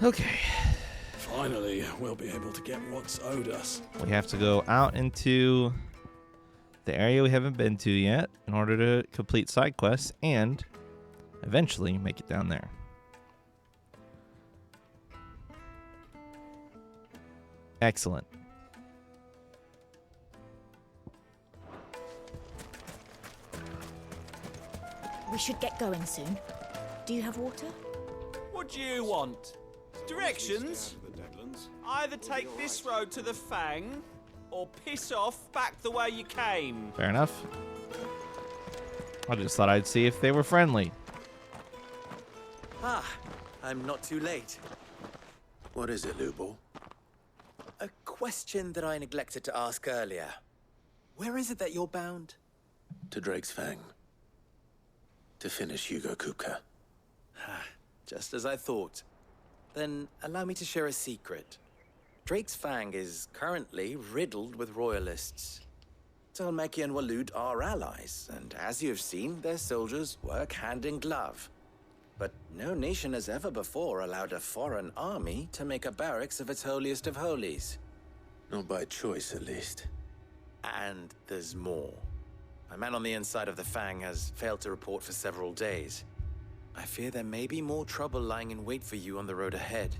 Okay. Finally, we'll be able to get what's owed us. We have to go out into the area we haven't been to yet in order to complete side quests and eventually make it down there. Excellent. We should get going soon. Do you have water? What do you want? Directions? Either take this road to the Fang, or piss off back the way you came. Fair enough. I just thought I'd see if they were friendly. Ah, I'm not too late. What is it, Lubor? A question that I neglected to ask earlier. Where is it that you're bound? To Drake's Fang. To finish Hugo Kupka. Just as I thought. Then allow me to share a secret. Drake's Fang is currently riddled with royalists. Talmeki and Waloed are allies, and as you have seen, their soldiers work hand in glove. But no nation has ever before allowed a foreign army to make a barracks of its holiest of holies. Not by choice, at least. And there's more. A man on the inside of the Fang has failed to report for several days. I fear there may be more trouble lying in wait for you on the road ahead.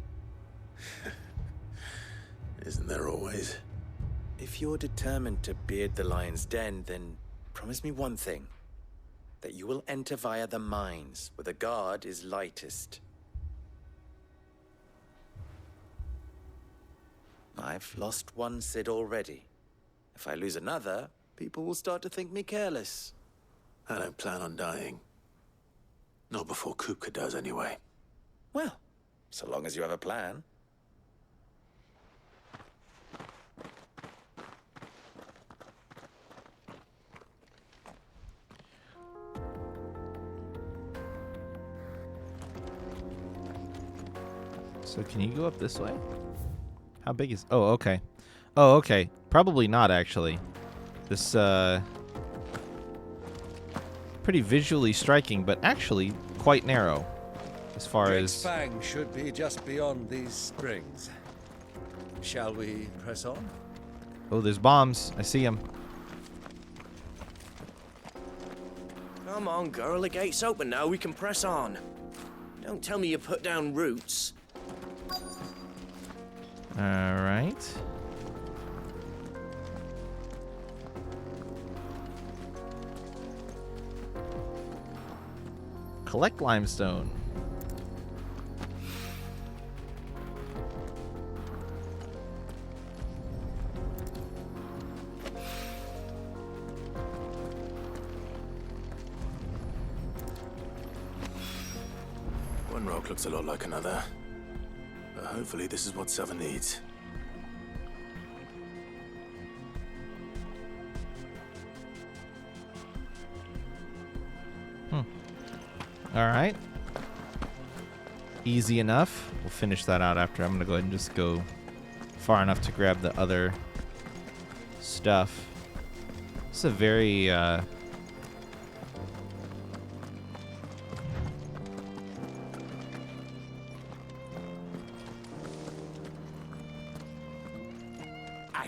Isn't there always? If you're determined to beard the lion's den, then promise me one thing. That you will enter via the mines, where the guard is lightest. I've lost one Cid already. If I lose another, people will start to think me careless. I don't plan on dying. Not before Kupka does, anyway. Well, so long as you have a plan. So can you go up this way? How big is... Oh, okay. Oh, okay. Probably not, actually. This, pretty visually striking, but actually quite narrow as far Drake's as... Fang should be just beyond these springs. Shall we press on? Oh, there's bombs. I see them. Come on, girl. The gate's open now. We can press on. Don't tell me you put down roots. All right. Collect limestone. One rock looks a lot like another. But hopefully this is what Seven needs. All right. Easy enough. We'll finish that out after. I'm going to go ahead and just go far enough to grab the other stuff. It's a very... How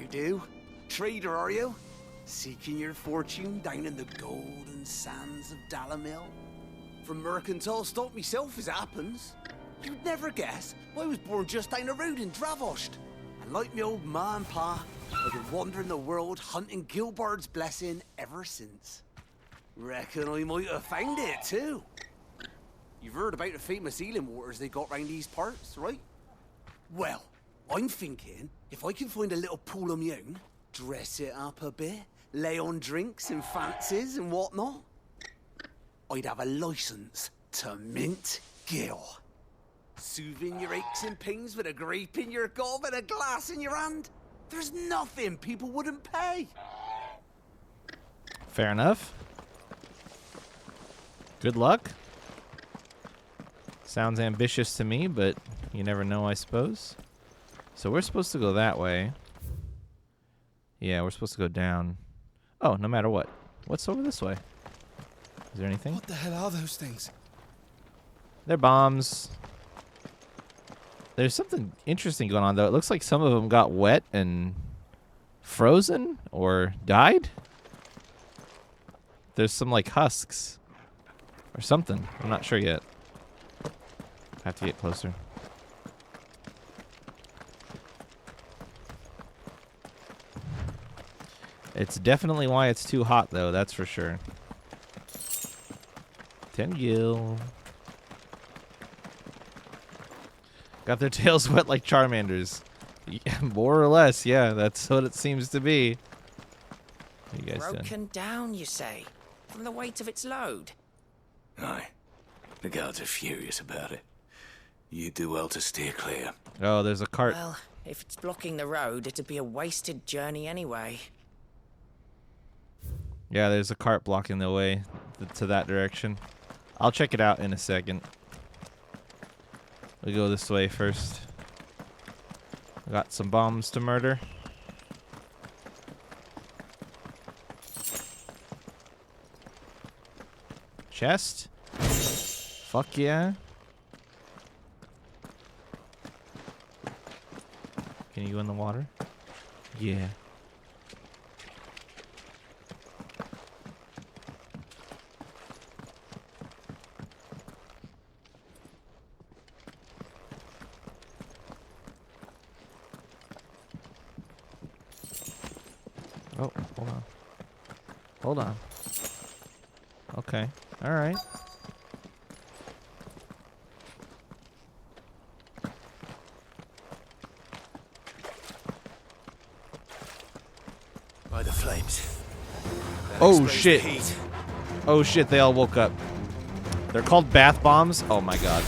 do? Trader, are you? Seeking your fortune down in the golden sands of Dalamil? From mercantile stock myself, as it happens. You'd never guess, I was born just down the road in Dravost. And like me old ma and pa, I've been wandering the world hunting Gilbard's blessing ever since. Reckon I might have found it, too. You've heard about the famous healing waters they got round these parts, right? Well, I'm thinking, if I can find a little pool of my own, dress it up a bit, lay on drinks and fancies and whatnot, I'd have a license to mint Gil. Soothing your aches and pains with a grape in your gob and a glass in your hand. There's nothing people wouldn't pay. Fair enough. Good luck. Sounds ambitious to me, but you never know, I suppose. So we're supposed to go that way. Yeah, we're supposed to go down. Oh, no matter what. What's over this way? Is there anything? What the hell are those things? They're bombs. There's something interesting going on, though. It looks like some of them got wet and frozen or died. There's some, like, husks or something. I'm not sure yet. Have to get closer. It's definitely why it's too hot, though. That's for sure. 10 gil. Got their tails wet like Charmanders. Yeah, more or less, yeah. That's what it seems to be. What are you guys doing? Broken down, you say? From the weight of its load? Aye. The guards are furious about it. You do well to steer clear. Oh, there's a cart. Well, if it's blocking the road, it'd be a wasted journey anyway. Yeah, there's a cart blocking the way to that direction. I'll check it out in a second. We'll go this way first. Got some bombs to murder. Chest? Fuck yeah. Can you go in the water? Yeah. Oh, hold on. Hold on. Okay. All right. By the flames. That Oh, explains the shit. heat. Oh shit, they all woke up. They're called bath bombs? Oh my god.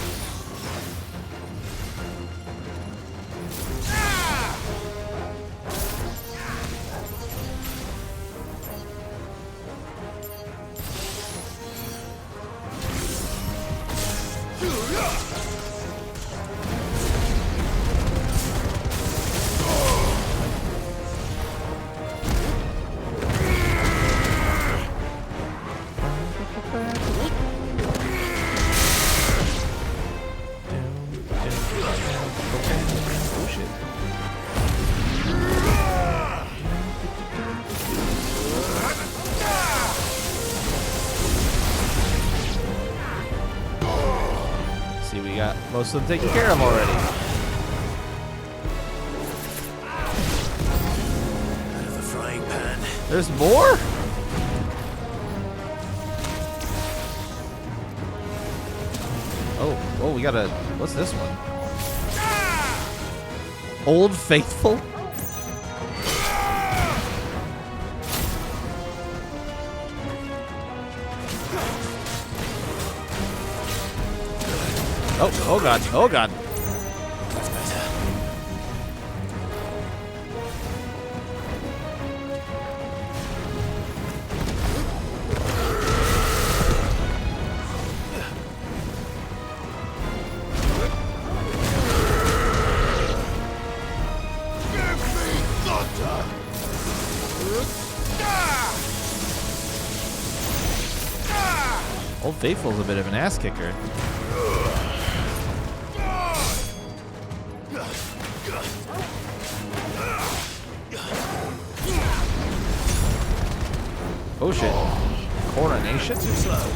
Oh shit. See, we got most of them taken care of already. Out of the frying pan. There's more? Oh, we got a... What's this one? Old Faithful? Oh god, oh god. That's better. Old Faithful's a bit of an ass kicker. Oh shit. Coronation? Too slow.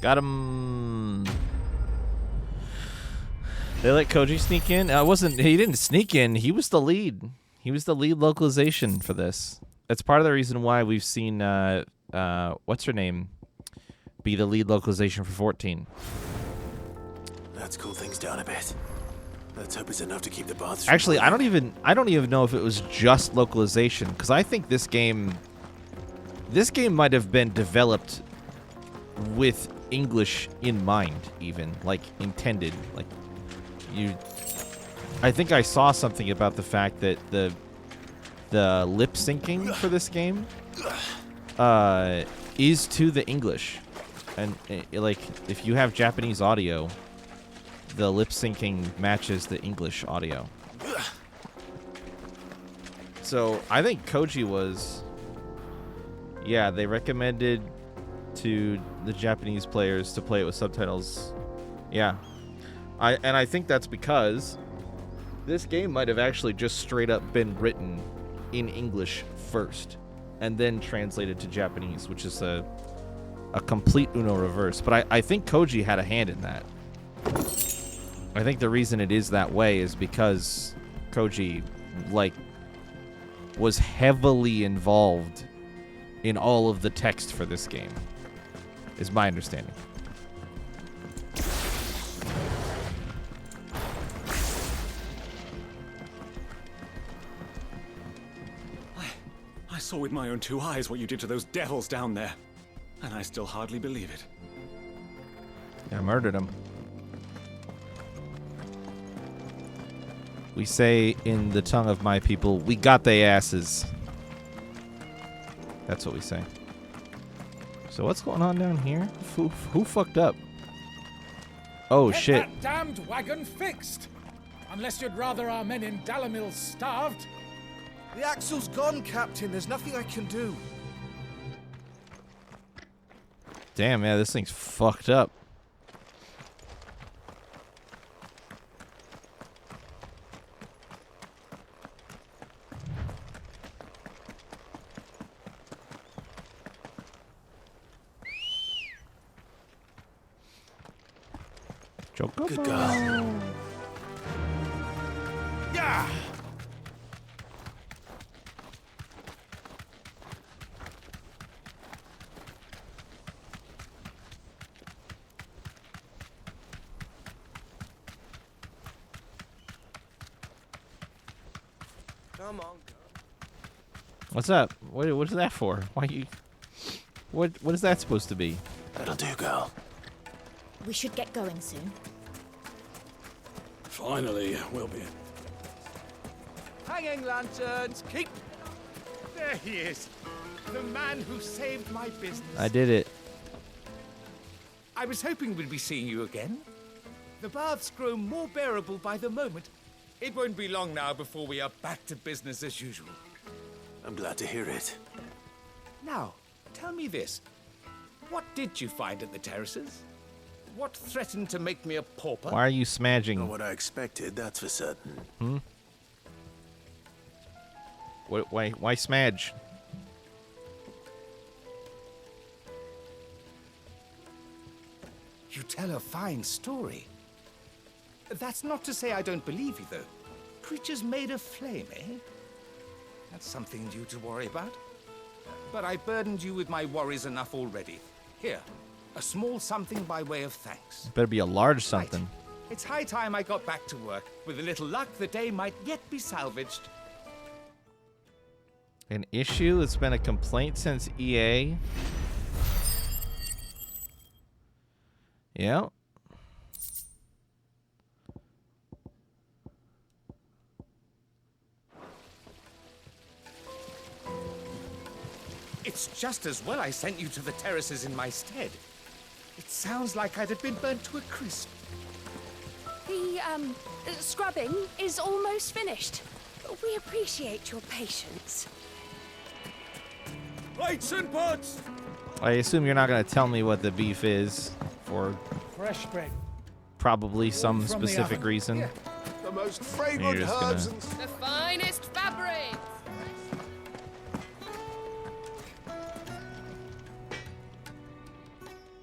Got him. They let Koji sneak in? He didn't sneak in. He was the lead. He was the lead localization for this. That's part of the reason why we've seen, what's her name, be the lead localization for 14. Let's cool things down a bit. Let's hope it's enough to keep the baths. Actually, I don't even know if it was just localization, because I think this game might have been developed with English in mind, even, like, intended. Like, I think I saw something about the fact that the lip syncing for this game is to the English. And like, if you have Japanese audio, the lip syncing matches the English audio. So I think Koji was, yeah, they recommended to the Japanese players to play it with subtitles. Yeah, I think that's because this game might have actually just straight up been written in English first, and then translated to Japanese, which is a complete Uno reverse. But I think Koji had a hand in that. I think the reason it is that way is because Koji, like, was heavily involved in all of the text for this game, is my understanding. I saw with my own 2 eyes what you did to those devils down there, and I still hardly believe it. I murdered him. We say in the tongue of my people, we got they asses. That's what we say. So what's going on down here? Who fucked up? Oh, Get shit. that damned wagon fixed! Unless you'd rather our men in Dalamil starved. The axle's gone, Captain. There's nothing I can do. Damn, yeah, this thing's fucked up. Chocobo. Good girl. Yeah! Come on. What's up? What's that for? Why you? What is that supposed to be? That'll do, girl. We should get going soon. Finally, we'll be. Hanging lanterns, keep... There he is. The man who saved my business. I did it. I was hoping we'd be seeing you again. The baths grow more bearable by the moment. It won't be long now before we are back to business as usual. I'm glad to hear it. Now, tell me this. What did you find at the terraces? What threatened to make me a pauper? Why are you smashing? Not what I expected, that's for certain. Hmm? Why smudge? You tell a fine story. That's not to say I don't believe you, though. Creatures made of flame, eh? That's something new to worry about. But I burdened you with my worries enough already. Here, a small something by way of thanks. Better be a large something. Right. It's high time I got back to work. With a little luck, the day might yet be salvaged. An issue? It's been a complaint since EA. Yeah. It's just as well I sent you to the terraces in my stead. It sounds like I'd have been burnt to a crisp. The, scrubbing is almost finished. We appreciate your patience. Lights and pots! I assume you're not going to tell me what the beef is for Fresh bread. probably some From the specific oven. reason. Yeah. The most You're fragrant just herbs gonna- and... The finest fabric.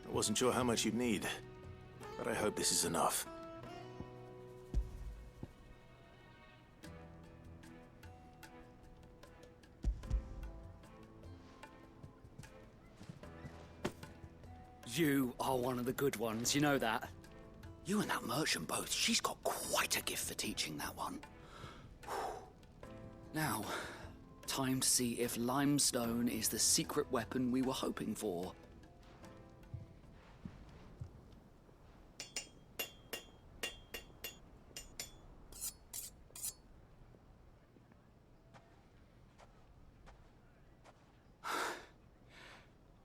I wasn't sure how much you'd need, but I hope this is enough. You are one of the good ones, you know that? You and that merchant both, she's got quite a gift for teaching that one. Now, time to see if limestone is the secret weapon we were hoping for.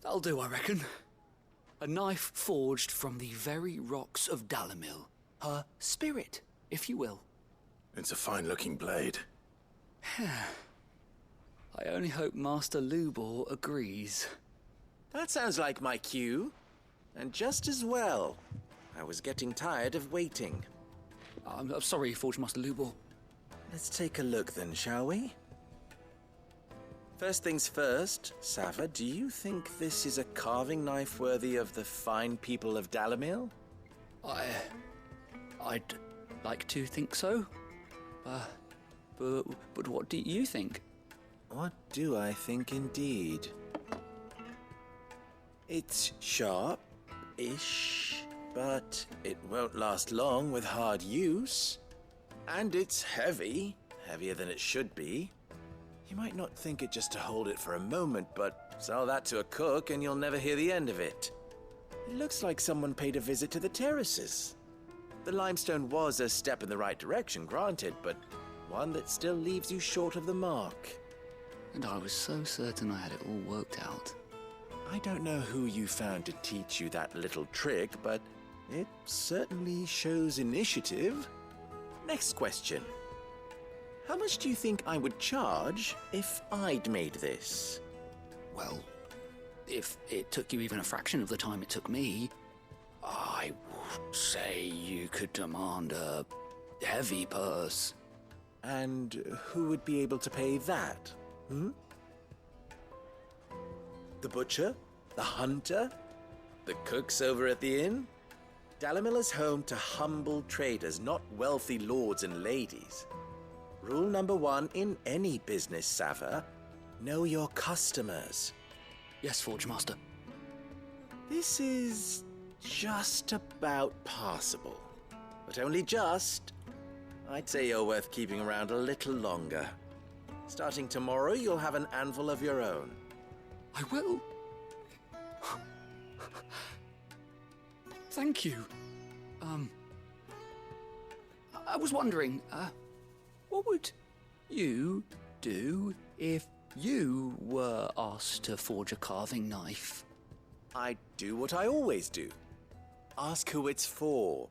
That'll do, I reckon. A knife forged from the very rocks of Dalamil. Her spirit, if you will. It's a fine-looking blade. I only hope Master Lubor agrees. That sounds like my cue. And just as well. I was getting tired of waiting. I'm sorry, Forge Master Lubor. Let's take a look then, shall we? First things first, Sava, do you think this is a carving knife worthy of the fine people of Dalamil? I'd like to think so. But what do you think? What do I think indeed? It's sharp-ish, but it won't last long with hard use. And it's heavy, heavier than it should be. You might not think it just to hold it for a moment, but sell that to a cook and you'll never hear the end of it. It looks like someone paid a visit to the terraces. The limestone was a step in the right direction, granted, but one that still leaves you short of the mark. And I was so certain I had it all worked out. I don't know who you found to teach you that little trick, but it certainly shows initiative. Next question. How much do you think I would charge if I'd made this? Well, if it took you even a fraction of the time it took me, I would say you could demand a heavy purse. And who would be able to pay that? The butcher? The hunter? The cooks over at the inn? Dalamil is home to humble traders, not wealthy lords and ladies. Rule number 1 in any business, Sava. Know your customers. Yes, Forge Master. This is just about passable. But only just. I'd say you're worth keeping around a little longer. Starting tomorrow, you'll have an anvil of your own. I will. Thank you. I was wondering, what would you do if you were asked to forge a carving knife? I'd do what I always do. Ask who it's for.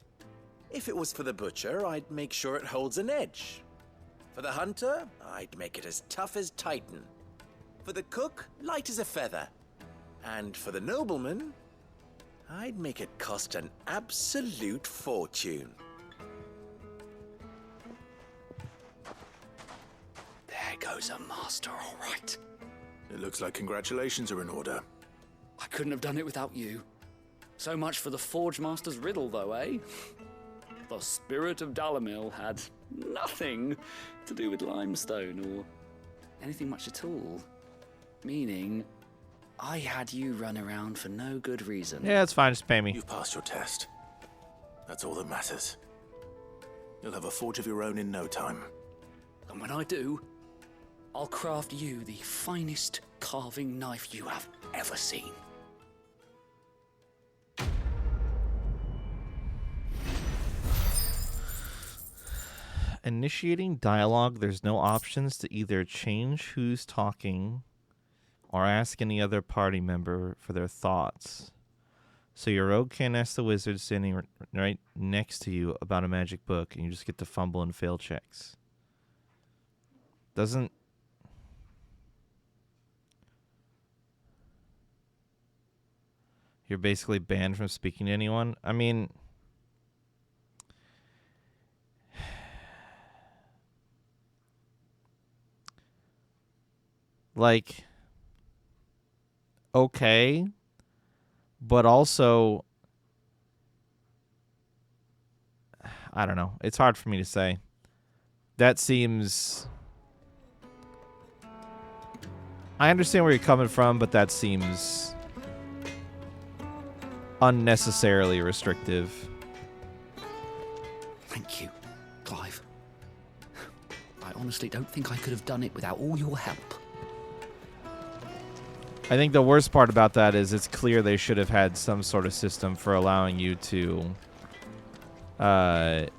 If it was for the butcher, I'd make sure it holds an edge. For the hunter, I'd make it as tough as Titan. For the cook, light as a feather. And for the nobleman, I'd make it cost an absolute fortune. There goes a master, all right. It looks like congratulations are in order. I couldn't have done it without you. So much for the Forge Master's riddle, though, eh? The spirit of Dalamil had nothing to do with limestone or anything much at all. Meaning, I had you run around for no good reason. Yeah, it's fine. Just pay me. You've passed your test. That's all that matters. You'll have a forge of your own in no time. And when I do, I'll craft you the finest carving knife you have ever seen. Initiating dialogue, there's no options to either change who's talking or ask any other party member for their thoughts. So your rogue can't ask the wizard standing right next to you about a magic book, and you just get to fumble and fail checks. Doesn't... You're basically banned from speaking to anyone? I mean... Like, okay, but also, I don't know. It's hard for me to say. That seems... I understand where you're coming from, but that seems unnecessarily restrictive. Thank you, Clive. I honestly don't think I could have done it without all your help. I think the worst part about that is it's clear they should have had some sort of system for allowing you to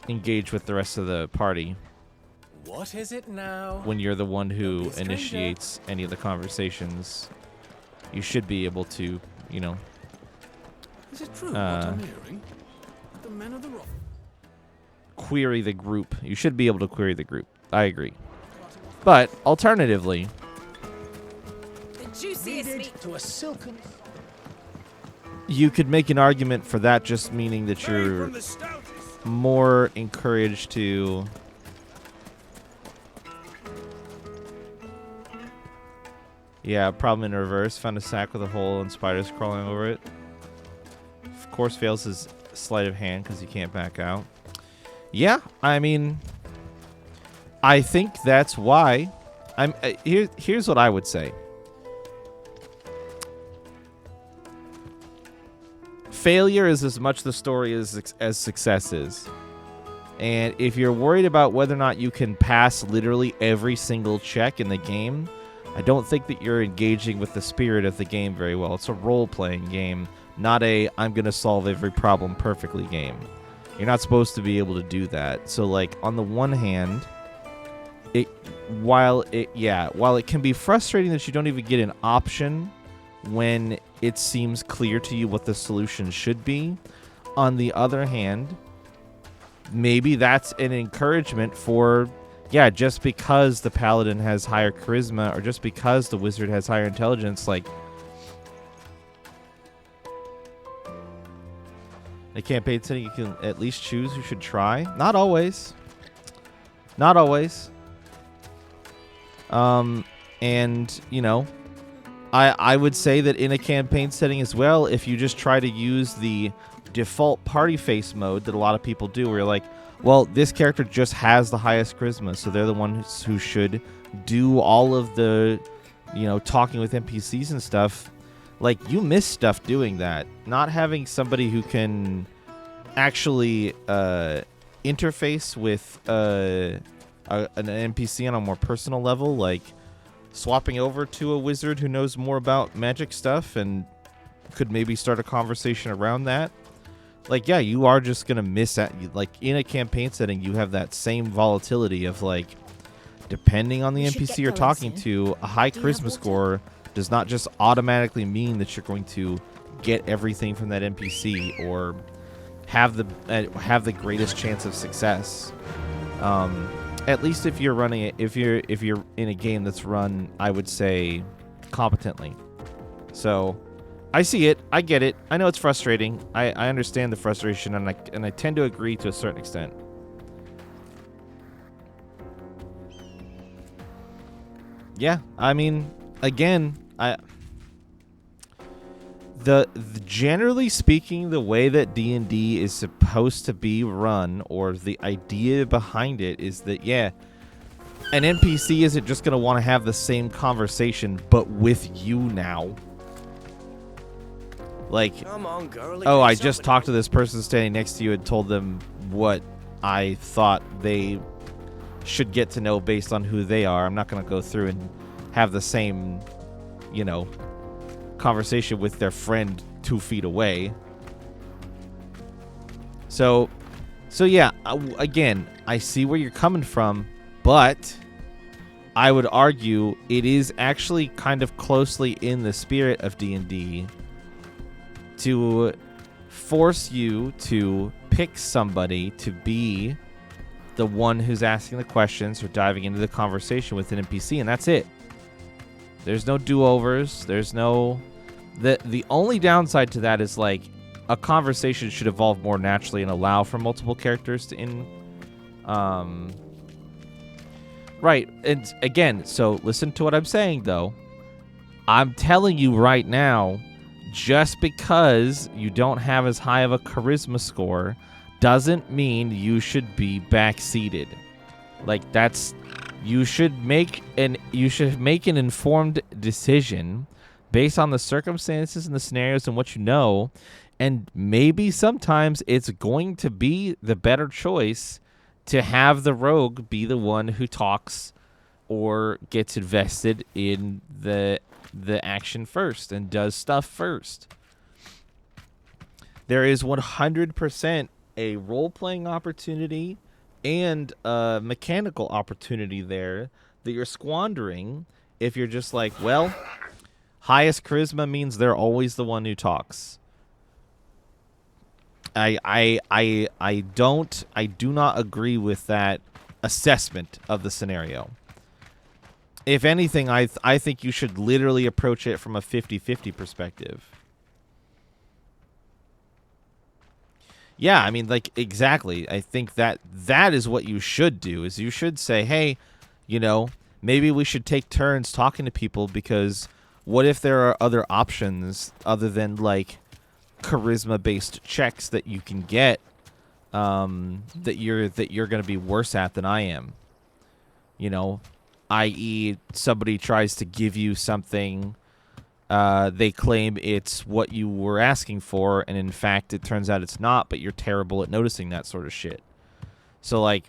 engage with the rest of the party. What is it now? When you're the one who initiates any of the conversations, you should be able to, you know, Is it true what I'm hearing? The men of the rock. Query the group. You should be able to query the group. I agree. But alternatively, The juiciest meat. To a silken... you could make an argument for that just meaning that you're more encouraged to yeah, problem in reverse. Found a sack with a hole and spiders crawling over it. Of course fails his sleight of hand because you can't back out. Yeah, I mean, I think that's why I'm here's what I would say. Failure is as much the story as success is. And if you're worried about whether or not you can pass literally every single check in the game, I don't think that you're engaging with the spirit of the game very well. It's a role-playing game, not a I'm going to solve every problem perfectly game. You're not supposed to be able to do that. So, like, on the one hand, while it can be frustrating that you don't even get an option when it seems clear to you what the solution should be, on the other hand, maybe that's an encouragement for, yeah, just because the paladin has higher charisma or just because the wizard has higher intelligence, like, a campaign setting you can at least choose who should try. Not always. Not always. And, you know, I would say that in a campaign setting as well, if you just try to use the default party face mode that a lot of people do, where you're like, well, this character just has the highest charisma, so they're the ones who should do all of the, you know, talking with NPCs and stuff. Like, you miss stuff doing that. Not having somebody who can actually interface with an NPC on a more personal level, like swapping over to a wizard who knows more about magic stuff and could maybe start a conversation around that. Like, yeah, you are just going to miss that. Like, in a campaign setting, you have that same volatility of, like, depending on the NPC you're talking to, a high charisma score does not just automatically mean that you're going to get everything from that NPC or have the greatest chance of success. At least if you're running it, if you're in a game that's run, I would say, competently. So, I see it. I get it. I know it's frustrating. I understand the frustration, and I tend to agree to a certain extent. Yeah, I mean, again, generally speaking, the way that D&D is supposed to be run, or the idea behind it, is that, yeah, an NPC isn't just going to want to have the same conversation, but with you now. Like, Come on, girl, oh, I just talked to this person standing next to you and told them what I thought they should get to know based on who they are. I'm not going to go through and have the same, you know, conversation with their friend 2 feet away. So yeah, again, I see where you're coming from, but I would argue it is actually kind of closely in the spirit of D&D to force you to pick somebody to be the one who's asking the questions or diving into the conversation with an NPC, and that's it. There's no do-overs. There's no... The only downside to that is, like, a conversation should evolve more naturally and allow for multiple characters to Right, and again, so listen to what I'm saying, though. I'm telling you right now, just because you don't have as high of a charisma score doesn't mean you should be backseated. Like, that's... You should make an informed decision based on the circumstances and the scenarios and what you know, and maybe sometimes it's going to be the better choice to have the rogue be the one who talks or gets invested in the action first and does stuff first. There is 100% a role-playing opportunity and a mechanical opportunity there that you're squandering if you're just like, well, highest charisma means they're always the one who talks. I do not agree with that assessment of the scenario. If anything, I think you should literally approach it from a 50-50 perspective. Yeah, I mean, like, exactly. I think that is what you should do, is you should say, hey, you know, maybe we should take turns talking to people, because what if there are other options other than, like, charisma-based checks that you can get that you're going to be worse at than I am? You know, i.e. somebody tries to give you something, they claim it's what you were asking for, and in fact it turns out it's not, but you're terrible at noticing that sort of shit. So, like,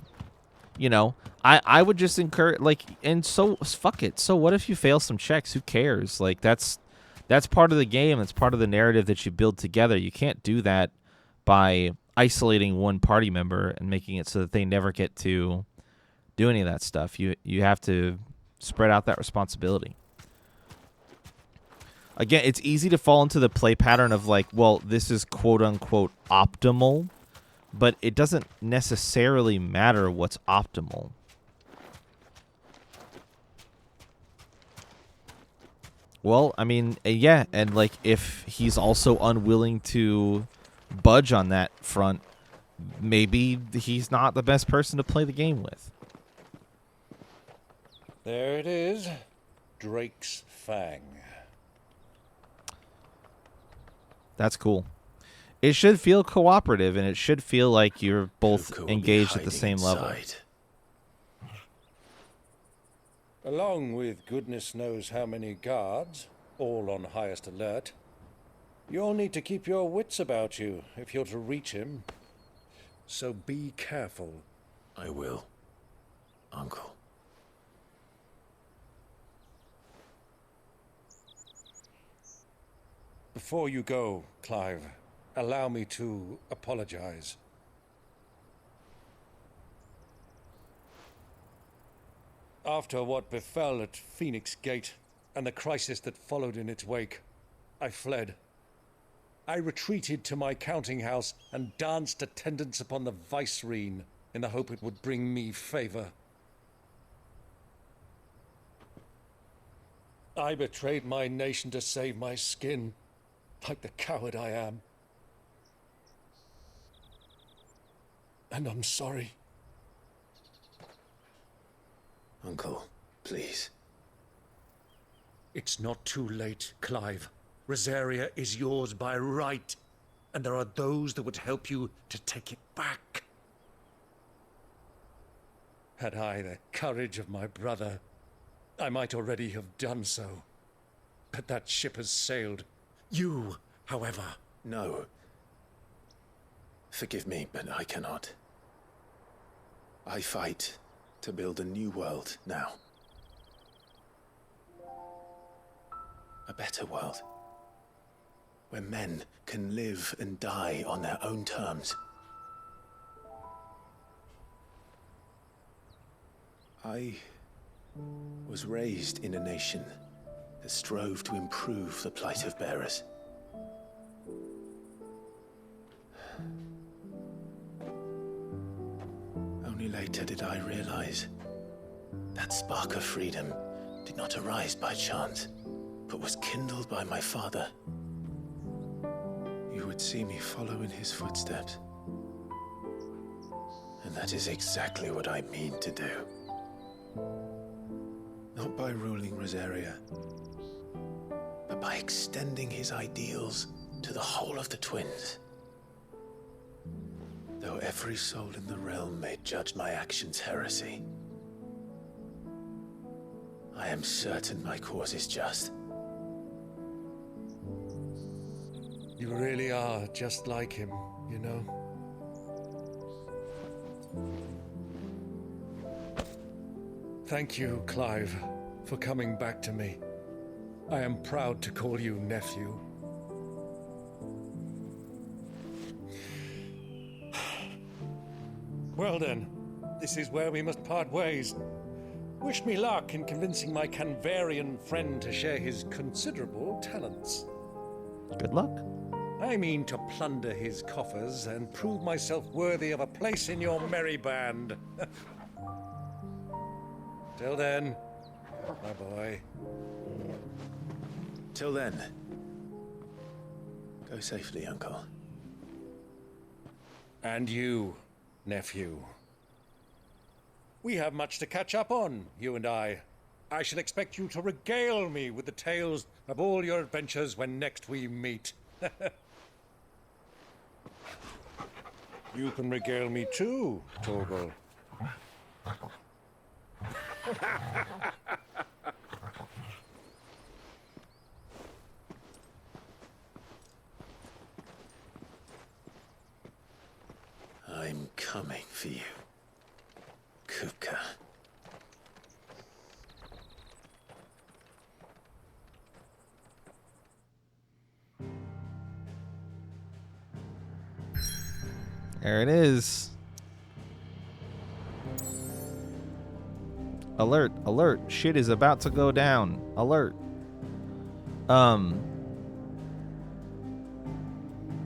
you know, I would just encourage, like, and so fuck it. So what if you fail some checks? Who cares? Like, that's part of the game. It's part of the narrative that you build together. You can't do that by isolating one party member and making it so that they never get to do any of that stuff. You have to spread out that responsibility. Again, it's easy to fall into the play pattern of, like, well, this is quote-unquote optimal, but it doesn't necessarily matter what's optimal. Well, I mean, yeah, and, like, if he's also unwilling to budge on that front, maybe he's not the best person to play the game with. There it is. Drake's Fang. That's cool. It should feel cooperative, and it should feel like you're both engaged at the same level. Along with goodness knows how many guards, all on highest alert, you'll need to keep your wits about you if you're to reach him. So be careful. I will, Uncle. Before you go, Clive, allow me to apologize. After what befell at Phoenix Gate and the crisis that followed in its wake, I fled. I retreated to my counting house and danced attendance upon the vicereine in the hope it would bring me favor. I betrayed my nation to save my skin, like the coward I am. And I'm sorry. Uncle, please. It's not too late, Clive. Rosaria is yours by right, and there are those that would help you to take it back. Had I the courage of my brother, I might already have done so. But that ship has sailed. You, however... No. Forgive me, but I cannot. I fight to build a new world now. A better world. Where men can live and die on their own terms. I was raised in a nation that strove to improve the plight of bearers. Only later did I realize that spark of freedom did not arise by chance, but was kindled by my father. You would see me follow in his footsteps. And that is exactly what I mean to do. Not by ruling Rosaria, but by extending his ideals to the whole of the twins. Though every soul in the realm may judge my actions heresy, I am certain my cause is just. You really are just like him, you know? Thank you, Clive, for coming back to me. I am proud to call you nephew. Well then, this is where we must part ways. Wish me luck in convincing my Canvarian friend to share his considerable talents. Good luck. I mean to plunder his coffers and prove myself worthy of a place in your merry band. Till then, my boy. Till then, go safely, Uncle. And you, nephew. We have much to catch up on, you and I. I shall expect you to regale me with the tales of all your adventures when next we meet. You can regale me too, Torgal. I'm coming for you, Kupka. There it is. Alert, alert, shit is about to go down. Alert.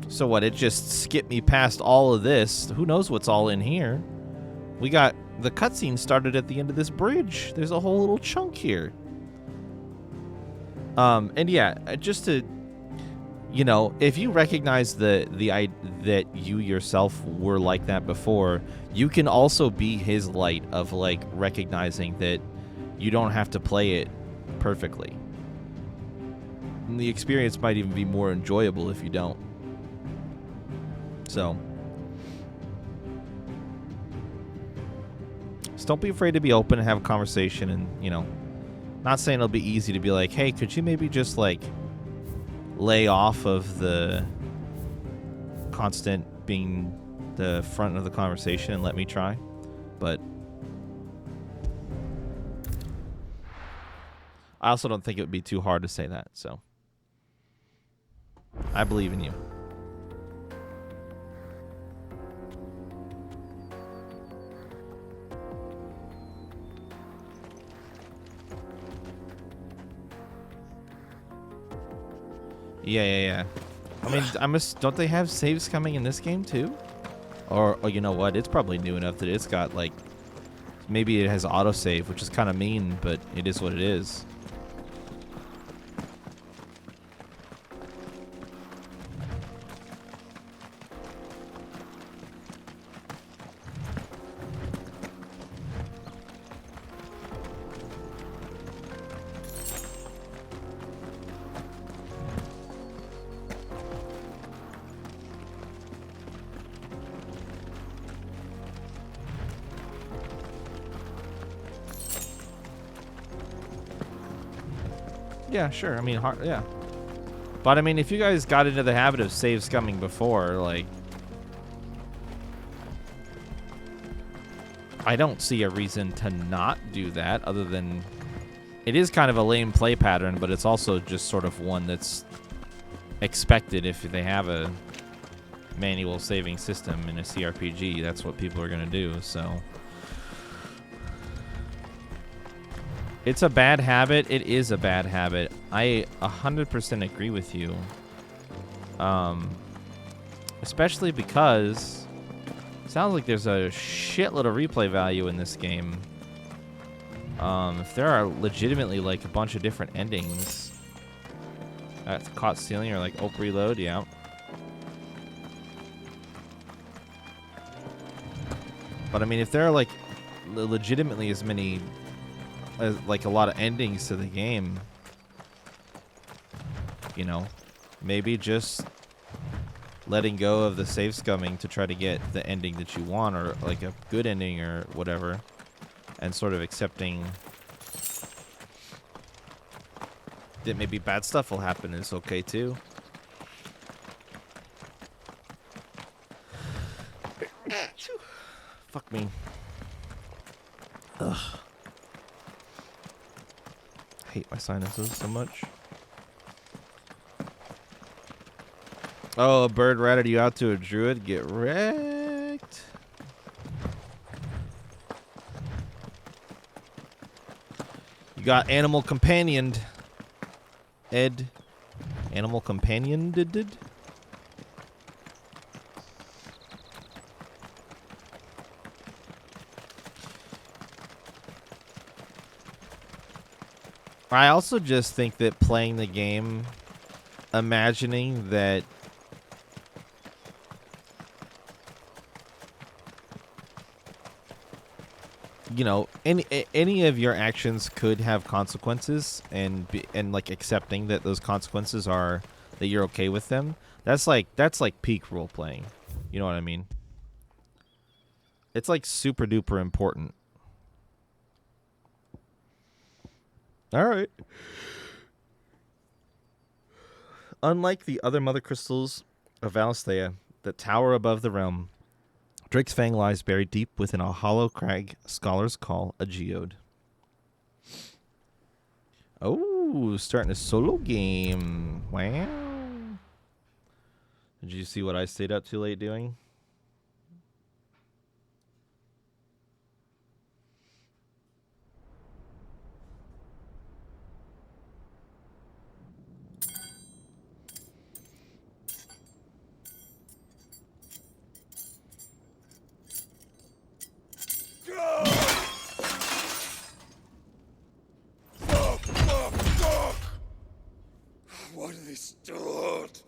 So what, it just skipped me past all of this. Who knows what's all in here? We got, the cutscene started at the end of this bridge. There's a whole little chunk here. And yeah, just to, you know, if you recognize that you yourself were like that before, you can also be his light of like recognizing that you don't have to play it perfectly. And the experience might even be more enjoyable if you don't. So just don't be afraid to be open and have a conversation, and, you know, not saying it'll be easy to be like, hey, could you maybe just like lay off of the constant being the front of the conversation and let me try, but I also don't think it would be too hard to say that, so I believe in you. Yeah. I mean, don't they have saves coming in this game too? Or you know what? It's probably new enough that it's got like, maybe it has autosave, which is kind of mean, but it is what it is. Yeah, sure. I mean, yeah. But I mean, if you guys got into the habit of save scumming before, like, I don't see a reason to not do that, other than it is kind of a lame play pattern, but it's also just sort of one that's expected if they have a manual saving system in a CRPG. That's what people are going to do, so. It's a bad habit. It is a bad habit. I 100% agree with you. Especially because it sounds like there's a shitload of replay value in this game. If there are legitimately like a bunch of different endings. Caught stealing or like oak reload, yeah. But I mean, if there are like legitimately as many, like a lot of endings to the game, you know, maybe just letting go of the save scumming to try to get the ending that you want, or like a good ending or whatever, and sort of accepting that maybe bad stuff will happen is okay too. Fuck me. Ugh. I hate my sinuses so much. Oh, a bird ratted you out to a druid? Get wrecked. You got animal companioned. Ed. Animal companioned. I also just think that playing the game, imagining that you know, any of your actions could have consequences, and like accepting that those consequences are that you're okay with them. That's like peak role playing. You know what I mean? It's like super duper important. All right. Unlike the other mother crystals of Valisthea that tower above the realm, Drake's Fang lies buried deep within a hollow crag scholars call a geode. Oh, starting a solo game. Wow. Did you see what I stayed up too late doing? Why do they start?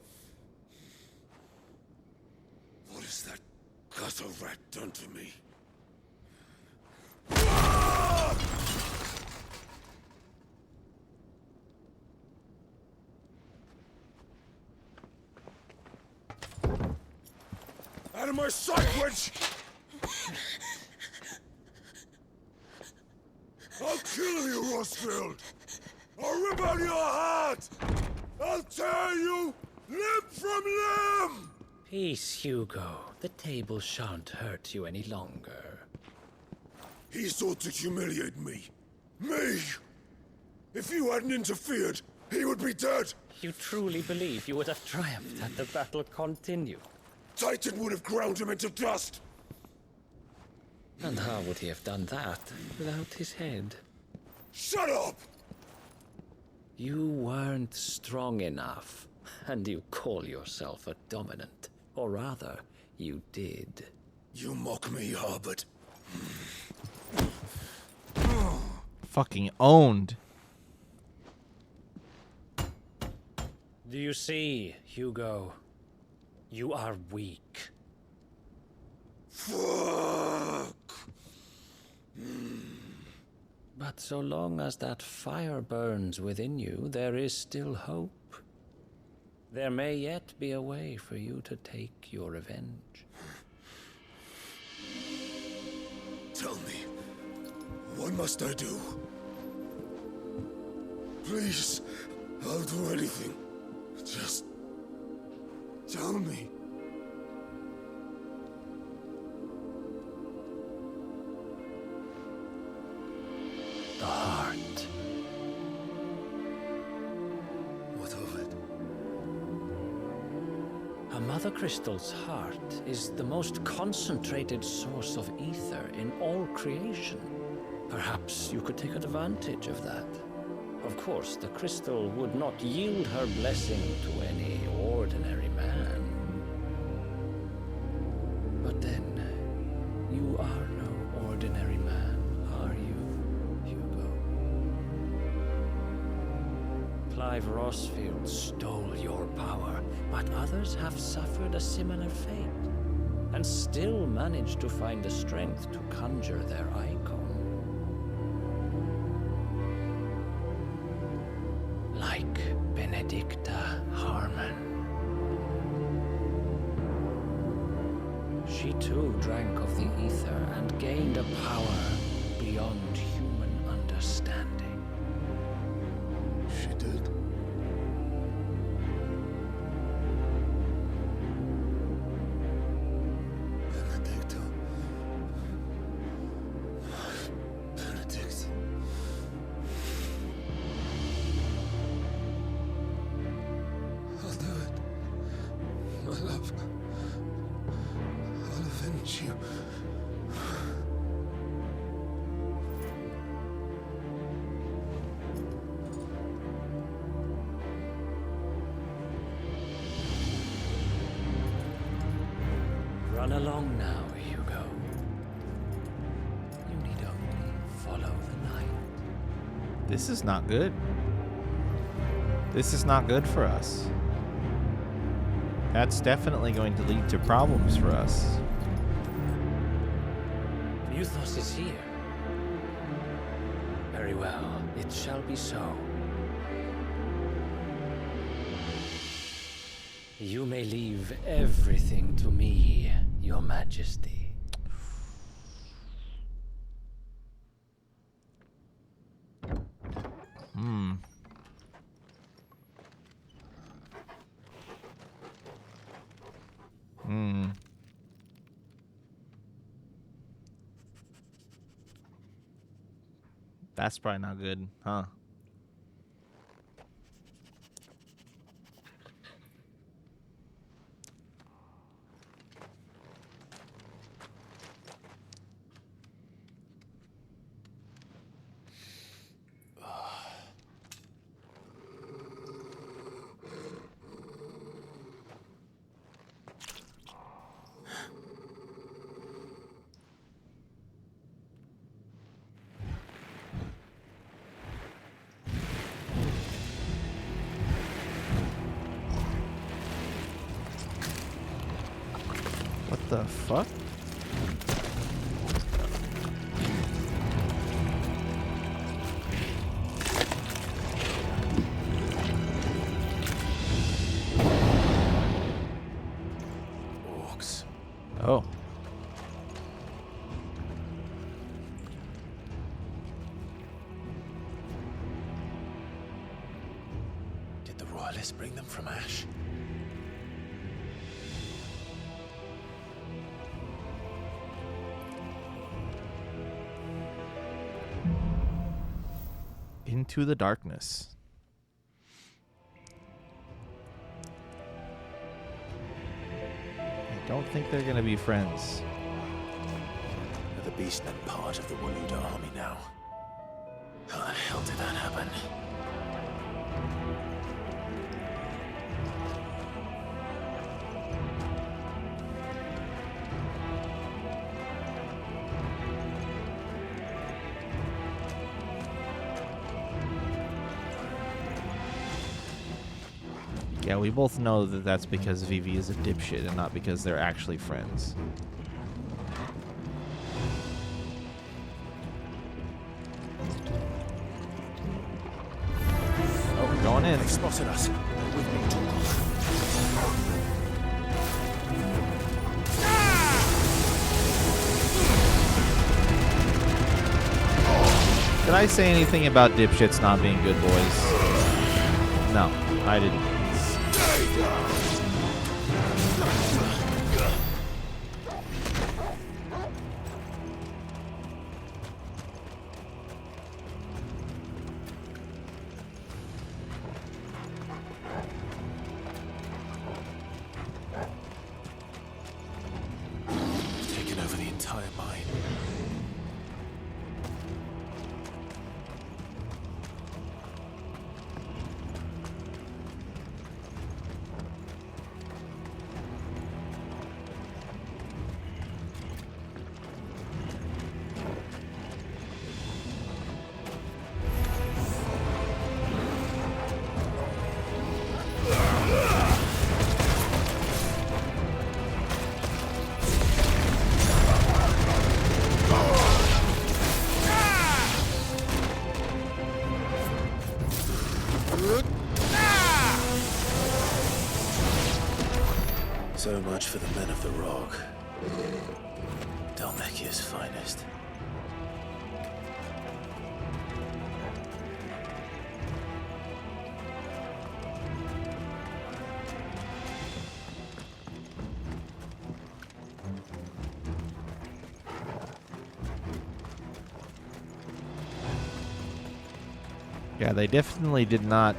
What has that gutter rat done to me? Out of my sight, witch! I'll kill you, Rossfield! I'll rip out your heart! I'll tear you limb from limb! Peace, Hugo. The table shan't hurt you any longer. He sought to humiliate me. Me! If you hadn't interfered, he would be dead! You truly believe you would have triumphed had the battle continued? Titan would have ground him into dust! And how would he have done that without his head? Shut up! You weren't strong enough, and you call yourself a dominant. Or rather, you did. You mock me, Harbert. Fucking owned. Do you see, Hugo? You are weak. Fuck! But so long as that fire burns within you, there is still hope. There may yet be a way for you to take your revenge. Tell me, what must I do? Please, I'll do anything. Just tell me. The heart. What of it? A mother crystal's heart is the most concentrated source of ether in all creation. Perhaps you could take advantage of that. Of course, the crystal would not yield her blessing to any ordinary man. But then, you are no ordinary man, are you, Hugo? Clive Rossfield stole your power, but others have suffered a similar fate, and still managed to find the strength to conjure their icon. Like Benedicta Harmon. She too drank of the ether and gained a power beyond human understanding. She did? Benedicta. Benedict. I'll do it. My love. I'll avenge you. Run along now, Hugo. You need only follow the night. This is not good. This is not good for us. That's definitely going to lead to problems for us. Muthos is here. Very well, it shall be so. You may leave everything to me, Your Majesty. That's probably not good, huh? What the fuck? Orcs. Oh. Did the royalists bring them from Ash? Into the darkness. I don't think they're gonna be friends. Are the beastmen part of the Waluda army now? How the hell did that happen? Yeah, we both know that that's because Vivi is a dipshit and not because they're actually friends. Oh, we're going in. They spotted us. They're with me, Did I say anything about dipshits not being good boys? No, I didn't. Taken over the entire mine. So much for the men of the rock. Dalmekia's finest. Yeah, they definitely did not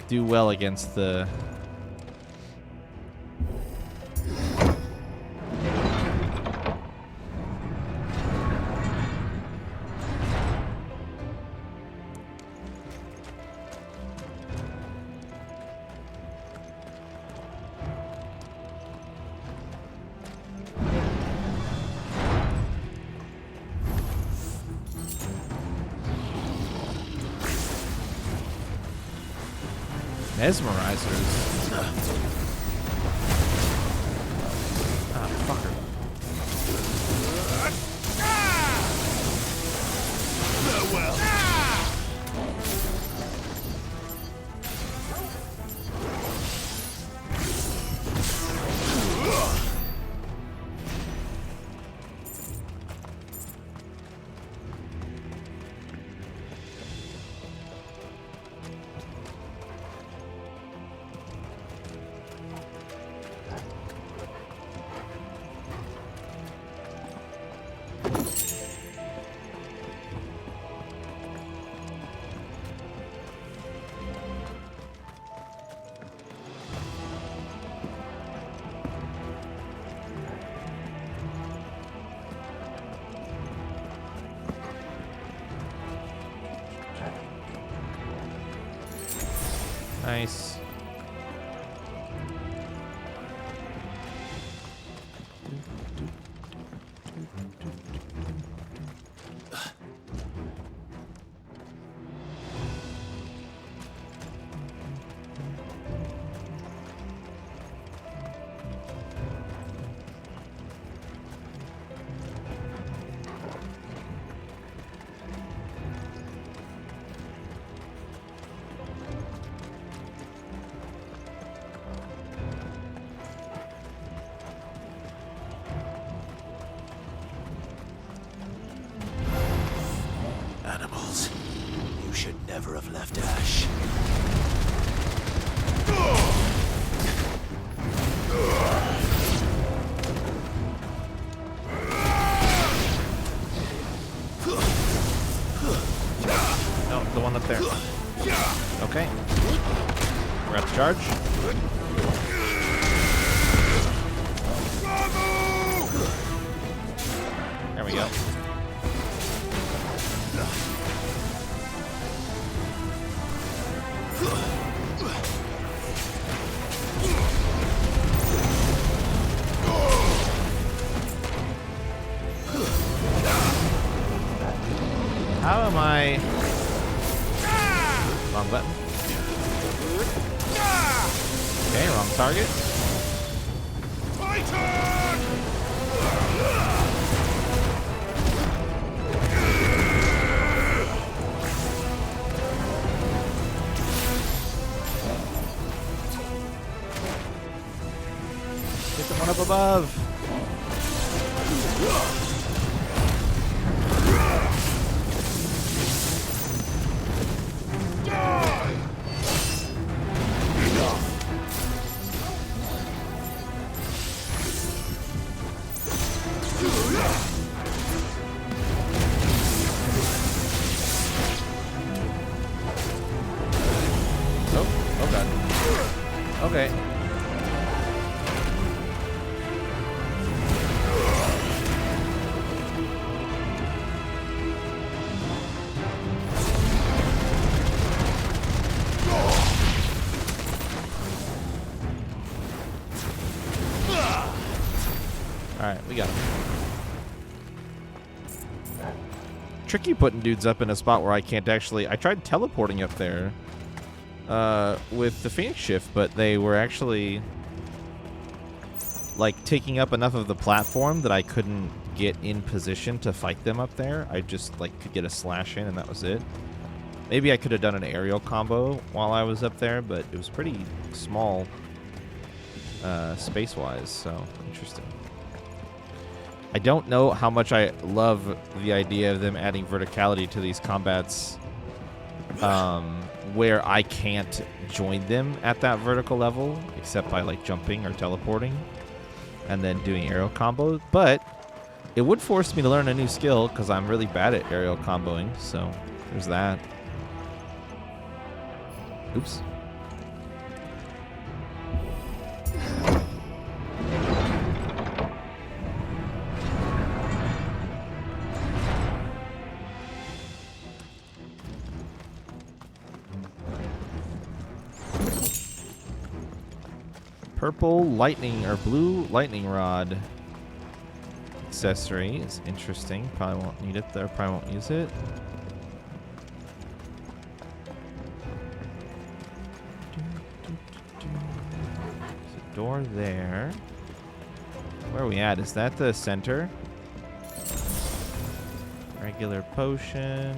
do well against the... Mesmerizers. Ah, fucker. Farewell. Nice. Animals, you should never have left Ash. No, the one up there. Okay. We're at the charge. There we go. How am I? Wrong button. Okay, wrong target. Get the one up above. Oh god. Okay. Alright, we got him. Tricky putting dudes up in a spot where I can't actually... I tried teleporting up there with the Phoenix Shift, but they were actually like taking up enough of the platform that I couldn't get in position to fight them up there. I just like could get a slash in and that was it. Maybe I could have done an aerial combo while I was up there, but it was pretty small space-wise, so interesting. I don't know how much I love the idea of them adding verticality to these combats where I can't join them at that vertical level except by like jumping or teleporting and then doing aerial combos, but it would force me to learn a new skill because I'm really bad at aerial comboing, so there's that. Oops. Purple lightning or blue lightning rod accessory is interesting. Probably won't need it there. Probably won't use it. door there. Where are we at? Is that the center? Regular potion.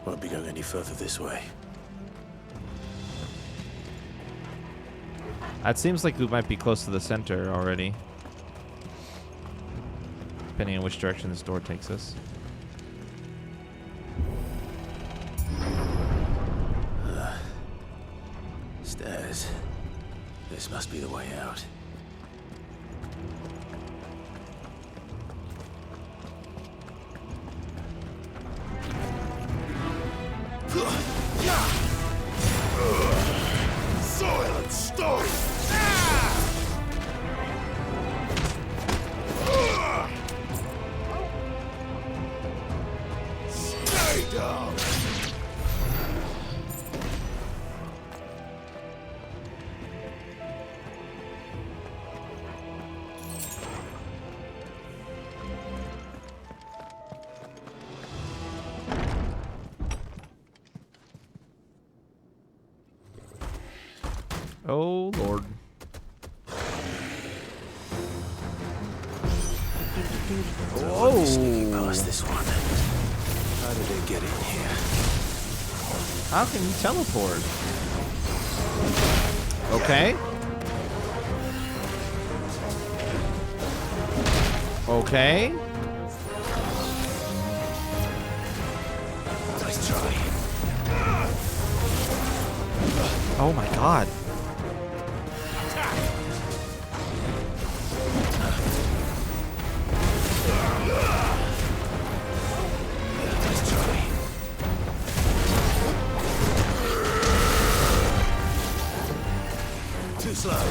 Won't be going any further this way. That seems like we might be close to the center already. Depending on which direction this door takes us. Stairs. This must be the way out. Silent stone! Stay down! Oh, Lord. Sneaking past this one. How did they get in here? How can you teleport? Okay. Okay. Nice try. Oh my god. Nice try. Too slow.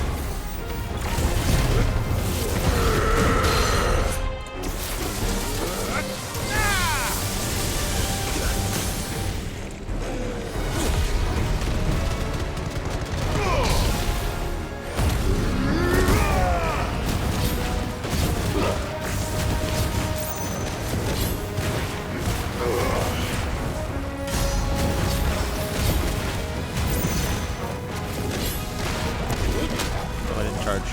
Oh, I didn't charge.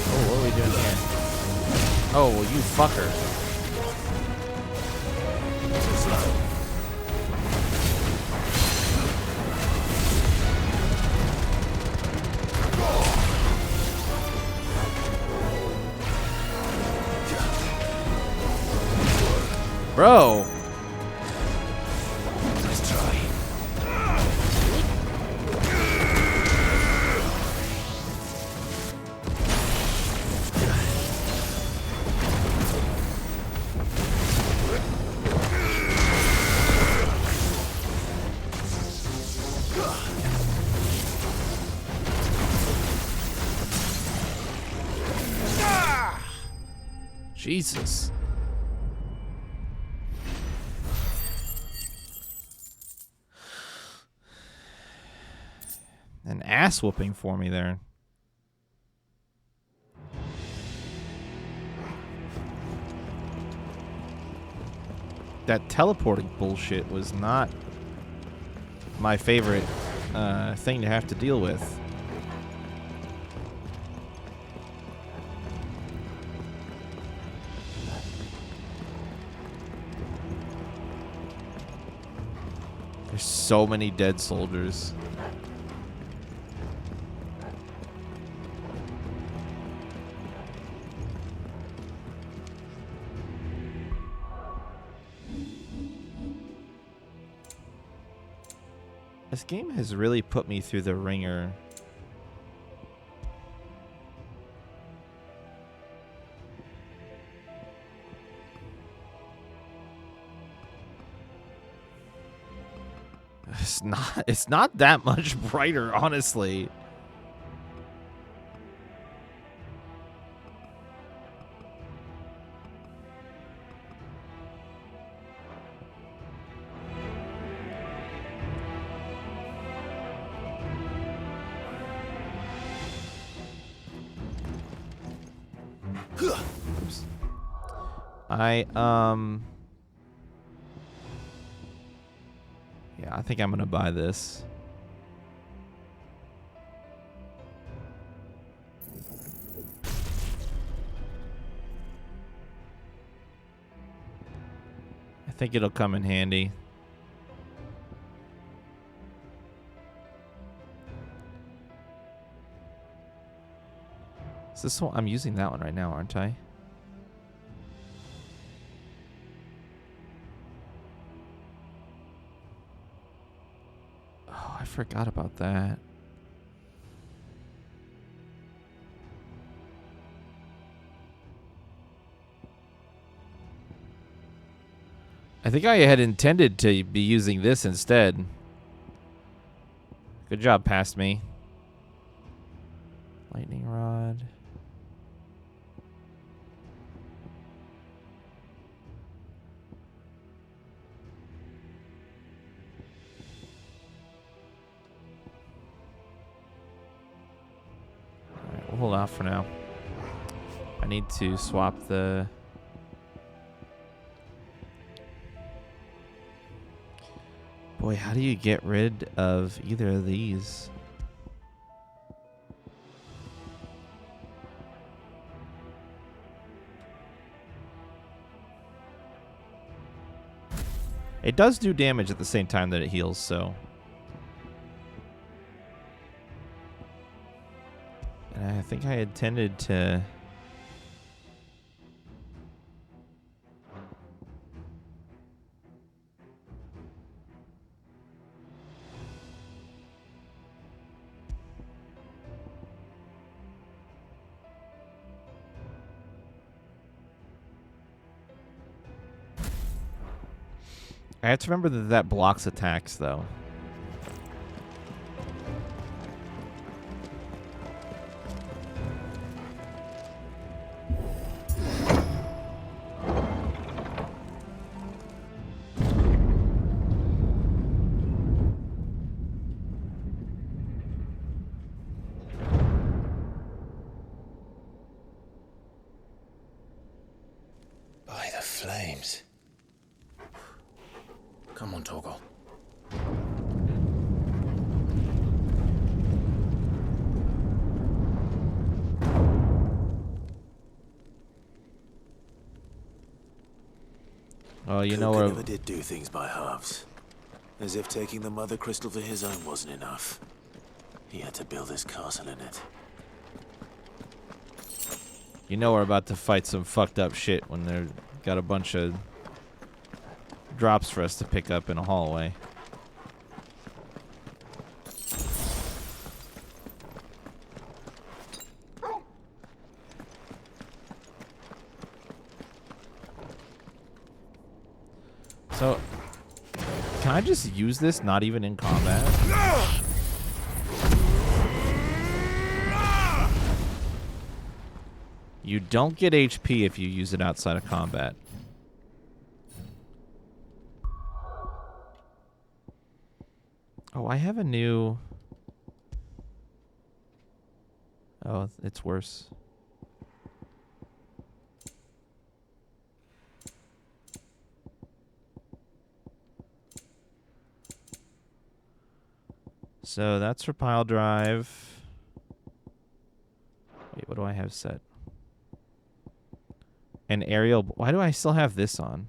Oh, what are we doing here? Oh, well, you fucker. Too slow. Bro. Nice try. Jesus. An ass whooping for me there. That teleporting bullshit was not my favorite thing to have to deal with. There's so many dead soldiers. This game has really put me through the ringer. It's not that much brighter, honestly. Oops. Yeah, I think I'm gonna buy this. I think it'll come in handy. Is this one? I'm using that one right now, aren't I? Oh, I forgot about that. I think I had intended to be using this instead. Good job, past me. Lightning rod. Alright, we'll hold off for now. I need to swap the... Boy, how do you get rid of either of these? It does do damage at the same time that it heals, so... And I think I intended to... I have to remember that that blocks attacks, though. By the flames. Come on, Torgal. Oh, you know Kuka where... never did do things by halves. As if taking the mother crystal for his own wasn't enough. He had to build his castle in it. You know we're about to fight some fucked up shit when they've got a bunch of drops for us to pick up in a hallway. So, can I just use this not even in combat? You don't get HP if you use it outside of combat. Oh, I have a new... Oh, it's worse. So that's for pile drive. Wait, what do I have set? An aerial... Why do I still have this on?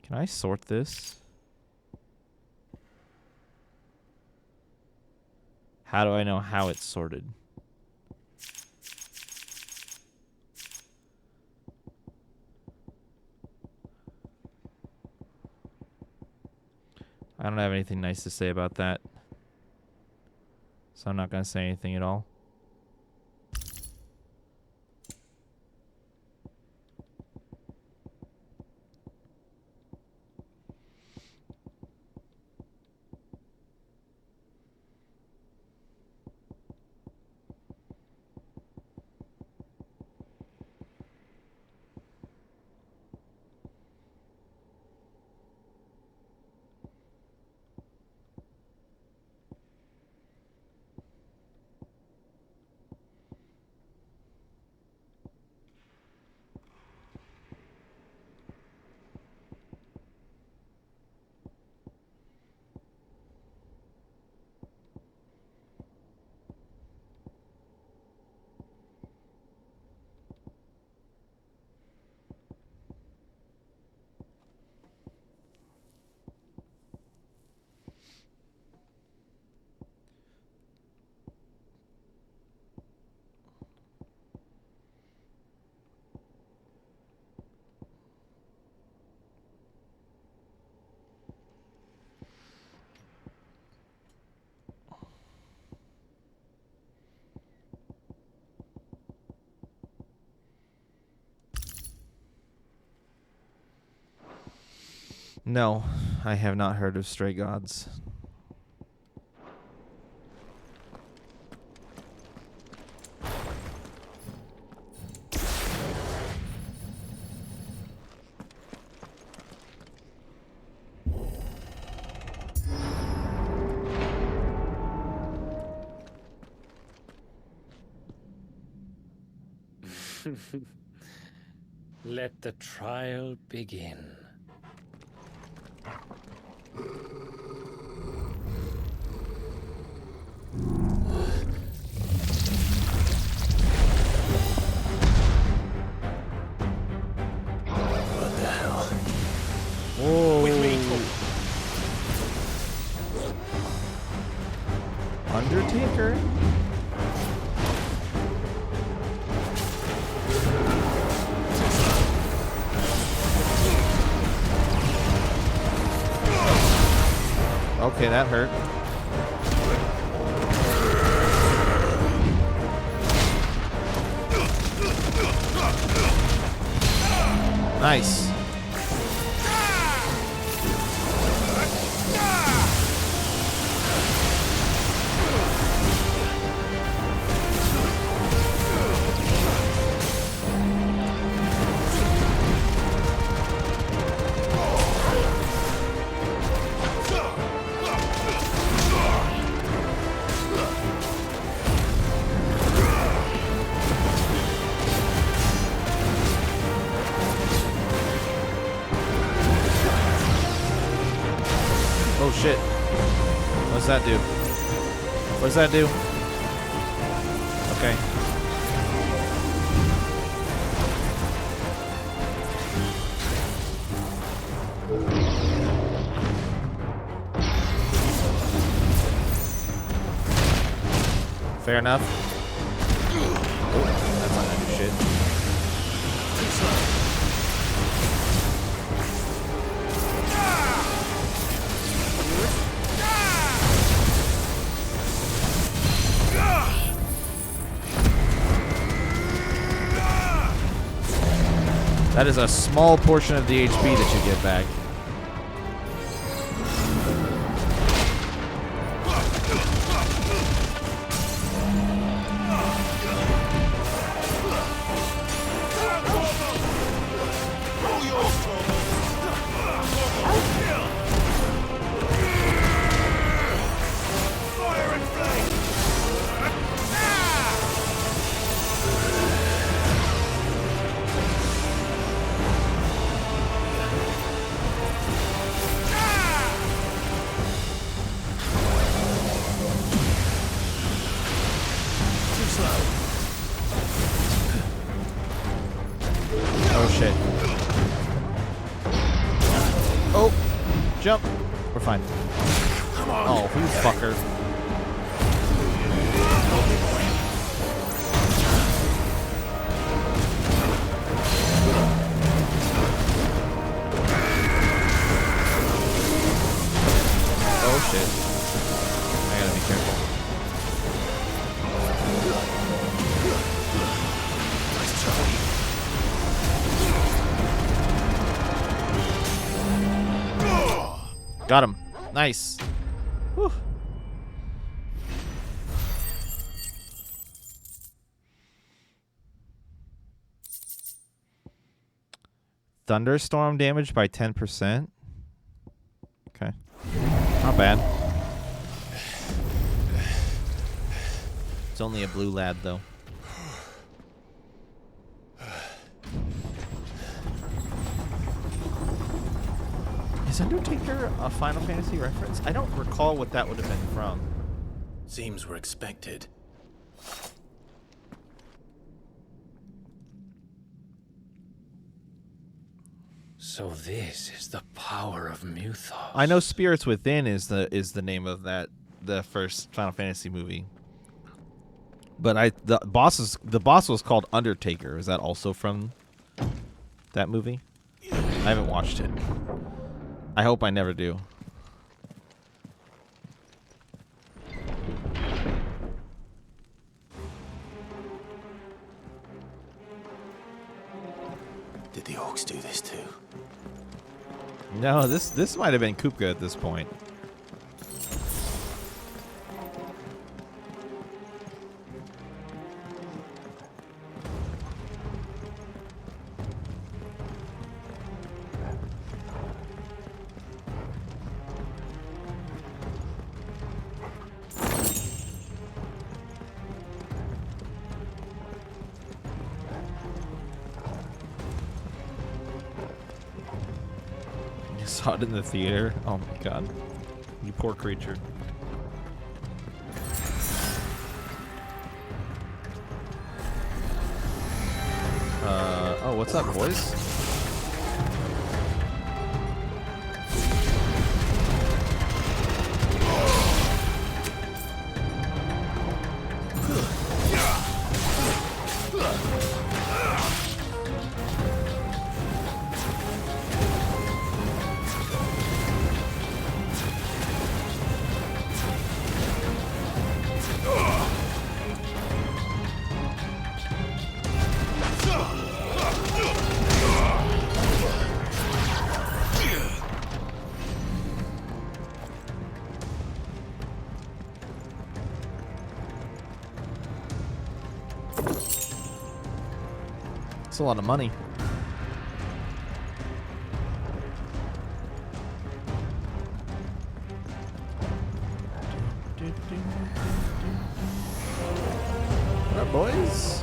Can I sort this? How do I know how it's sorted? I don't have anything nice to say about that. So I'm not going to say anything at all. No, I have not heard of Stray Gods. Let the trial begin. What the hell? Whoa. With me, Undertaker. Okay, that hurt. Nice. Oh shit. What's that do? What does that do? Okay. Fair enough. Oh, that's not gonna do shit. That is a small portion of the HP that you get back. Oh shit. Oh, jump. We're fine. Come on. Oh, you fucker. Oh shit. I gotta be careful. Got him. Nice. Whew. Thunderstorm damage by 10%. Okay. Not bad. It's only a blue lad, though. Is Undertaker a Final Fantasy reference? I don't recall what that would have been from. Seems we're expected. So this is the power of Muthos. I know Spirits Within is the name of the first Final Fantasy movie. But the boss was called Undertaker. Is that also from that movie? I haven't watched it. I hope I never do. Did the orcs do this too? No, this might have been Kupka at this point. You saw it in the theater? Oh my god. You poor creature. Oh, what's up, boys? That's a lot of money. What up, boys?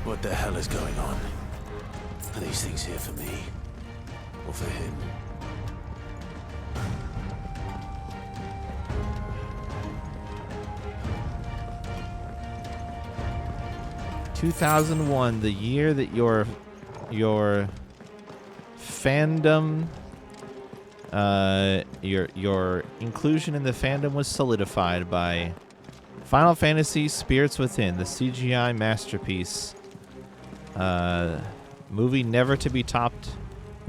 What the hell is going on? Are these things here for me? Or for him? 2001, the year that your fandom, your inclusion in the fandom was solidified by Final Fantasy Spirits Within, the CGI masterpiece. Movie never to be topped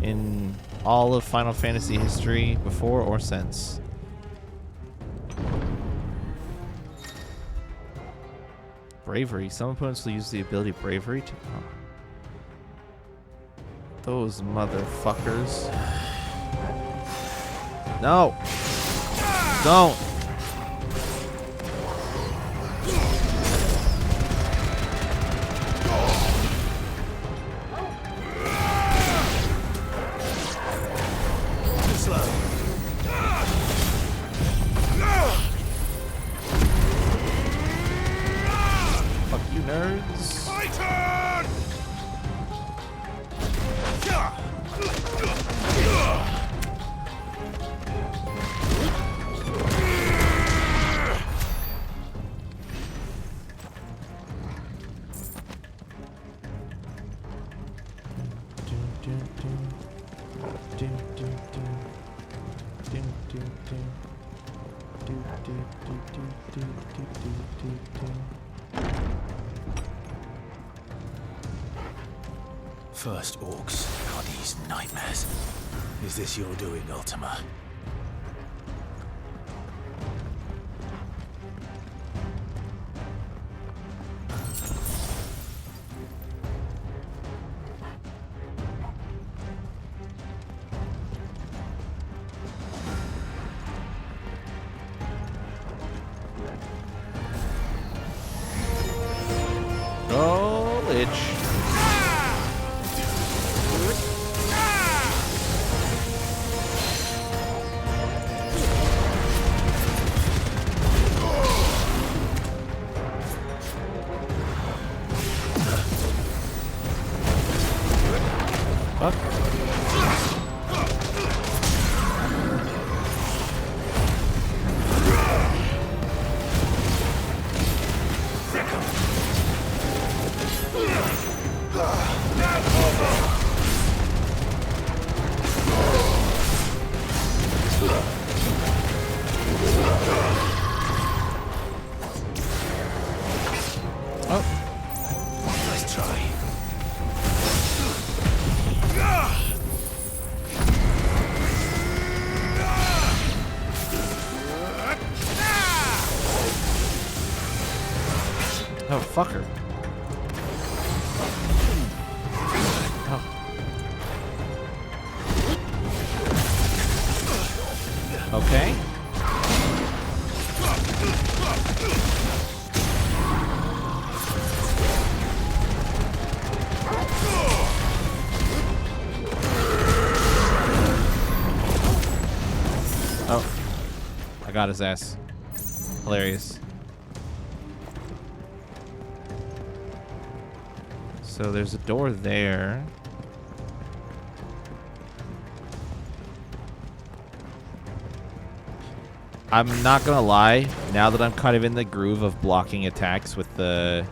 in all of Final Fantasy history before or since. Bravery. Some opponents will use the ability Bravery to... Oh. Those motherfuckers. No! Don't! Nerds. My turn! First orcs. God, these nightmares. Is this your doing, Ultima? Oh, itch. Fuck. Oh. Nice try. Oh, fucker. Okay. Oh. I got his ass. Hilarious. So there's a door there. I'm not gonna lie, now that I'm kind of in the groove of blocking attacks with the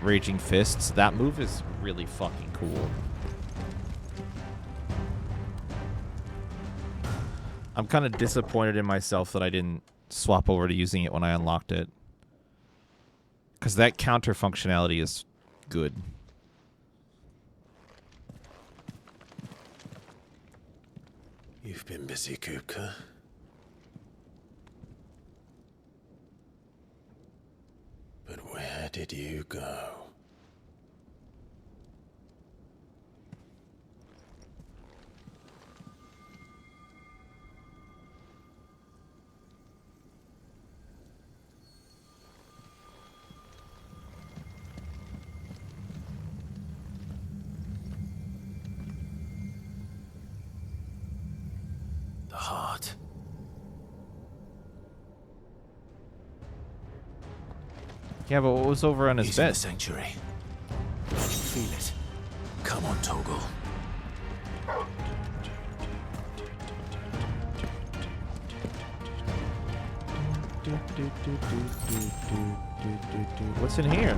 Raging Fists, that move is really fucking cool. I'm kind of disappointed in myself that I didn't swap over to using it when I unlocked it. Because that counter functionality is good. You've been busy, Kupka. But where did you go? The heart. Yeah, but what was over on his He's in bed? the sanctuary. I can feel it. Come on, Toggle. What's in here?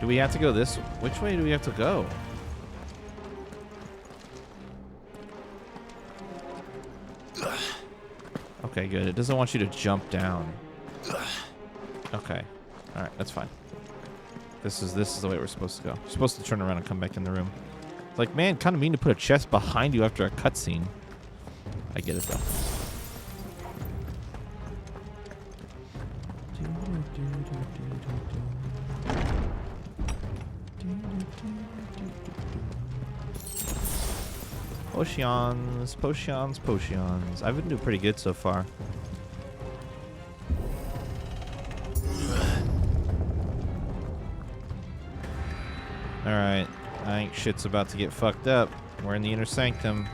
Do we have to go this? Which way do we have to go? Okay, good. It doesn't want you to jump down. Okay. All right, that's fine. This is the way we're supposed to go. We're supposed to turn around and come back in the room. It's like, man, kind of mean to put a chest behind you after a cutscene. I get it though. Potions, potions, potions. I've been doing pretty good so far. Alright, I think shit's about to get fucked up. We're in the inner sanctum.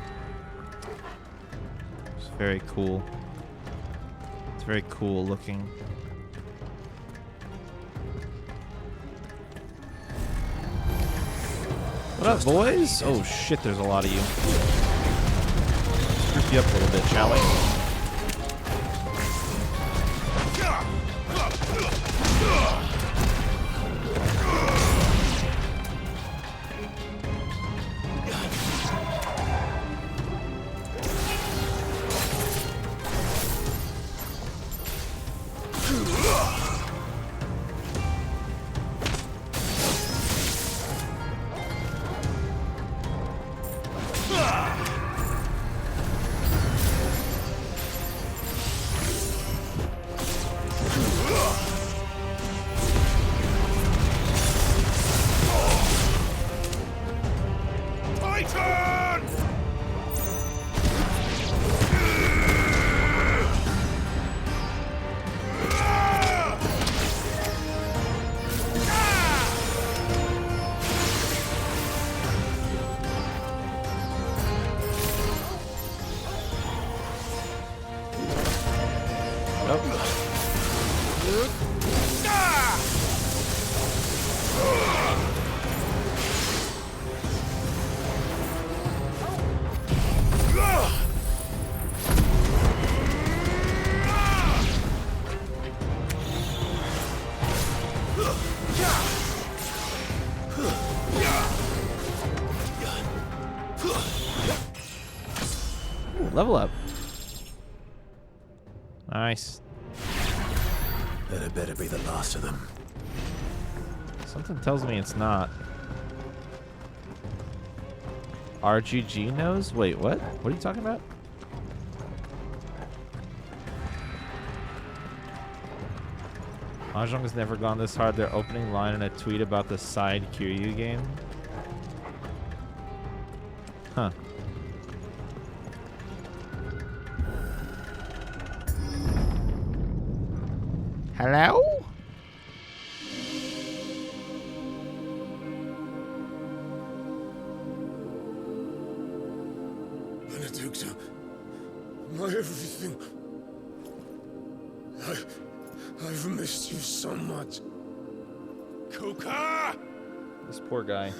It's very cool. It's very cool looking. What up, boys? Oh shit, there's a lot of you. Let's group you up a little bit, shall we? Level up. Nice. That better be the last of them. Something tells me it's not. RGG knows? Wait, what? What are you talking about? Mahjong has never gone this hard. Their opening line in a tweet about the side Kiryu game. Huh. Hello? Benedicta, my everything. I've missed you so much. Kuka! This poor guy.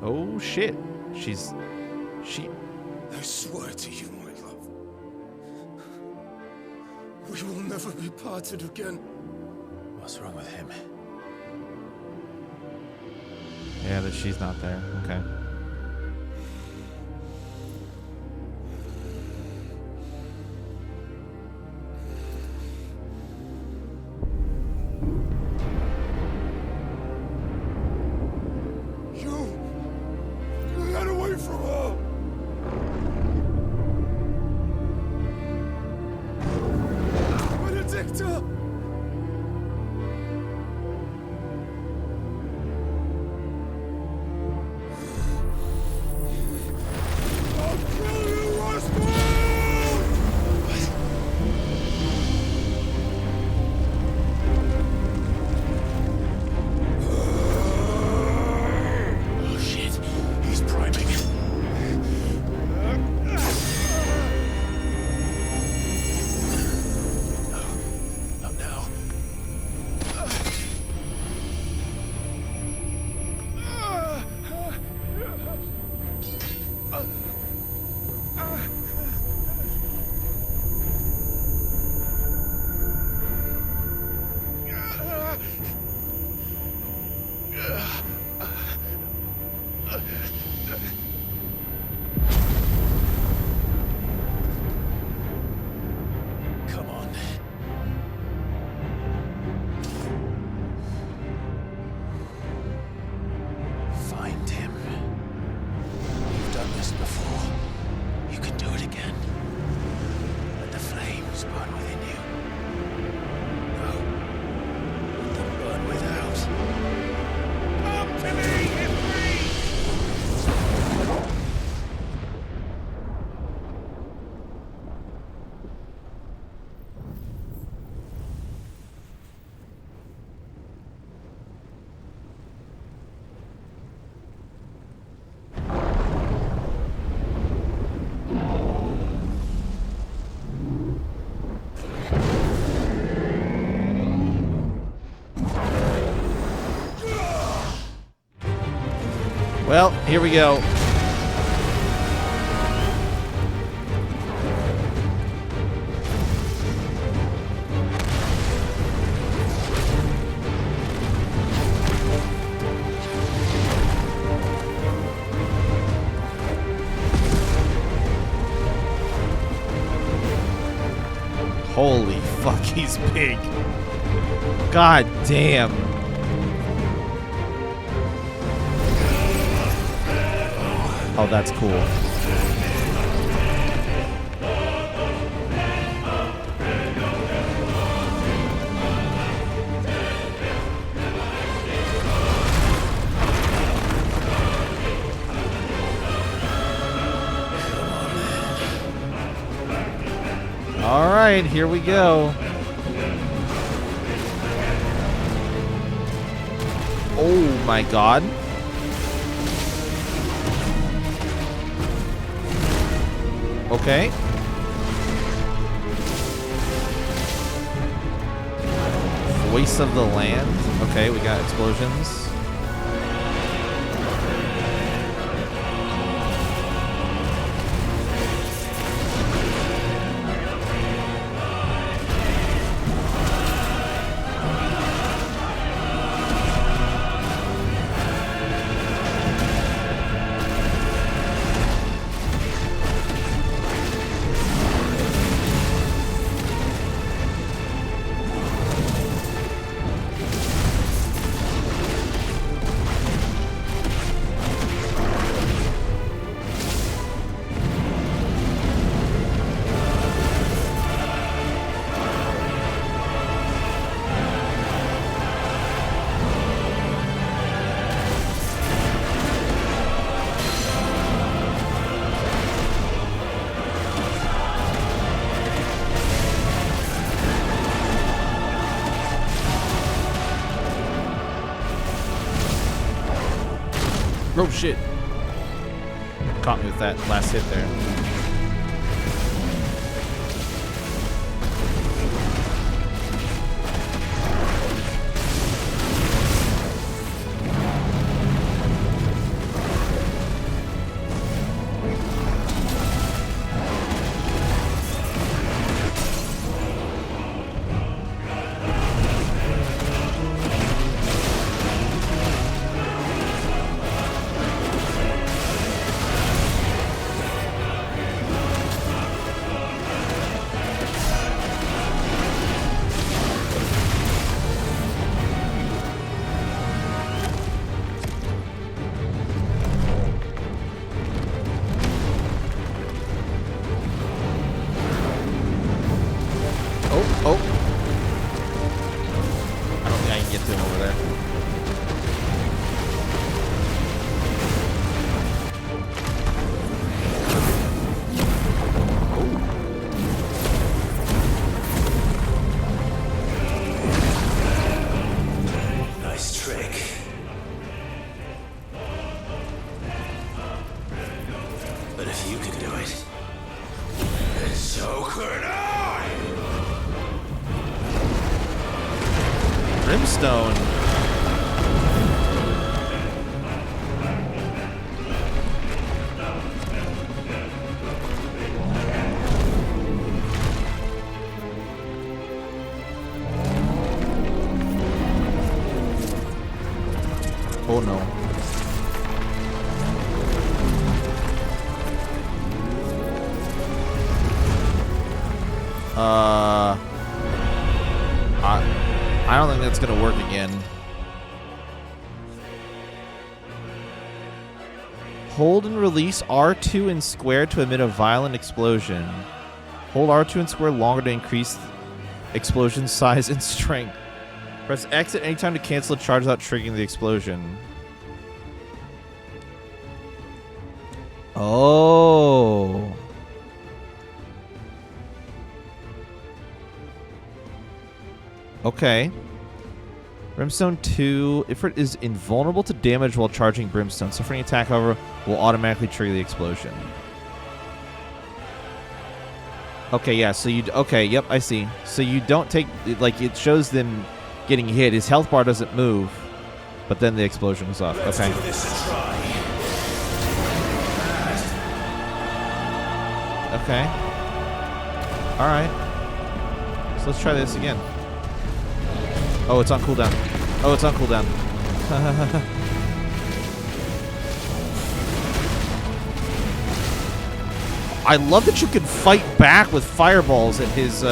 Oh shit. She. I swear to you, my love. We will never be parted again. What's wrong with him? Yeah, that she's not there. Okay. Get away from her! Benedicta! I'll kill you, Roscoe! Oh shit, he's priming. Not now. Come on. Find him. You've done this before. You can do it again. Let the flames burn within you. No. Let them burn without. Come to me, Ifrit! Well, here we go. Holy fuck, he's big. God damn. Oh, that's cool. All right, here we go. Oh my God. Okay. Voice of the land. Okay, we got explosions. Oh shit. Caught me with that last hit there. Brimstone. Oh no. I don't think that's gonna work again. Hold and release R2 and square to emit a violent explosion. Hold R2 and square longer to increase explosion size and strength. Press X at any time to cancel a charge without triggering the explosion. Oh. Okay. Brimstone 2. Ifrit is invulnerable to damage while charging Brimstone. Suffering attack, however, will automatically trigger the explosion. Okay, yeah, so you... Okay, yep, I see. So you don't take... Like, it shows them getting hit. His health bar doesn't move, but then the explosion goes off. Let's okay. give this a try. Okay. Alright. So let's try this again. Oh, it's on cooldown. Oh, it's on cooldown. I love that you can fight back with fireballs at his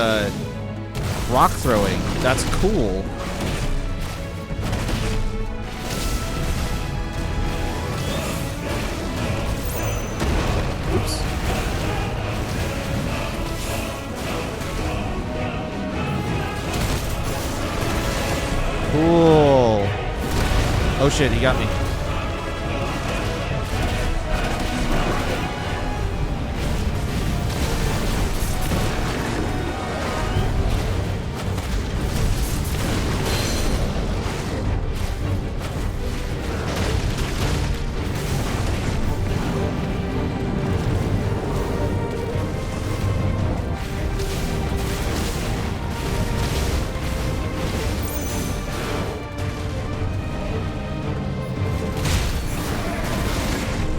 rock throwing. That's cool. Oops. Cool. Oh shit, he got me.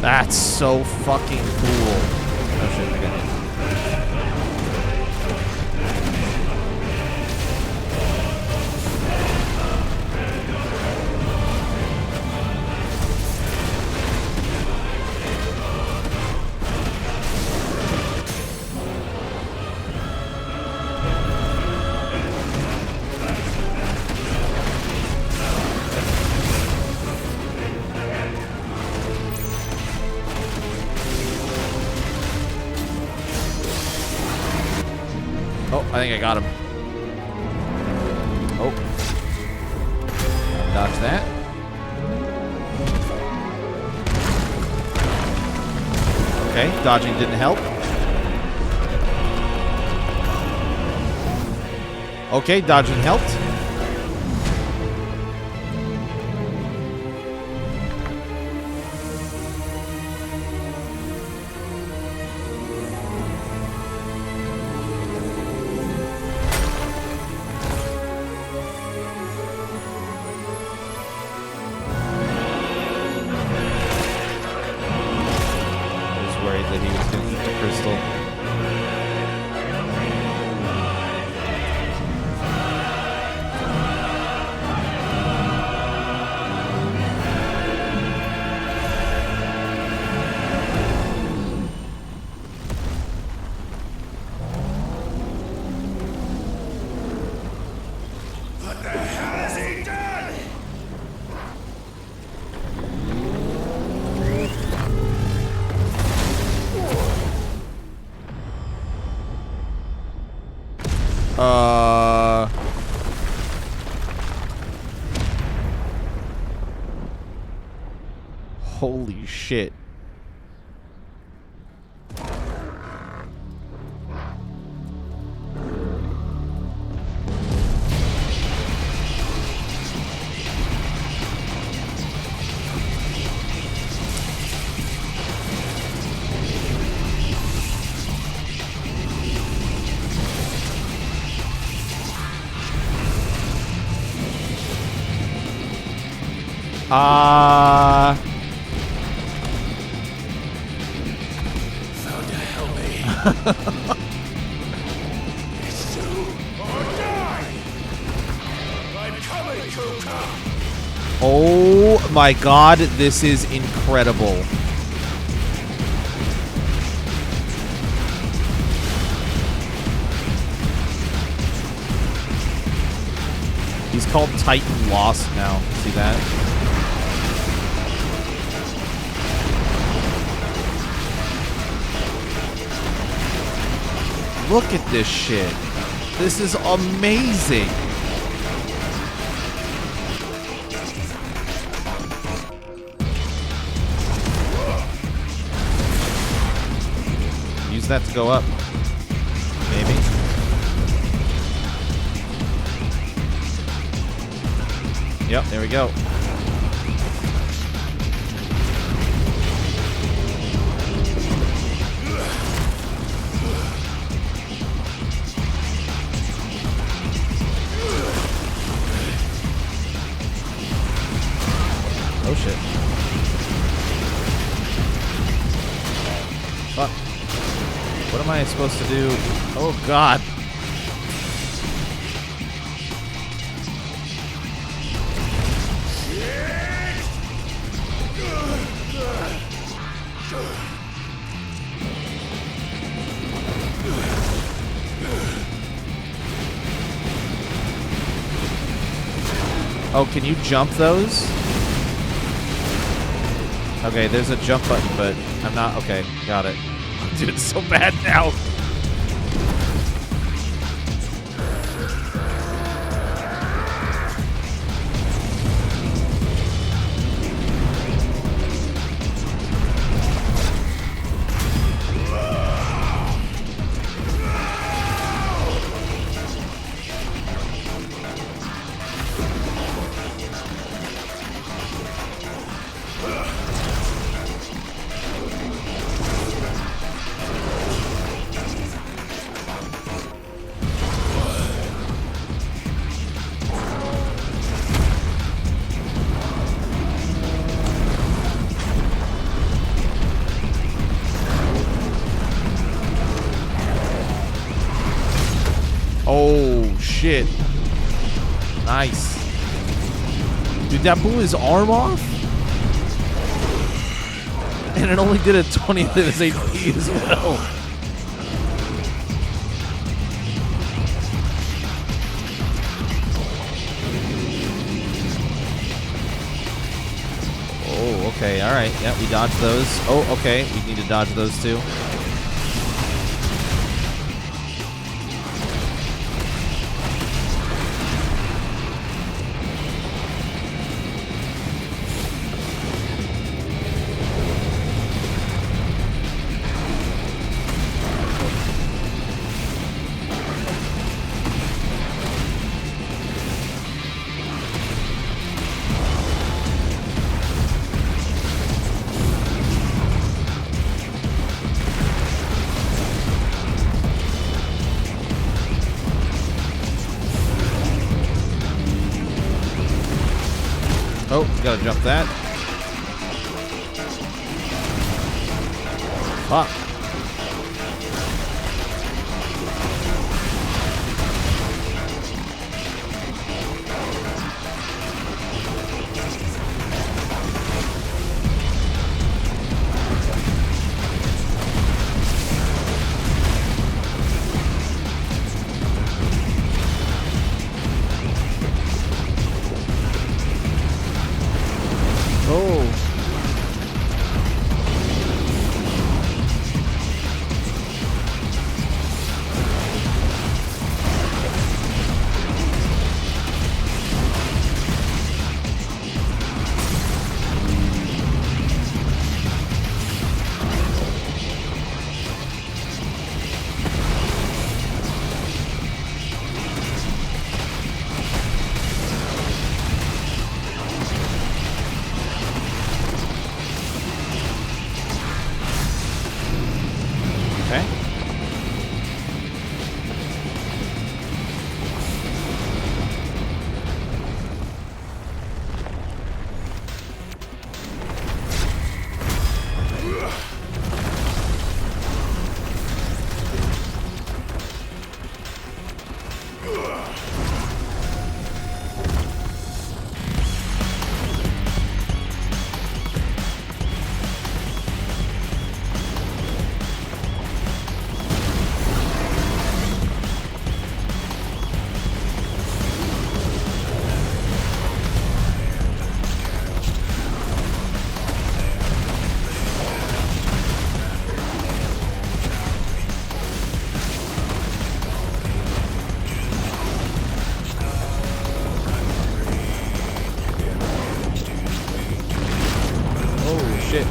That's so fucking cool. Oh shit, I got hit. I think I got him. Oh. Dodge that. Okay, dodging didn't help. Okay, dodging helped. Holy shit. So to help me. It's true or die. I'm coming, Kuka. Oh my god, this is incredible. He's called Titan Lost now. See that? Look at this shit. This is amazing. Use that to go up. Maybe. Yep, there we go. Oh shit. Fuck. What am I supposed to do? Oh god. Oh, can you jump those? Okay, there's a jump button, but I'm not... Okay, got it. Dude, it's so bad now. Oh, shit. Nice. Dude, that blew his arm off? And it only did a 20th of his HP as well. Oh, okay. All right. Yeah, we dodged those. Oh, okay. We need to dodge those too. Oh, gotta jump that. Fuck. Oh shit.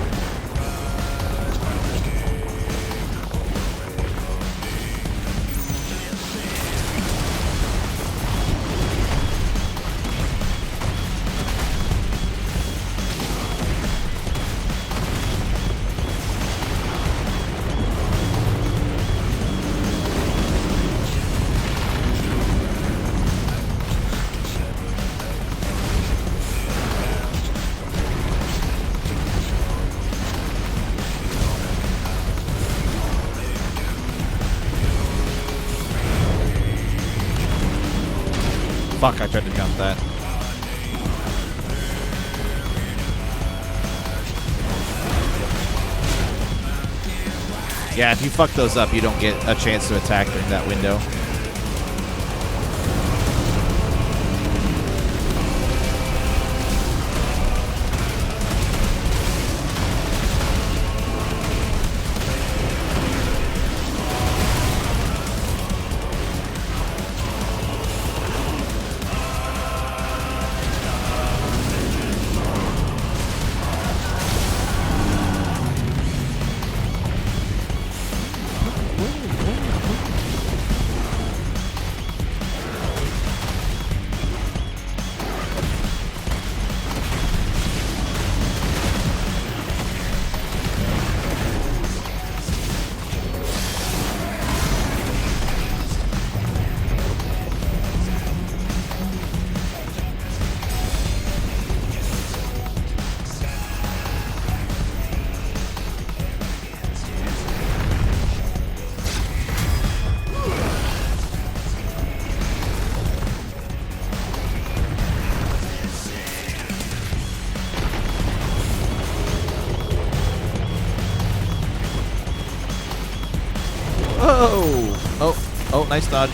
Fuck, I tried to jump that. Yeah, if you fuck those up, you don't get a chance to attack during that window. Oh, nice dodge.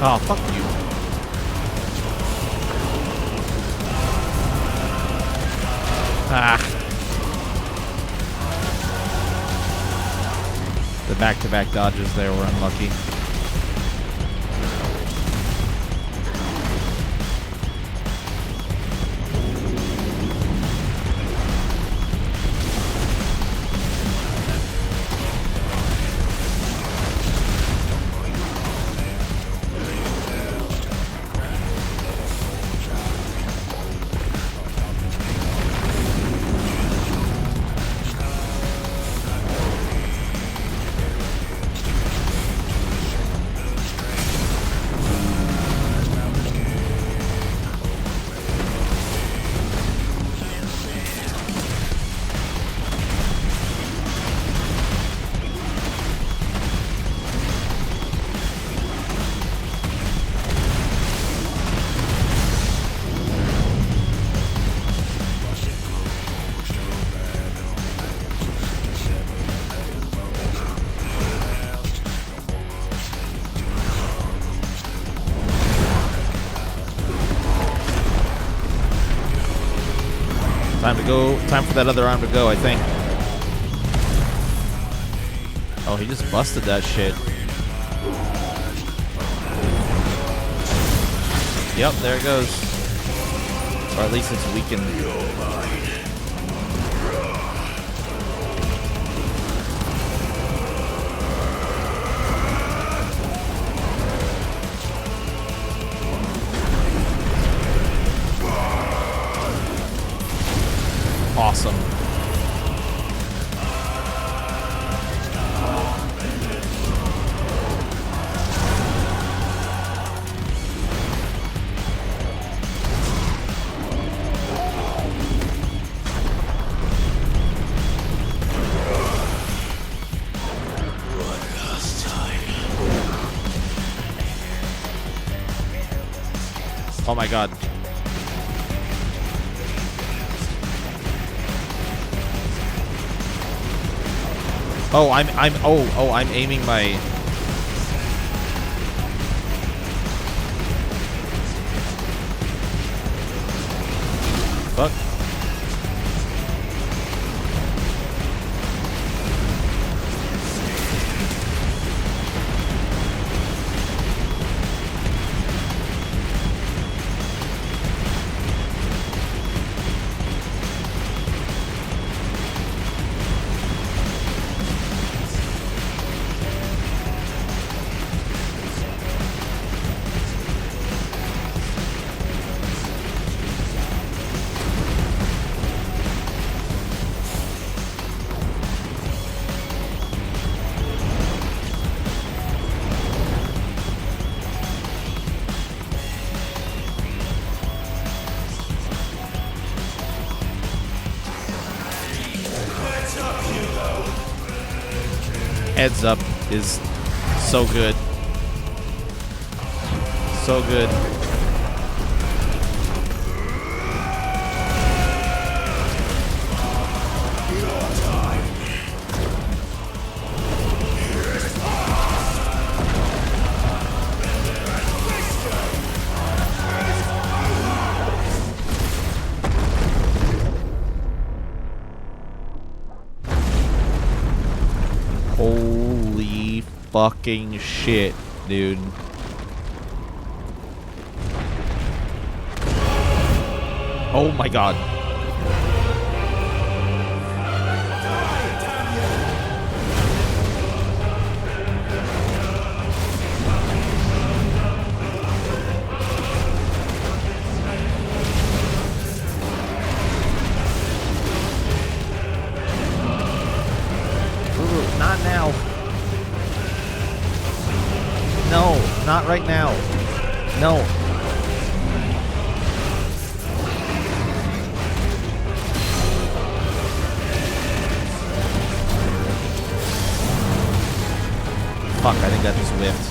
Oh, fuck you. Ah. The back-to-back dodges there were unlucky. Time to go. Time for that other arm to go, I think. Oh, he just busted that shit. Yep, there it goes. Or at least it's weakened. Awesome. Oh my god. Oh, I'm aiming my... Fuck. Heads up is so good. So good. Holy fucking shit, dude. Oh my god. Ooh, not now. No, not right now. No. Fuck, I think that just whipped.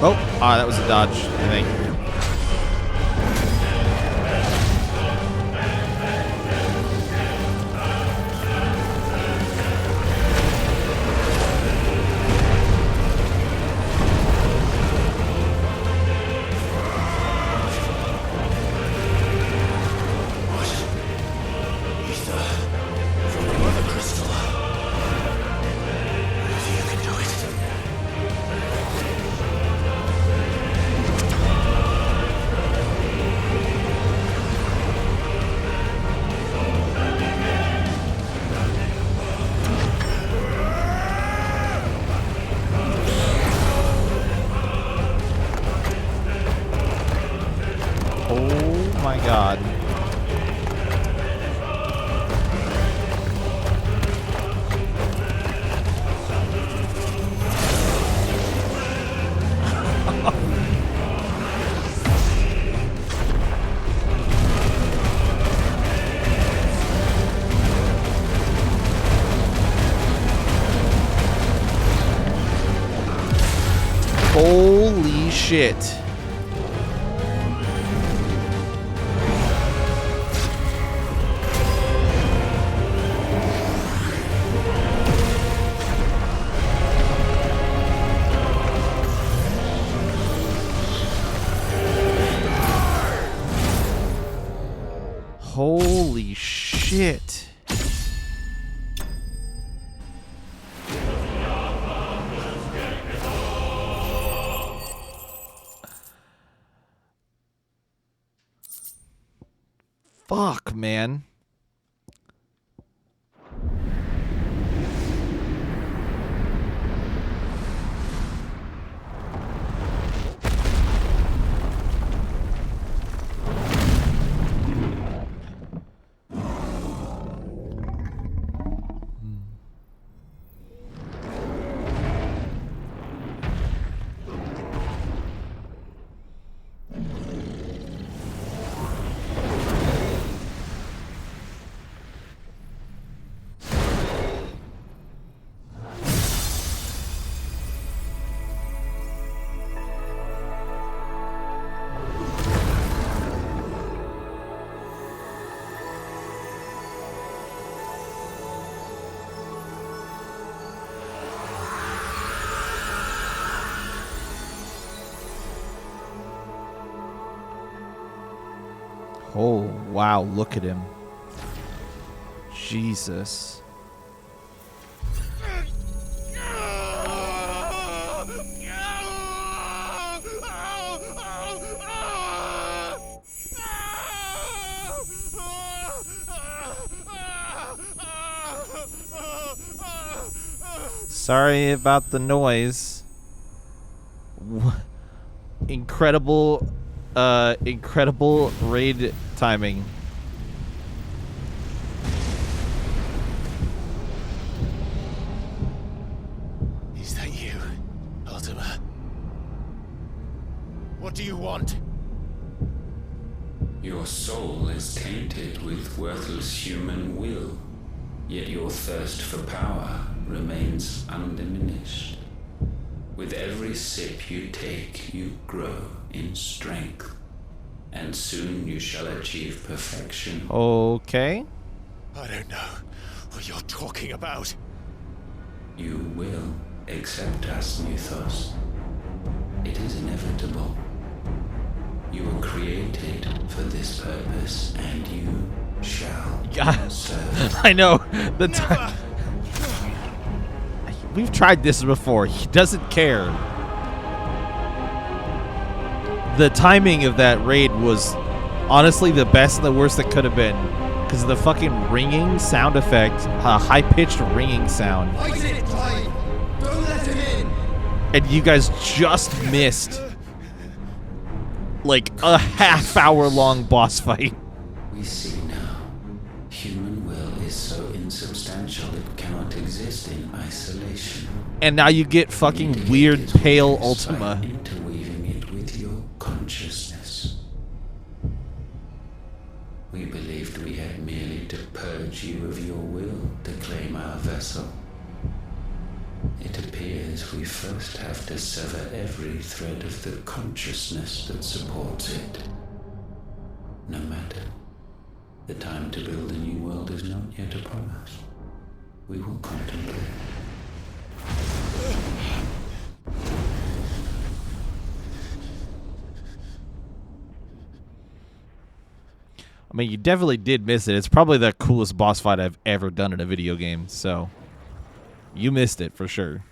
Oh, that was a dodge, I think. Oh my god. Holy shit. Holy shit. Fuck, man. Oh, wow, look at him. Jesus. Sorry about the noise. Incredible raid timing. Is that you, Ultima? What do you want? Your soul is tainted with worthless human will, yet your thirst for power remains undiminished. With every sip you take, you grow in strength, and soon you shall achieve perfection. Okay. I don't know what you're talking about. You will accept us, Mythos. It is inevitable. You were created for this purpose, and you shall serve. I know. The time. We've tried this before. He doesn't care. The timing of that raid was honestly the best and the worst that could have been. Because of the fucking ringing sound effect. High-pitched ringing sound. Fight it, Clive! Don't let him in! And you guys just missed like a half-hour-long boss fight. We see now. Human will is so insubstantial it cannot exist in isolation. And now you get fucking weird pale Ultima. Interweaving it with your consciousness. We believed we had merely to purge you of your will to claim our vessel. It appears appears, we first have to sever every thread of the consciousness that supports it. No matter. The time to build a new world is not yet upon us. We will contemplate. I mean, you definitely did miss it. It's probably the coolest boss fight I've ever done in a video game, so you missed it for sure.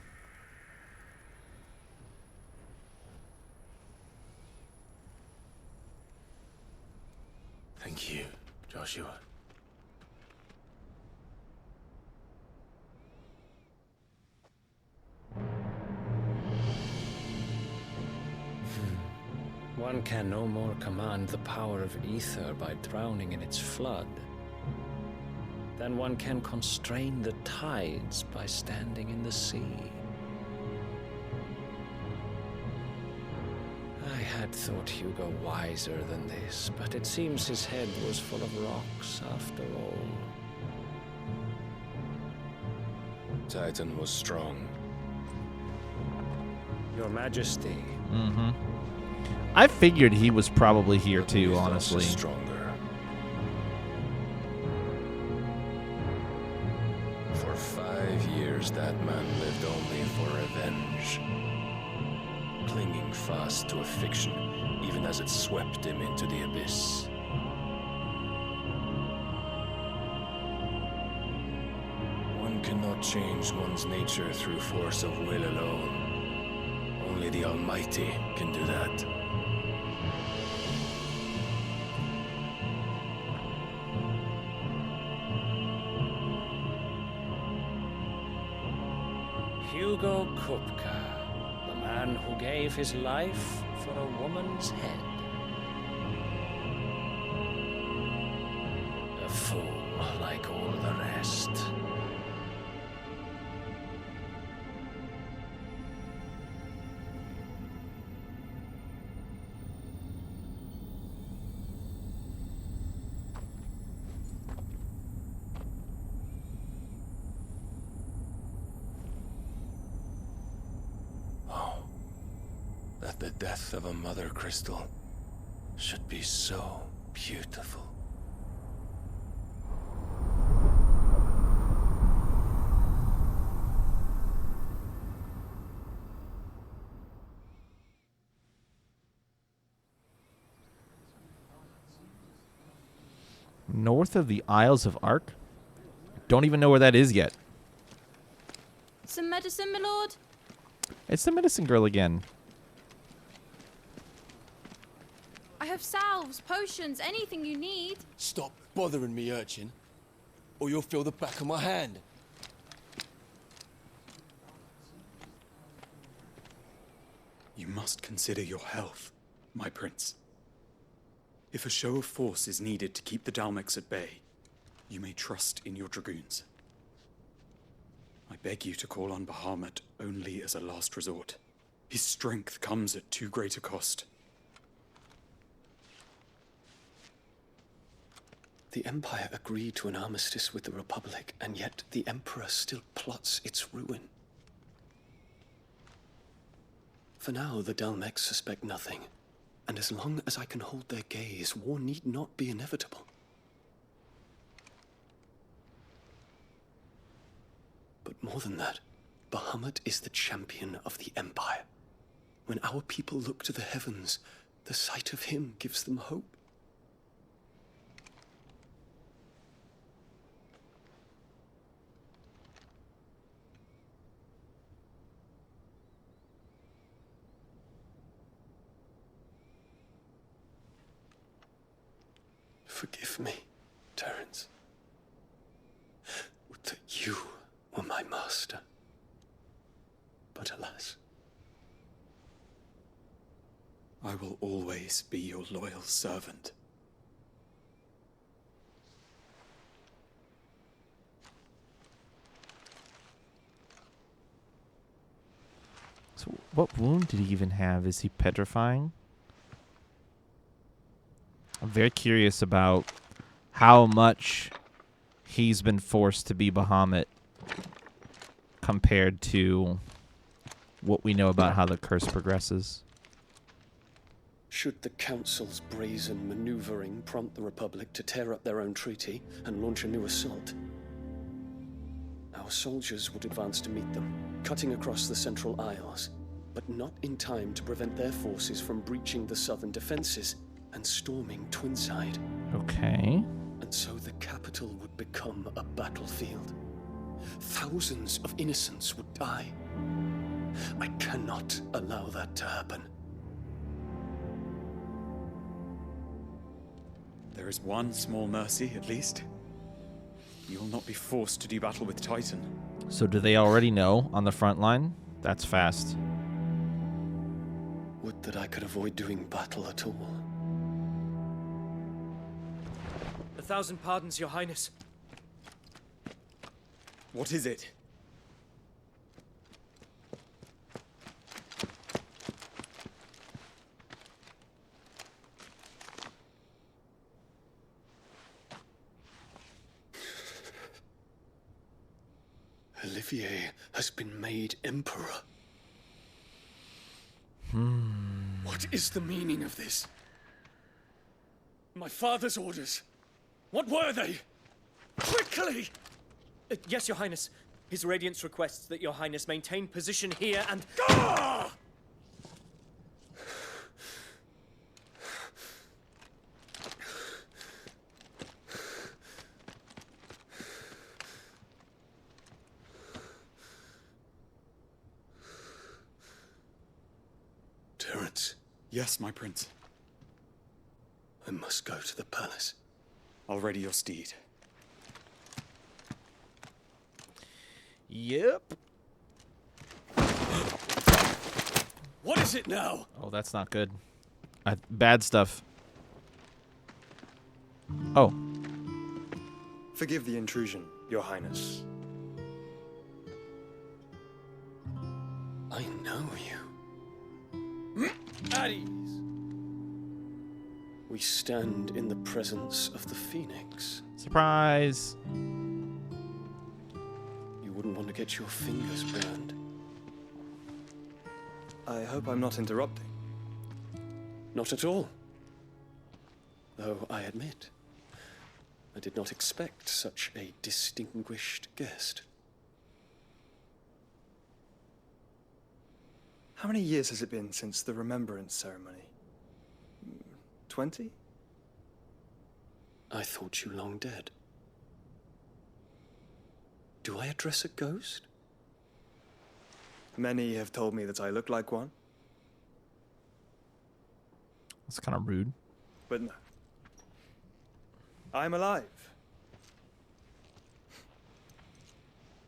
Thank you, Joshua. One can no more command the power of ether by drowning in its flood than one can constrain the tides by standing in the sea. I had thought Hugo wiser than this, but it seems his head was full of rocks after all. Titan was strong. Your Majesty. Mm-hmm. I figured he was probably here too, honestly. Stronger. For 5 years, that man lived only for revenge. Clinging fast to a fiction, even as it swept him into the abyss. One cannot change one's nature through force of will alone. Only the Almighty can do that. Hugo Kupka, the man who gave his life for a woman's head. A fool like all the rest. That the death of a mother crystal should be so beautiful. North of the Isles of Ark? Don't even know where that is yet. Some medicine, my lord? It's the medicine girl again. I have salves, potions, anything you need. Stop bothering me, urchin, or you'll feel the back of my hand. You must consider your health, my prince. If a show of force is needed to keep the Dalmex at bay, you may trust in your dragoons. I beg you to call on Bahamut only as a last resort. His strength comes at too great a cost. The Empire agreed to an armistice with the Republic, and yet the Emperor still plots its ruin. For now, the Dalmex suspect nothing, and as long as I can hold their gaze, war need not be inevitable. But more than that, Bahamut is the champion of the Empire. When our people look to the heavens, the sight of him gives them hope. Forgive me, Terence. Would that you were my master. But alas. I will always be your loyal servant. So what wound did he even have? Is he petrifying? I'm very curious about how much he's been forced to be Bahamut compared to what we know about how the curse progresses. Should the Council's brazen maneuvering prompt the Republic to tear up their own treaty and launch a new assault, our soldiers would advance to meet them, cutting across the Central Isles, but not in time to prevent their forces from breaching the southern defenses and storming Twinside. Okay. And so the capital would become a battlefield. Thousands of innocents would die. I cannot allow that to happen. There is one small mercy, at least. You will not be forced to do battle with Titan. So do they already know on the front line? That's fast. Would that I could avoid doing battle at all. 1,000 pardons, Your Highness. What is it? Olivier has been made Emperor. What is the meaning of this? My father's orders. What were they? Quickly! Yes, Your Highness. His Radiance requests that Your Highness maintain position here and... Ah! Terence. Yes, my prince. I must go to the palace. I'll ready your steed. Yep. What is it now? Oh, that's not good. Bad stuff. Oh. Forgive the intrusion, Your Highness. I know you. At ease. We stand in the presence of the Phoenix. Surprise! You wouldn't want to get your fingers burned. I hope I'm not interrupting. Not at all. Though I admit, I did not expect such a distinguished guest. How many years has it been since the Remembrance ceremony? 20? I thought you long dead. Do I address a ghost? Many have told me that I look like one. That's kind of rude. But no. I'm alive.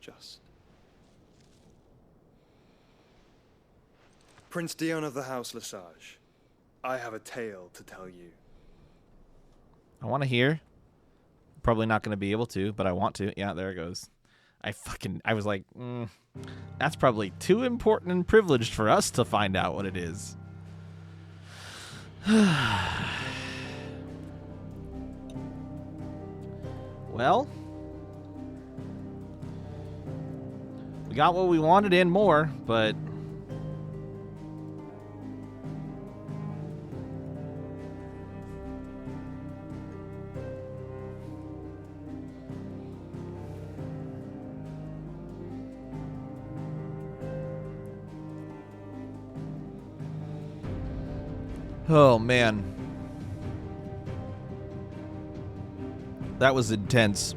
Just. Prince Dion of the House Lesage, I have a tale to tell you. I want to hear. Probably not going to be able to, but I want to. Yeah, there it goes. I was like, that's probably too important and privileged for us to find out what it is. Well, we got what we wanted and more, but oh man, that was intense.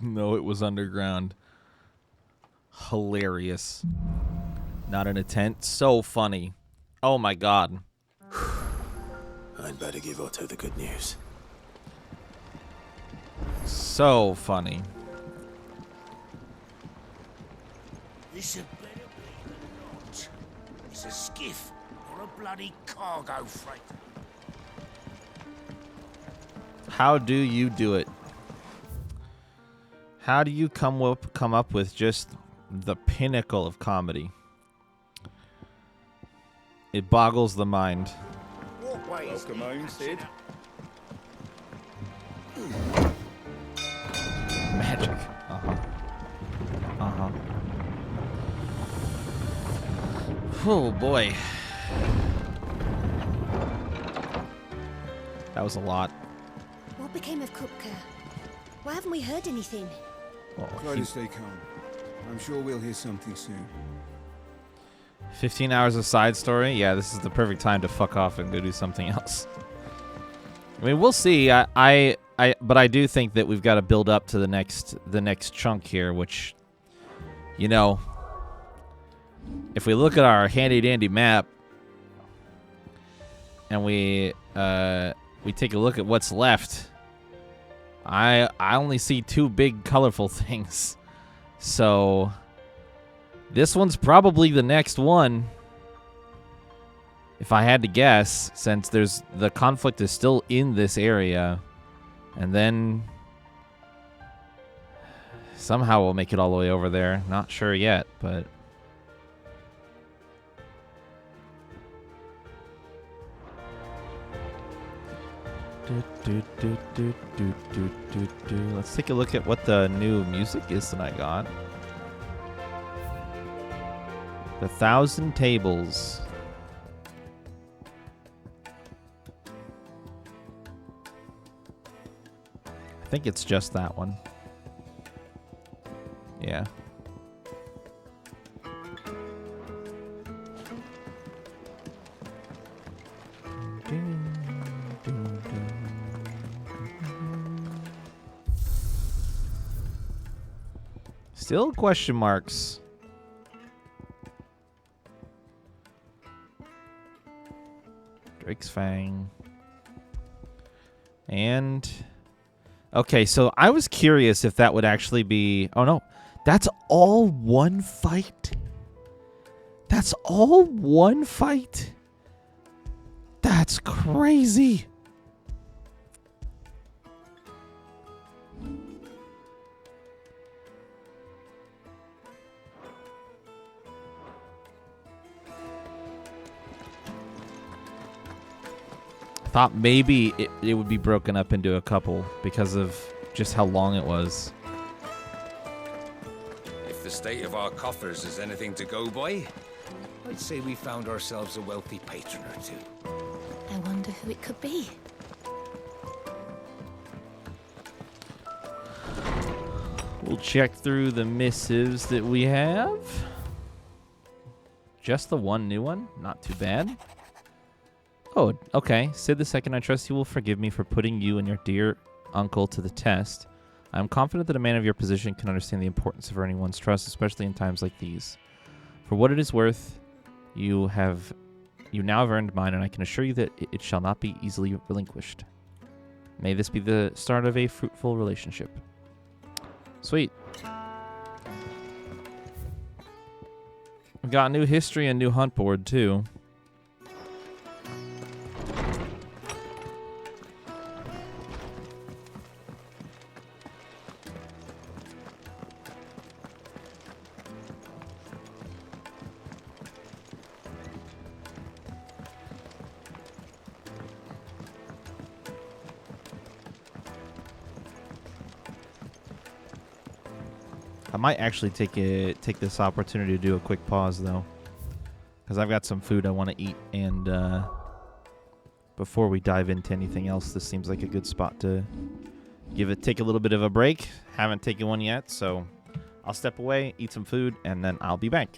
No, it was underground. Hilarious. Not in a tent. So funny. Oh my god. I'd better give Otto the good news. So funny. This had better be a yacht. It's a skiff or a bloody cargo freighter. How do you do it? How do you come up with just the pinnacle of comedy? It boggles the mind. Welcome home, Sid. Magic. Oh boy. That was a lot. What became of Kupka? Why haven't we heard anything? Try to stay calm. I'm sure we'll hear something soon. 15 hours of side story? Yeah, this is the perfect time to fuck off and go do something else. I mean, we'll see. But I do think that we've got to build up to the next chunk here, which, you know, if we look at our handy dandy map and we take a look at what's left, I only see two big colorful things. So this one's probably the next one, if I had to guess, since the conflict is still in this area. And then somehow we'll make it all the way over there. Not sure yet, but let's take a look at what the new music is that I got. The 1,000 Tables. I think it's just that one. Yeah. Still question marks. Drake's Fang. And okay, so I was curious if that would actually be... Oh, no. That's all one fight? That's all one fight? That's crazy. Thought maybe it would be broken up into a couple because of just how long it was. If the state of our coffers is anything to go by, I'd say we found ourselves a wealthy patron or two. I wonder who it could be. We'll check through the missives that we have. Just the one new one? Not too bad. Oh, okay. Sid II, I trust you will forgive me for putting you and your dear uncle to the test. I am confident that a man of your position can understand the importance of earning one's trust, especially in times like these. For what it is worth, you now have earned mine, and I can assure you that it shall not be easily relinquished. May this be the start of a fruitful relationship. Sweet. We've got new history and new hunt board, too. I might actually take this opportunity to do a quick pause, though, because I've got some food I want to eat, and before we dive into anything else, this seems like a good spot to take a little bit of a break. Haven't taken one yet, so I'll step away, eat some food, and then I'll be back.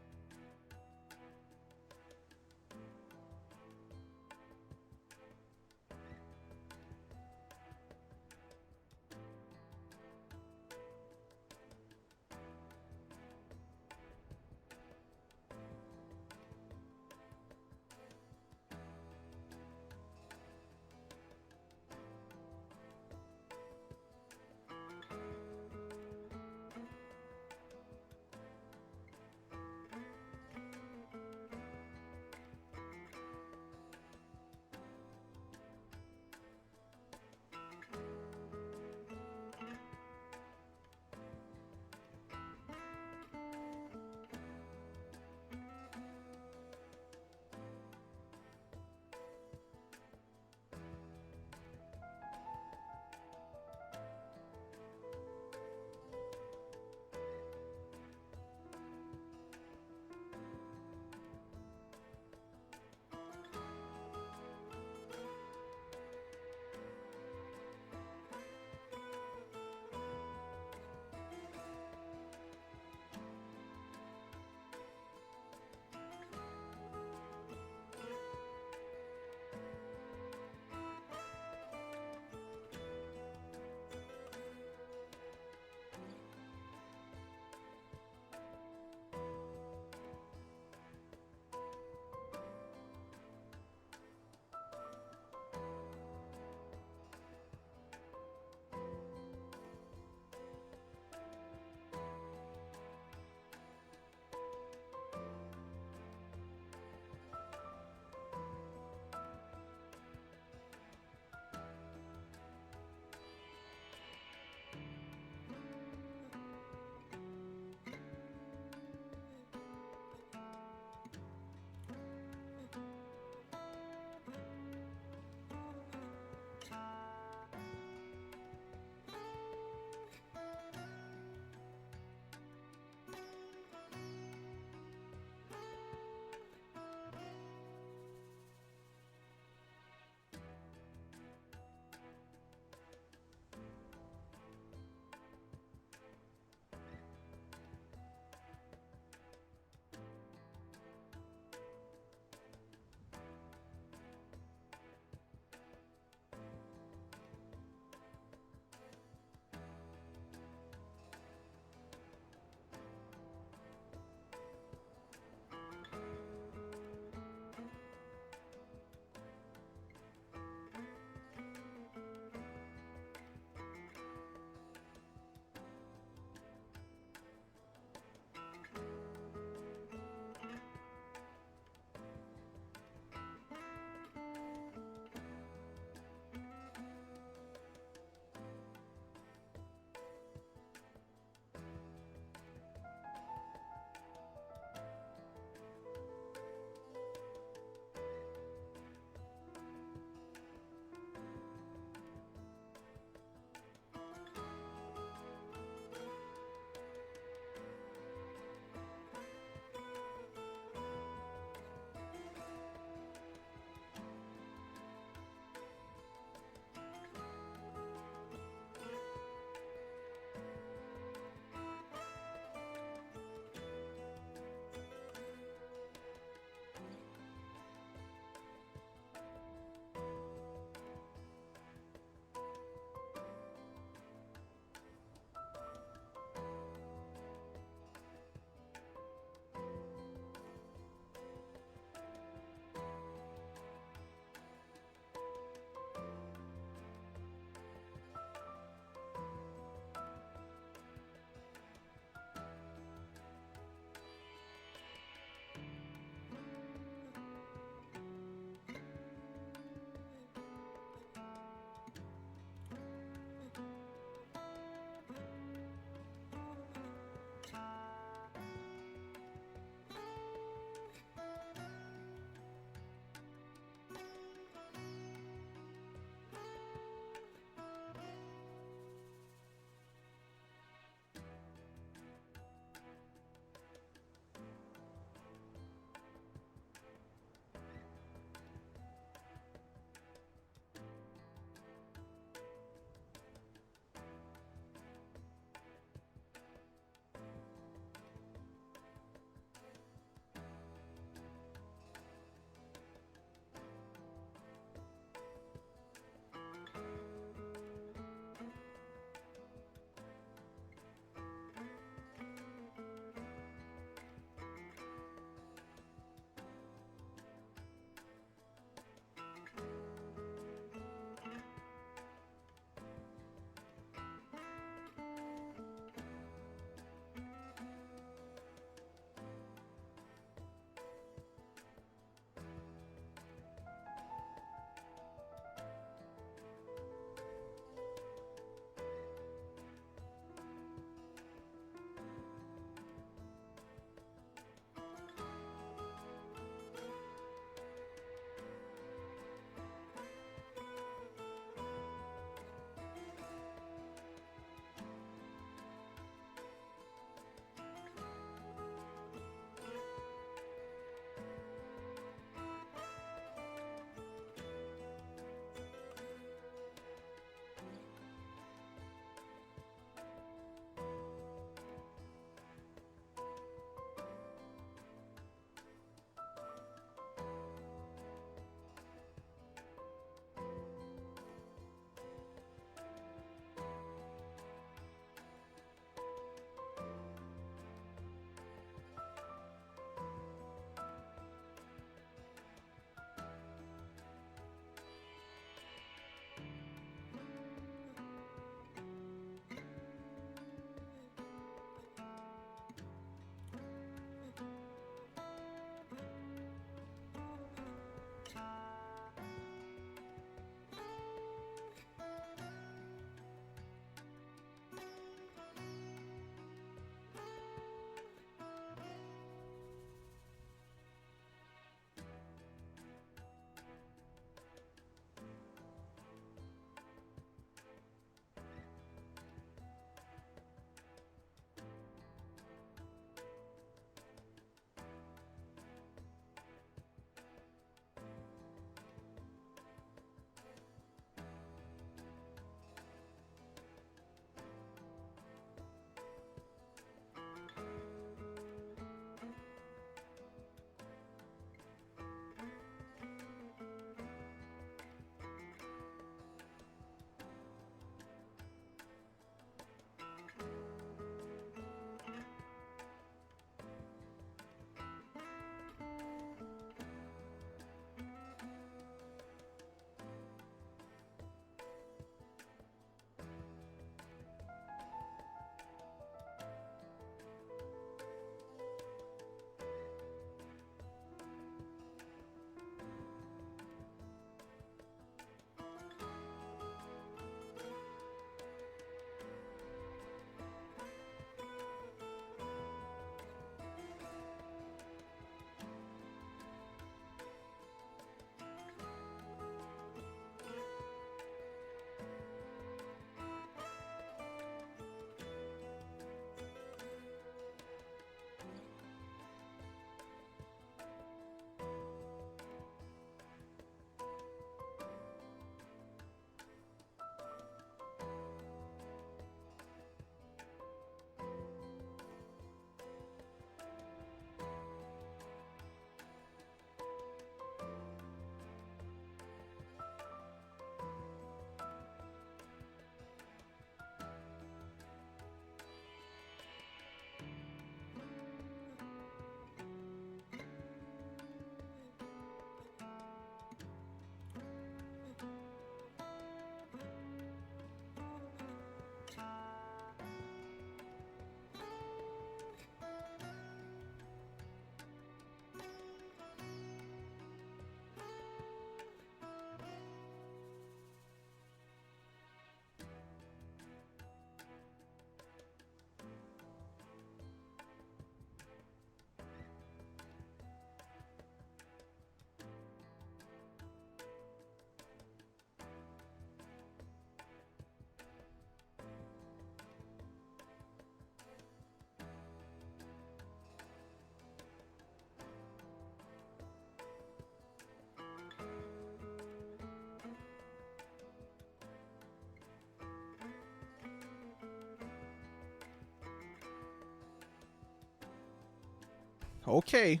Okay.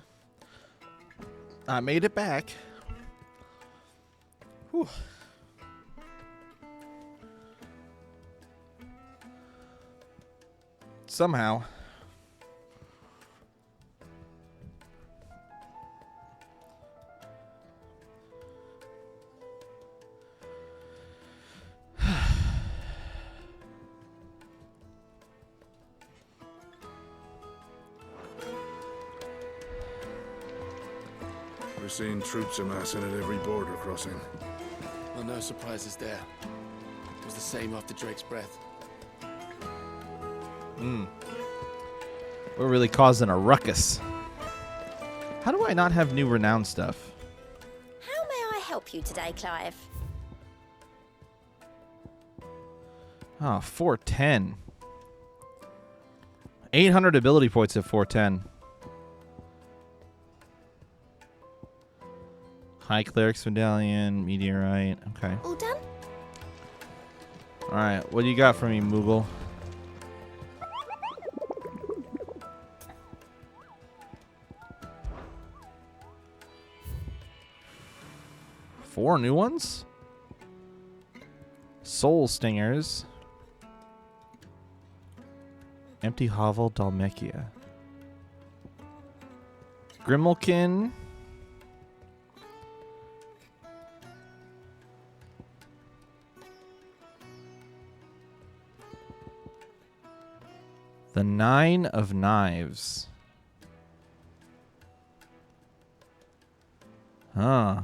I made it back. Whew. Somehow. We're seeing troops amassing at every border crossing. Well, no surprises there. It was the same after Drake's breath. We're really causing a ruckus. How do I not have new renown stuff? How may I help you today, Clive? Oh, 410. 800 ability points at 410. High Cleric's Medallion, Meteorite. Okay. All done? Alright, what do you got for me, Moogle? Four new ones? Soul Stingers. Empty Hovel Dalmekia. Grimalkin. The Nine of Knives. Huh.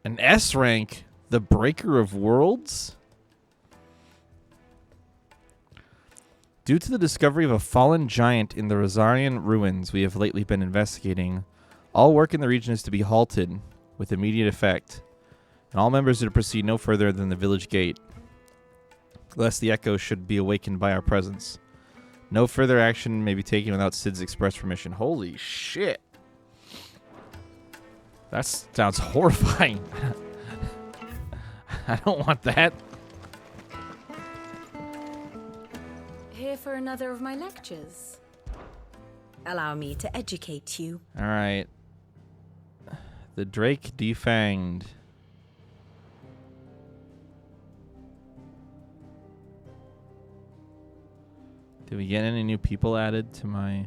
An S rank. The Breaker of Worlds? Due to the discovery of a fallen giant in the Rosarian ruins we have lately been investigating, all work in the region is to be halted with immediate effect, and all members are to proceed no further than the village gate, lest the echo should be awakened by our presence. No further action may be taken without Sid's express permission. Holy shit. That sounds horrifying. I don't want that. Here for another of my lectures. Allow me to educate you. All right. The Drake defanged. Did we get any new people added to my...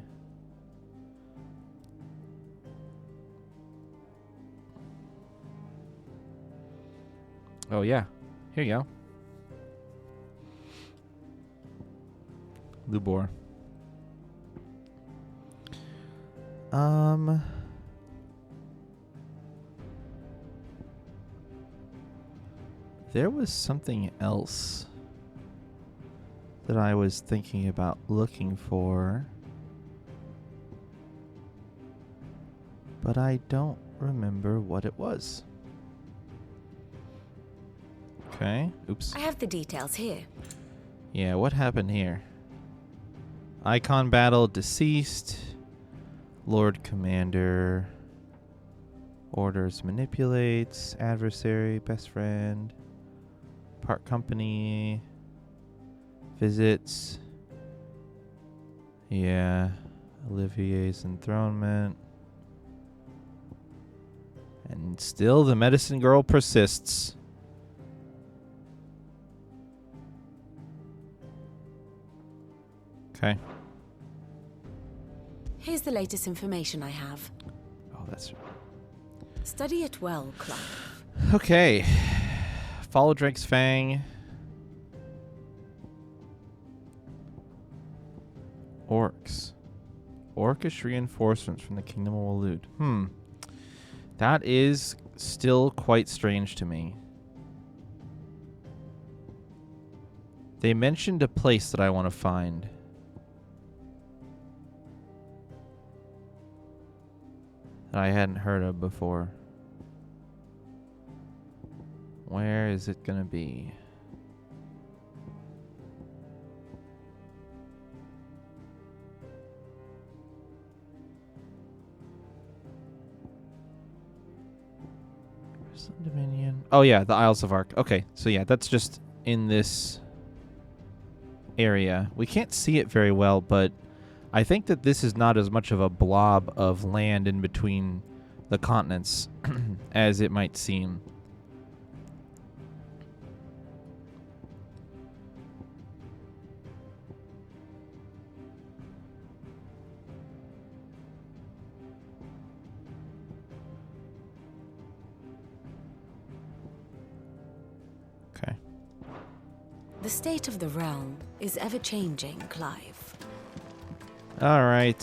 Oh, yeah. Here you go. Lubor. There was something else that I was thinking about looking for, but I don't remember what it was. Okay. Oops. I have the details here. Yeah, what happened here? Icon battle, deceased. Lord Commander. Orders, manipulates. Adversary, best friend. Part company. Visits. Yeah. Olivier's enthronement. And still the medicine girl persists. Okay. Here's the latest information I have. Oh, that's... Study it well, Clive. Okay. Follow Drake's Fang. Orcs. Orcish reinforcements from the Kingdom of Waloed. That is still quite strange to me. They mentioned a place that I want to find. That I hadn't heard of before. Where is it gonna be? Dominion. Oh yeah, the Isles of Ark. Okay, so yeah, that's just in this area. We can't see it very well, but I think that this is not as much of a blob of land in between the continents as it might seem. Okay. The state of the realm is ever-changing, Clive. All right.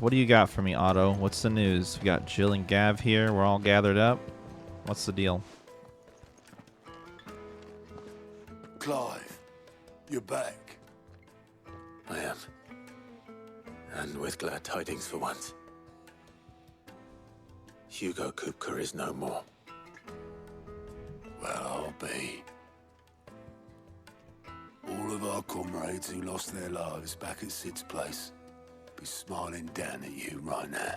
What do you got for me, Otto? What's the news? We got Jill and Gav here. We're all gathered up. What's the deal? Clive, you're back. I am. And with glad tidings for once. Hugo Kupka is no more. Well, I'll be. All of our comrades who lost their lives back at Sid's place be smiling down at you right now.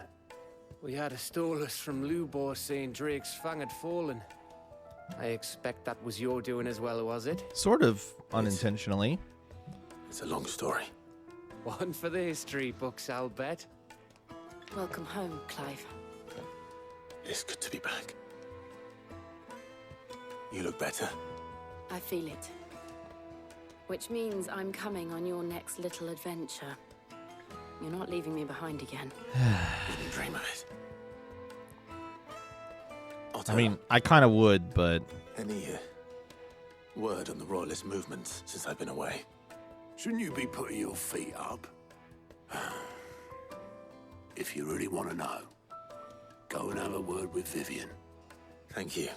We had a stolus from Lubor saying Drake's Fang had fallen. I expect that was your doing as well, was it? Sort of unintentionally. It's a long story. One for the history books, I'll bet. Welcome home, Clive. It's good to be back. You look better. I feel it. Which means I'm coming on your next little adventure. You're not leaving me behind again. Didn't dream of it. I mean, I kind of would, but... Any word on the Royalist movement since I've been away? Shouldn't you be putting your feet up? If you really want to know, go and have a word with Vivian. Thank you.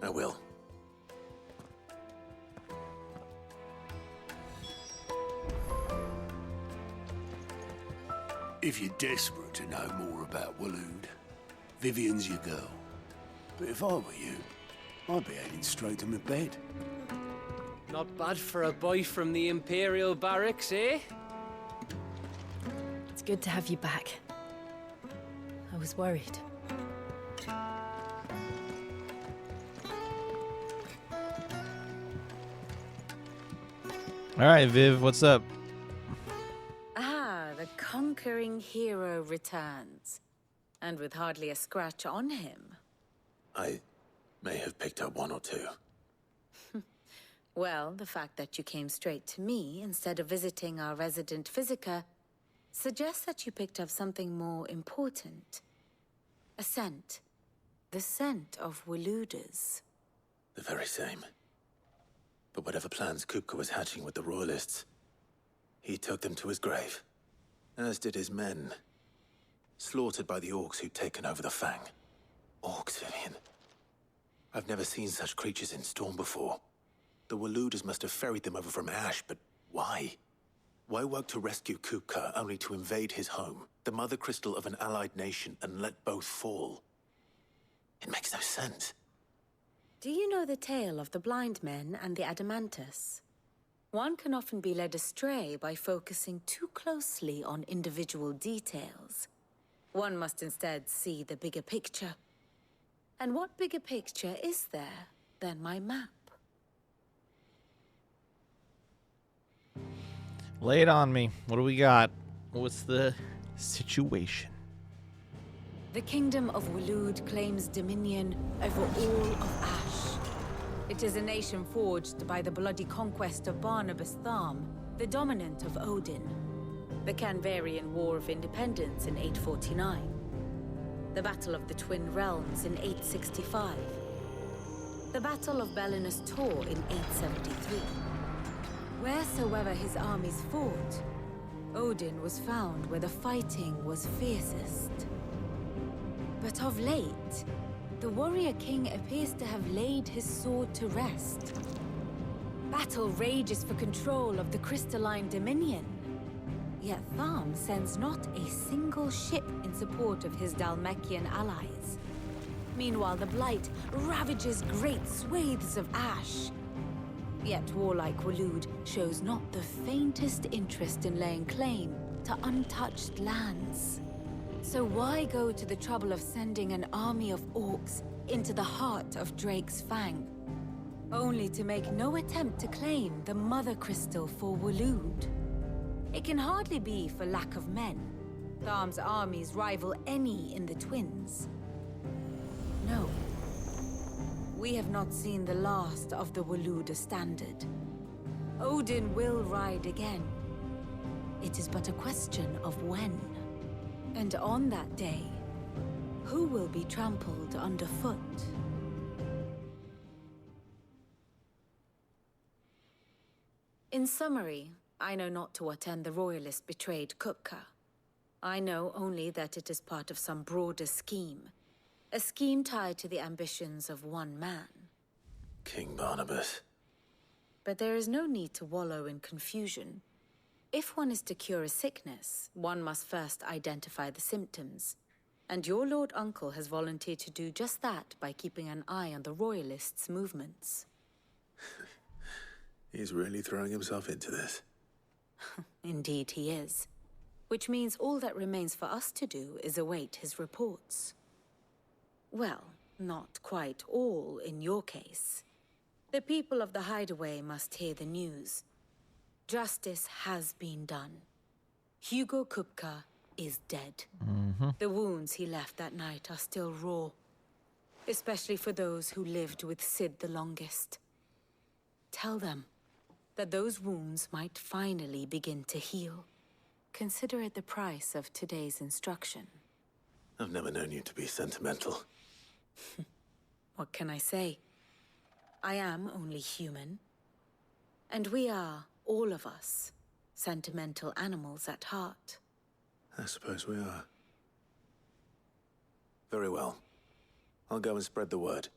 I will. If you're desperate to know more about Waloed, Vivian's your girl. But if I were you, I'd be heading straight to my bed. Not bad for a boy from the Imperial Barracks, eh? It's good to have you back. I was worried. All right, Viv, what's up? Ah, the conquering hero returns. And with hardly a scratch on him. I may have picked up one or two. Well, the fact that you came straight to me instead of visiting our resident physiker suggests that you picked up something more important. A scent. The scent of Waloeders. The very same. But whatever plans Kupka was hatching with the Royalists, he took them to his grave. As did his men. Slaughtered by the orcs who'd taken over the Fang. Orcs, Vivian. I've never seen such creatures in Storm before. The Waloeders must have ferried them over from Ash, but why? Why work to rescue Kupka only to invade his home, the mother crystal of an allied nation, and let both fall? It makes no sense. Do you know the tale of the blind men and the Adamantus? One can often be led astray by focusing too closely on individual details. One must instead see the bigger picture. And what bigger picture is there than my map? Lay it on me. What do we got? What's the situation? The kingdom of Waloed claims dominion over all of Ash. It is a nation forged by the bloody conquest of Barnabas Tharm, the dominant of Odin. The Canvarian War of Independence in 849. The Battle of the Twin Realms in 865. The Battle of Belinus Tor in 873. Wheresoever his armies fought, Odin was found where the fighting was fiercest. But of late, the warrior king appears to have laid his sword to rest. Battle rages for control of the crystalline dominion. Yet Tharm sends not a single ship in support of his Dhalmekian allies. Meanwhile, the Blight ravages great swathes of Ash. Yet warlike Waloed shows not the faintest interest in laying claim to untouched lands. So why go to the trouble of sending an army of orcs into the heart of Drake's Fang? only to make no attempt to claim the Mother Crystal for Waloed. It can hardly be for lack of men. Tharm's armies rival any in the Twins. No. We have not seen the last of the Waloed standard. Odin will ride again. It is but a question of when. And on that day, who will be trampled underfoot? In summary, I know not to what end the Royalists betrayed Kupka. I know only that it is part of some broader scheme. A scheme tied to the ambitions of one man. King Barnabas. But there is no need to wallow in confusion. If one is to cure a sickness, one must first identify the symptoms. And your Lord Uncle has volunteered to do just that by keeping an eye on the Royalists' movements. He's really throwing himself into this. Indeed he is. Which means all that remains for us to do is await his reports. Well, not quite all in your case. The people of the Hideaway must hear the news. Justice has been done. Hugo Kupka is dead. The wounds he left that night are still raw. Especially for those who lived with Sid the longest. Tell them that those wounds might finally begin to heal. Consider it the price of today's instruction. I've never known you to be sentimental. What can I say? I am only human. And we are, all of us, sentimental animals at heart. I suppose we are. Very well. I'll go and spread the word.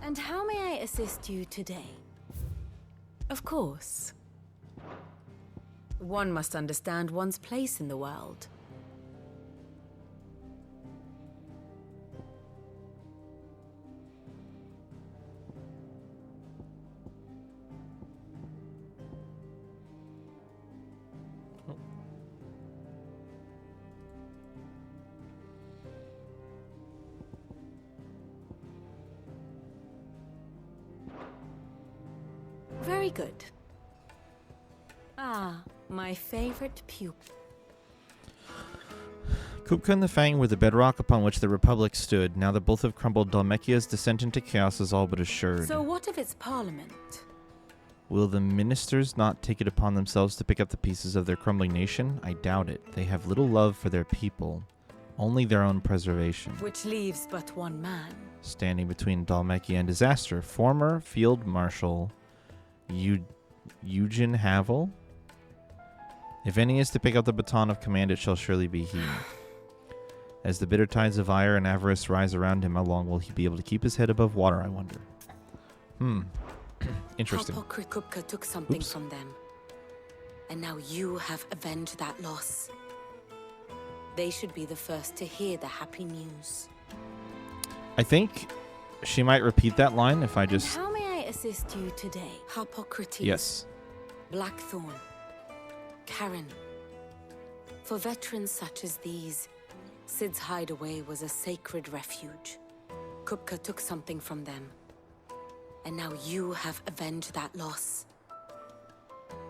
And how may I assist you today? Of course. One must understand one's place in the world. Very good. Ah, my favorite pupil. Kupka and the Fang were the bedrock upon which the Republic stood. Now that both have crumbled, Dhalmekia's descent into chaos is all but assured. So what of its parliament? Will the ministers not take it upon themselves to pick up the pieces of their crumbling nation? I doubt it. They have little love for their people, only their own preservation. Which leaves but one man. Standing between Dhalmekia and disaster, former Field Marshal Eugen Havel. If any is to pick up the baton of command, it shall surely be he. As the bitter tides of ire and avarice rise around him, how long will he be able to keep his head above water, I wonder? Interesting. Kupka took something from them. And now you have avenged that loss. They should be the first to hear the happy news. I think she might repeat that line if I just... And how may I assist you today? Harpocrates. Yes. Blackthorn. Karen. For veterans such as these, Sid's hideaway was a sacred refuge. Kupka took something from them. And now you have avenged that loss.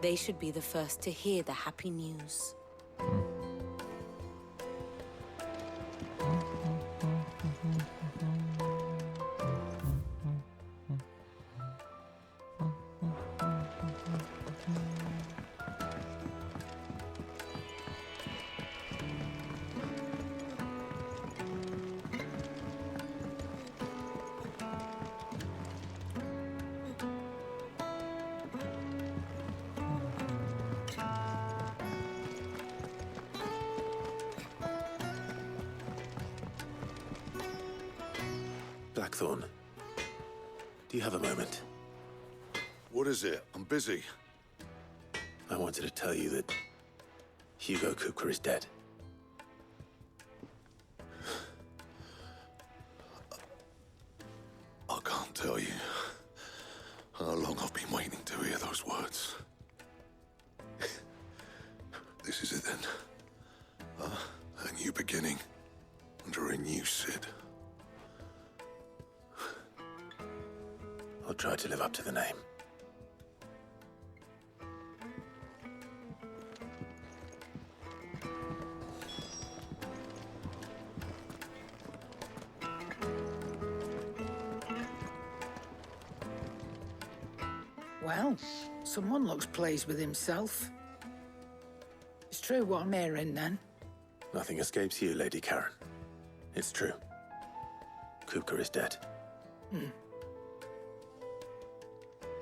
They should be the first to hear the happy news. Blackthorn, do you have a moment? What is it? I'm busy. I wanted to tell you that Hugo Kupka is dead. I can't tell you how long I've been waiting to hear those words. This is it then. A new beginning under a new you, Sid. I'll try to live up to the name. Well, someone looks pleased with himself. It's true what I'm hearing, then. Nothing escapes you, Lady Karen. It's true. Kupka is dead.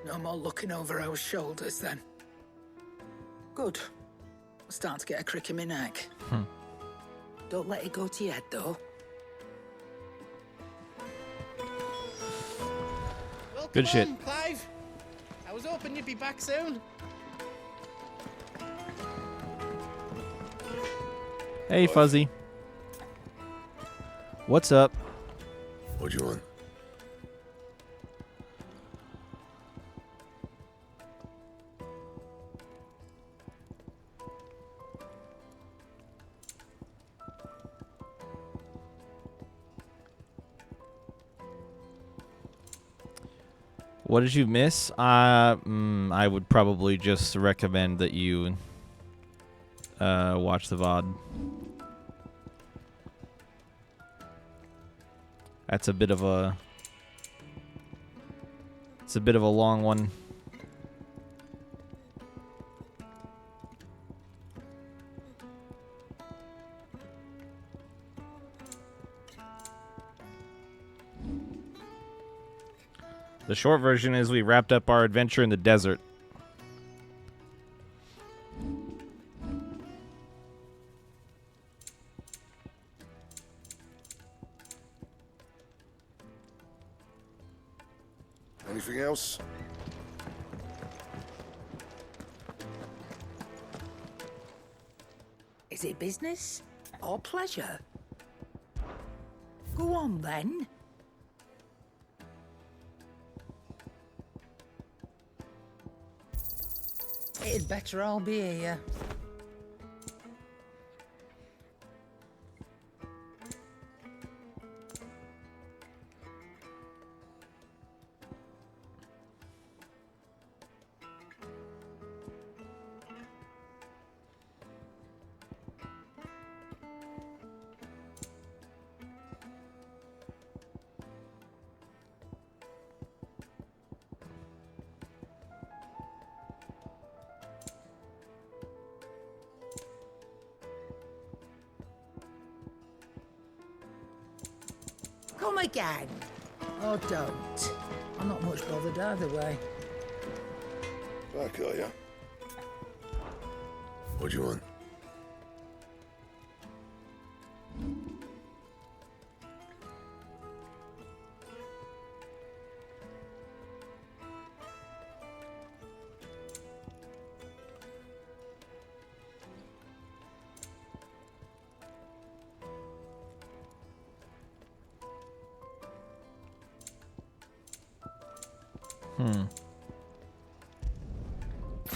No more looking over our shoulders, then. Good. I'm starting to get a crick in my neck. Don't let it go to your head, though. Good shit. Clive. I was hoping you'd be back soon. Hey, Fuzzy. What's up? What do you want? What did you miss? I would probably just recommend that you watch the VOD. That's a bit of a... It's a bit of a long one. The short version is we wrapped up our adventure in the desert. Anything else? Is it business or pleasure? Go on, then. It'd better all be here. Come again. Or don't. I'm not much bothered either way. Back, are ya? What do you want?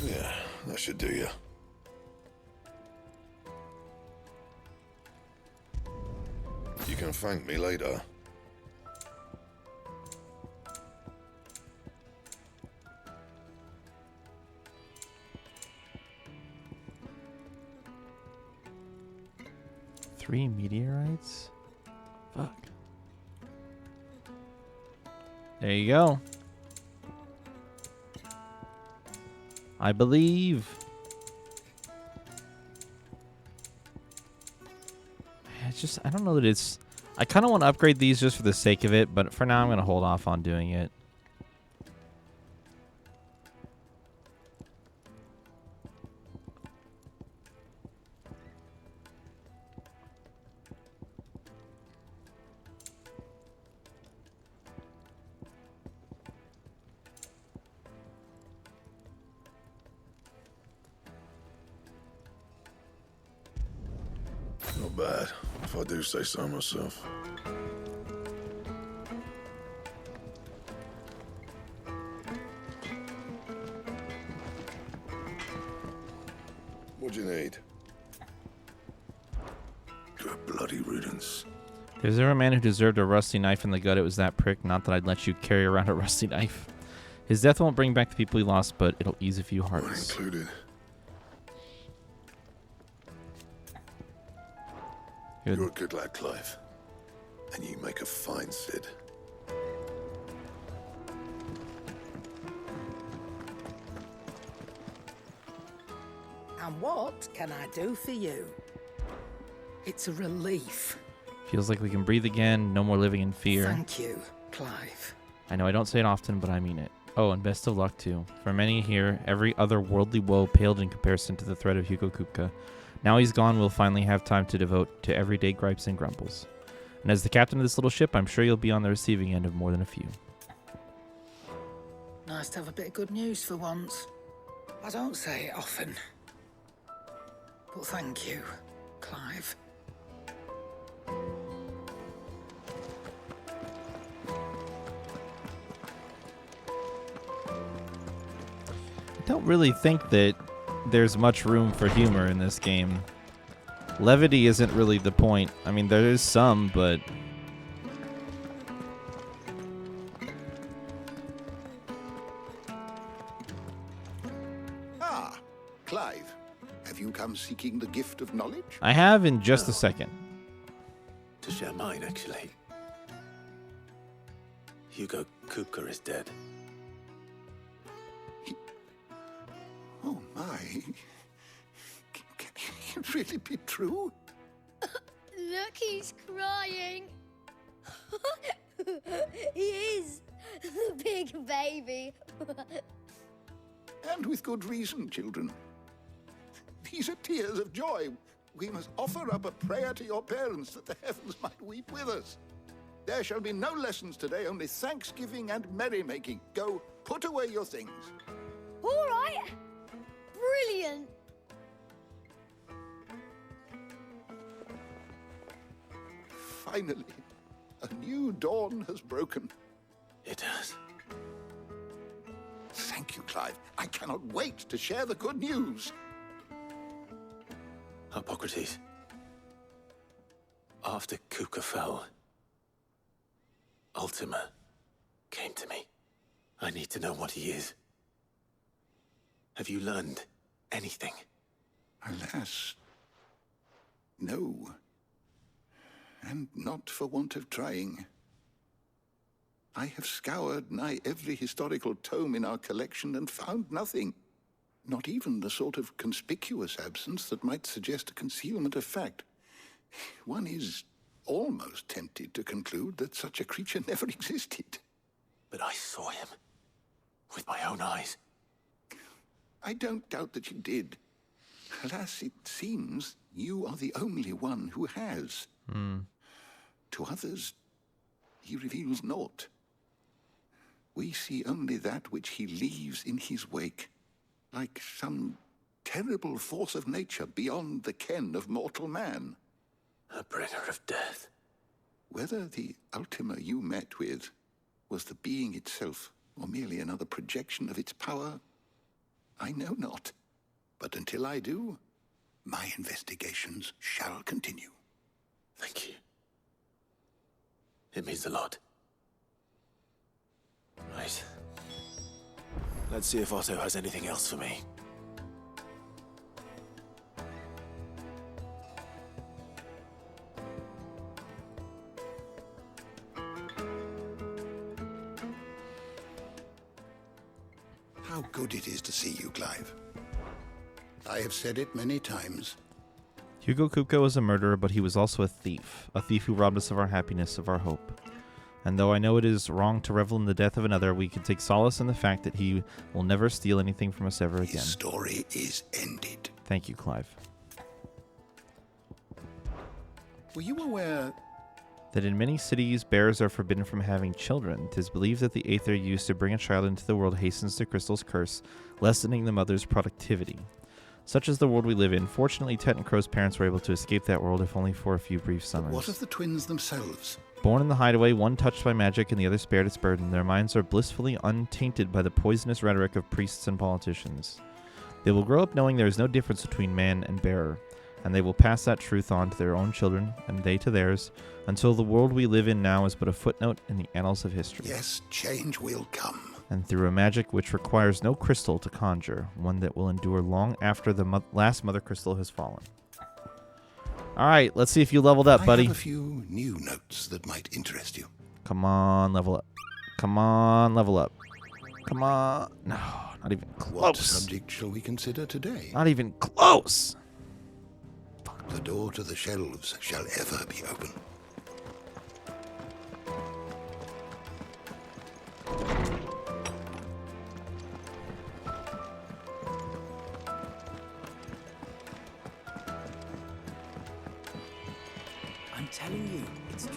Yeah, that should do you. You can thank me later. Three meteorites? Fuck. There you go. I believe. It's just, I don't know that it's... I kind of want to upgrade these just for the sake of it, but for now I'm going to hold off on doing it. Not bad, if I do say so myself. What do you need? Good bloody riddance. There's ever a man who deserved a rusty knife in the gut, it was that prick. Not that I'd let you carry around a rusty knife. His death won't bring back the people he lost, but it'll ease a few hearts. Included. Good. You're a good lad, Clive. And you make a fine Cid. And what can I do for you? It's a relief. Feels like we can breathe again. No more living in fear. Thank you, Clive. I know I don't say it often, but I mean it. Oh, and best of luck, too. For many here, every other worldly woe paled in comparison to the threat of Hugo Kupka. Now he's gone, we'll finally have time to devote to everyday gripes and grumbles. And as the captain of this little ship, I'm sure you'll be on the receiving end of more than a few. Nice to have a bit of good news for once. I don't say it often. But thank you, Clive. I don't really think that there's much room for humor in this game. Levity isn't really the point. I mean, there is some, but... Ah, Clive. Have you come seeking the gift of knowledge? I have in just a second. To share mine, actually. Hugo Kupka is dead. Oh, my. Can it really be true? Look, he's crying. He is. The big baby. And with good reason, children. These are tears of joy. We must offer up a prayer to your parents that the heavens might weep with us. There shall be no lessons today, only thanksgiving and merrymaking. Go, put away your things. All right. Brilliant. Finally, a new dawn has broken. It has. Thank you, Clive. I cannot wait to share the good news. Hippocrates. After Kupka fell, Ultima came to me. I need to know what he is. Have you learned anything? Alas, no. And not for want of trying. I have scoured nigh every historical tome in our collection and found nothing. Not even the sort of conspicuous absence that might suggest a concealment of fact. One is almost tempted to conclude that such a creature never existed. But I saw him with my own eyes. I don't doubt that you did. Alas, it seems you are the only one who has. To others, he reveals naught. We see only that which he leaves in his wake, like some terrible force of nature beyond the ken of mortal man. A bringer of death. Whether the Ultima you met with was the being itself, or merely another projection of its power, I know not. But until I do, my investigations shall continue. Thank you. It means a lot. Right. Let's see if Otto has anything else for me. How good it is to see you, Clive. I have said it many times. Hugo Kupka was a murderer, but he was also a thief who robbed us of our happiness, of our hope. And though I know it is wrong to revel in the death of another, we can take solace in the fact that he will never steal anything from us ever again. His story is ended. Thank you, Clive. Were you aware That in many cities, bears are forbidden from having children? 'Tis believed that the aether used to bring a child into the world hastens the crystal's curse, lessening the mother's productivity. Such is the world we live in. Fortunately, Tet and Crow's parents were able to escape that world, if only for a few brief summers. What of the twins themselves? Born in the hideaway, one touched by magic and the other spared its burden, their minds are blissfully untainted by the poisonous rhetoric of priests and politicians. They will grow up knowing there is no difference between man and bearer. and they will pass that truth on to their own children, and they to theirs, until the world we live in now is but a footnote in the annals of history. Yes, change will come. And through a magic which requires no crystal to conjure, one that will endure long after the last Mother Crystal has fallen. All right, let's see if you leveled up, buddy. I have a few new notes that might interest you. Come on, level up. Come on, level up. Come on. No, not even close. What subject shall we consider today? Not even close. The door to the shelves shall ever be open. I'm telling you, it's true.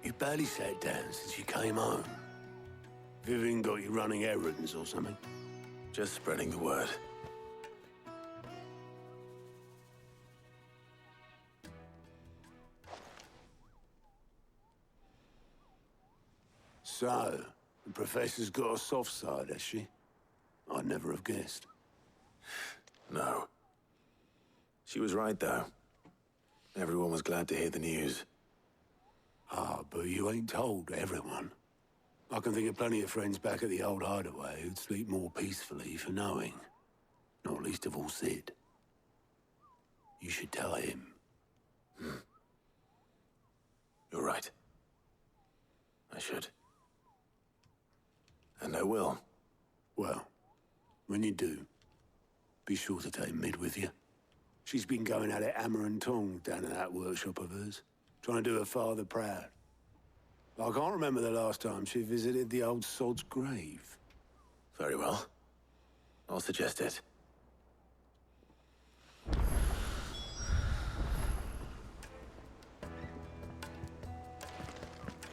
You barely sat down since you came home. Vivian got you running errands or something? Just spreading the word. So, the Professor's got a soft side, has she? I'd never have guessed. No. She was right, though. Everyone was glad to hear the news. Ah, but you ain't told everyone. I can think of plenty of friends back at the old hideaway who'd sleep more peacefully for knowing. Not least of all Sid. You should tell him. You're right. I should. And I will. Well, when you do, be sure to take Mid with you. She's been going at it hammer and tongs down in that workshop of hers, trying to do her father proud. I can't remember the last time she visited the old sod's grave. Very well. I'll suggest it.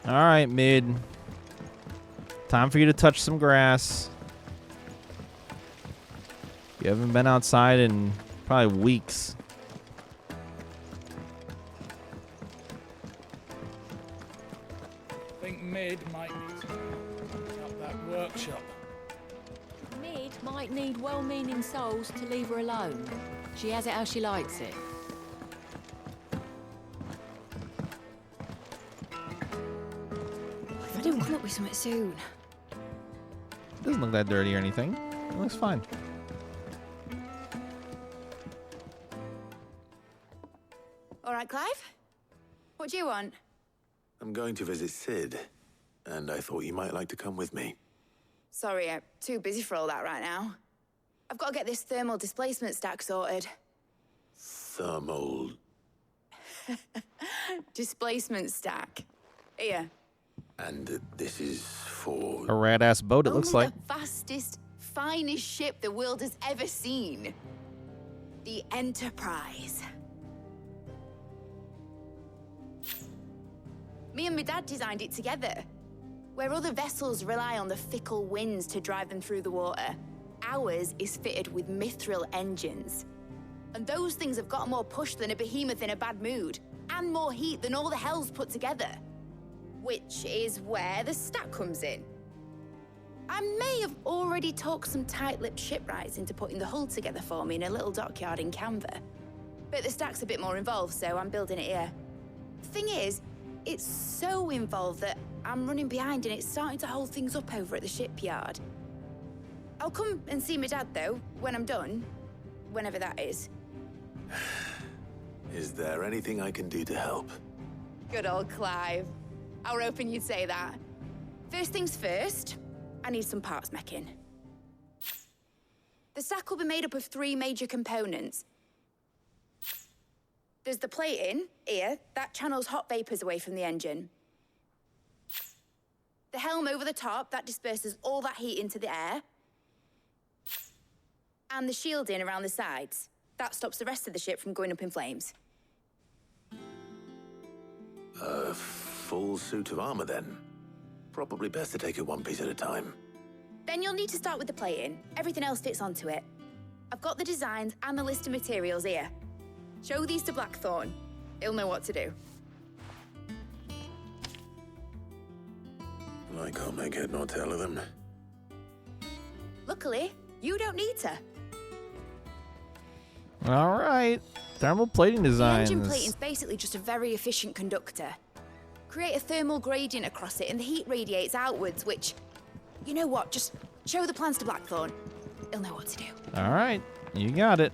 All right, Mid. Time for you to touch some grass. You haven't been outside in probably weeks. I think Mid might need to clean up that workshop. Mid might need well-meaning souls to leave her alone. She has it how she likes it. If I don't come up with something soon. Doesn't look that dirty or anything. It looks fine. All right, Clive? What do you want? I'm going to visit Sid, and I thought you might like to come with me. Sorry, I'm too busy for all that right now. I've got to get this thermal displacement stack sorted. Thermal... Displacement stack. Here. And this is for... A rad-ass boat, it looks Only like. the fastest, finest ship the world has ever seen. The Enterprise. Me and my dad designed it together. Where other vessels rely on the fickle winds to drive them through the water, ours is fitted with mithril engines. And those things have got more push than a behemoth in a bad mood, and more heat than all the hells put together. Which is where the stack comes in. I may have already talked some tight-lipped shipwrights into putting the hull together for me in a little dockyard in Canva. But the stack's a bit more involved, so I'm building it here. The thing is, it's so involved that I'm running behind and it's starting to hold things up over at the shipyard. I'll come and see my dad, though, when I'm done. Whenever that is. Is there anything I can do to help? Good old Clive. I were hoping you'd say that. First things first, I need some parts meching. The stack will be made up of 3 major components. There's the plating, here, that channels hot vapors away from the engine. The helm over the top, that disperses all that heat into the air. And the shielding around the sides. That stops the rest of the ship from going up in flames. A full suit of armor, then. Probably best to take it one piece at a time. Then you'll need to start with the plating. Everything else fits onto it. I've got the designs and the list of materials here. Show these to Blackthorn. He'll know what to do. I can't make head nor tail of them. Luckily, you don't need to. All right. Thermal plating The designs. engine plating is basically just a very efficient conductor. Create a thermal gradient across it and the heat radiates outwards, which, you know what, just show the plans to Blackthorn. He'll know what to do. All right. You got it.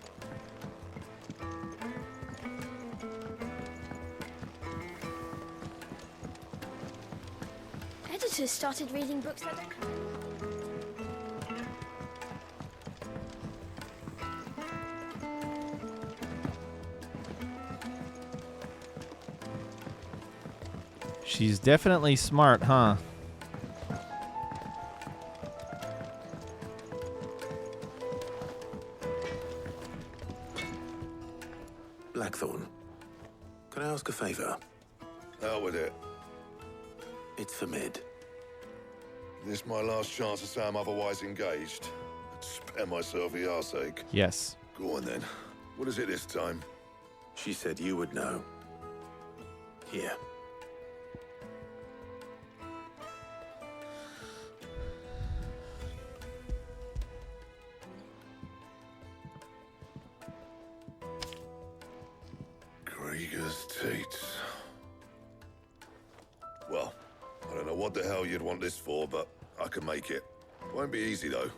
Editors started reading books that don't come. She's definitely smart, huh? Blackthorn, can I ask a favor? Out with it. It's for Mid. This my last chance to say I'm otherwise engaged. Spare myself the arseache. Yes. Go on then. What is it this time? She said you would know. Here. Krieger's Tates. Well, I don't know what the hell you'd want this for, but I can make it. Won't be easy, though.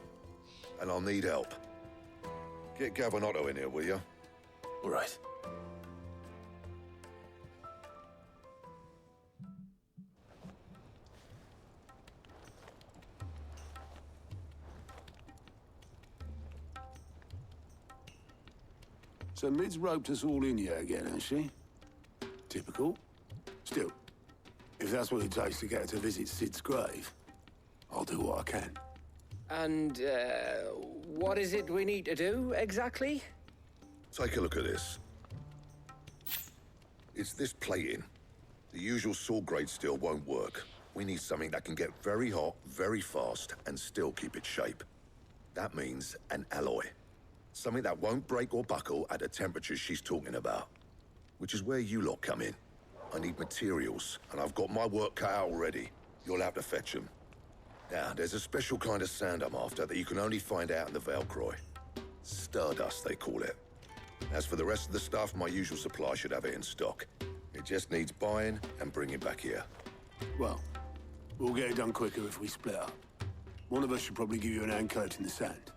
And I'll need help. Get Gavinotto in here, will you? All right. So Mid's roped us all in here again, has she? Typical. Still, if that's what it takes to get her to visit Sid's grave, I'll do what I can. And, what is it we need to do, exactly? Take a look at this. It's this plating. The usual sword grade steel won't work. We need something that can get very hot, very fast, and still keep its shape. That means an alloy. Something that won't break or buckle at the temperatures she's talking about. Which is where you lot come in. I need materials, and I've got my work cut out already. You'll have to fetch them. Now, there's a special kind of sand I'm after that you can only find out in the Valcroy. Stardust, they call it. As for the rest of the stuff, my usual supply should have it in stock. It just needs buying and bringing back here. Well, we'll get it done quicker if we split up. One of us should probably give you an hand coat in the sand.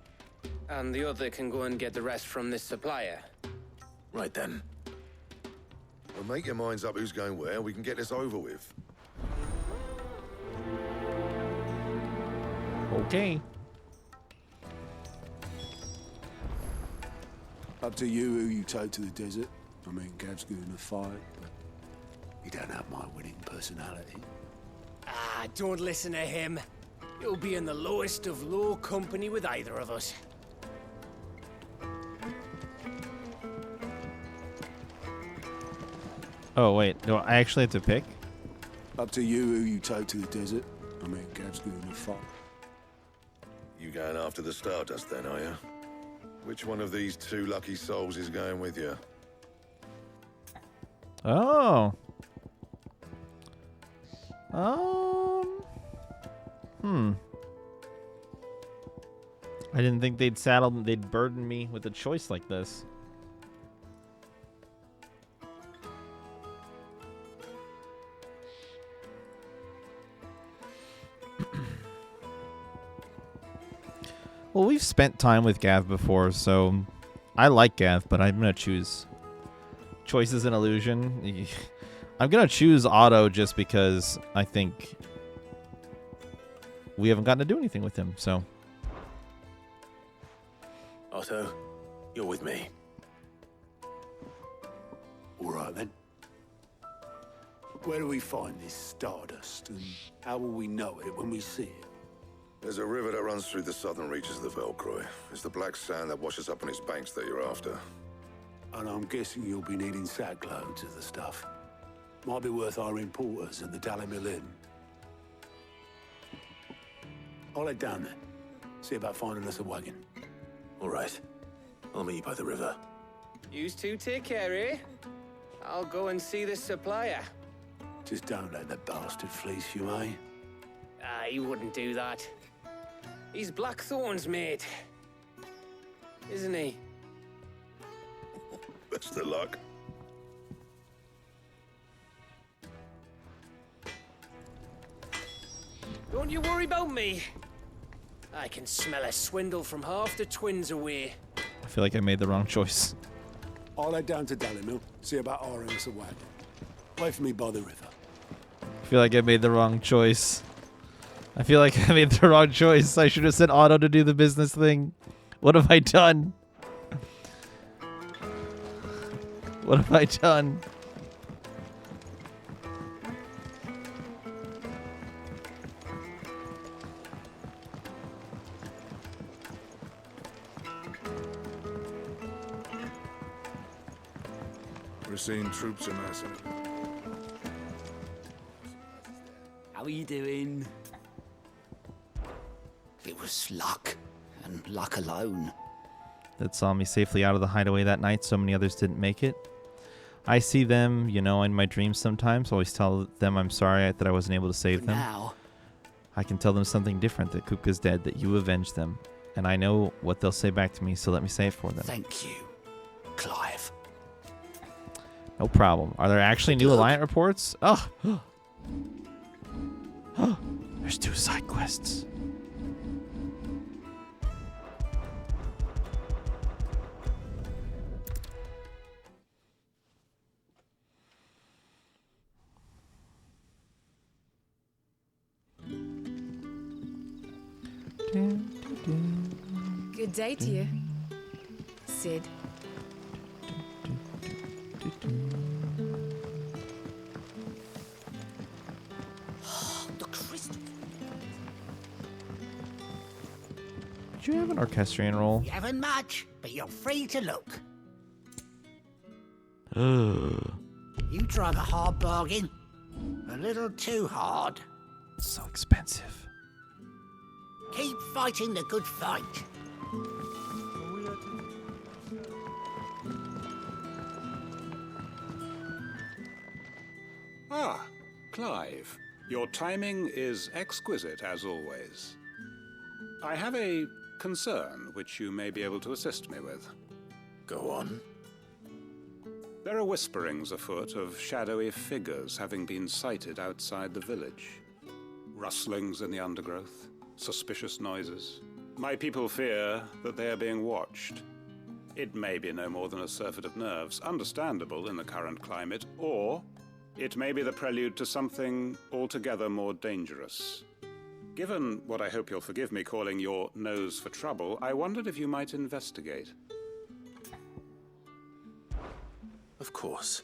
And the other can go and get the rest from this supplier. Right then. Well, make your minds up who's going where, and we can get this over with. Okay. Up to you who you take to the desert. I mean, Gav's good in a fight, but you don't have my winning personality. Ah, don't listen to him. You'll be in the lowest of low company with either of us. Oh, wait. Do I actually have to pick? Up to you who you take to the desert. I mean, Gav's good in a fight. You going after the Stardust then, are you? Which one of these two lucky souls is going with you? Oh. I didn't think they'd burden me with a choice like this. Well, we've spent time with Gav before, so I like Gav, but I'm going to choose Choice is an Illusion. I'm going to choose Otto just because I think we haven't gotten to do anything with him, so. Otto, you're with me. All right, then. Where do we find this Stardust, and how will we know it when we see it? There's a river that runs through the southern reaches of the Valcroy. It's the black sand that washes up on its banks that you're after. And I'm guessing you'll be needing sack loads of the stuff. Might be worth our importers at the Dalimil Inn. I'll head down there. See about finding us a wagon. All right. I'll meet you by the river. You two take care, eh? I'll go and see this supplier. Just don't let the bastard fleece you, eh? Ah, he wouldn't do that. He's Blackthorn's mate. Isn't he? Best of luck. Don't you worry about me. I can smell a swindle from half the twins away. I feel like I made the wrong choice. I'll head down to Dallimil, see about hiring us a wagon. Wait for me by the river. I feel like I made the wrong choice. I feel like I made the wrong choice. I should have sent Otto to do the business thing. What have I done? What have I done? We're seeing troops amassing. How are you doing? It was luck, and luck alone. That saw me safely out of the hideaway that night. So many others didn't make it. I see them, you know, in my dreams sometimes. Always tell them I'm sorry that I wasn't able to save them. Now, I can tell them something different, that Kupka's dead, that you avenged them. And I know what they'll say back to me, so let me say it for them. thank you, Clive. No problem. Are there actually new Alliant reports? Oh. There's 2 side quests. Good day to you, Sid. The crystal. Did you have an orchestrion role? You haven't much, but you're free to look. You drive a hard bargain. A little too hard. So expensive. Keep fighting the good fight. Ah, Clive. Your timing is exquisite, as always. I have a concern which you may be able to assist me with. Go on. There are whisperings afoot of shadowy figures having been sighted outside the village. Rustlings in the undergrowth, suspicious noises. My people fear that they are being watched. It may be no more than a surfeit of nerves, understandable in the current climate, or it may be the prelude to something altogether more dangerous. Given what I hope you'll forgive me calling your nose for trouble, I wondered if you might investigate. Of course.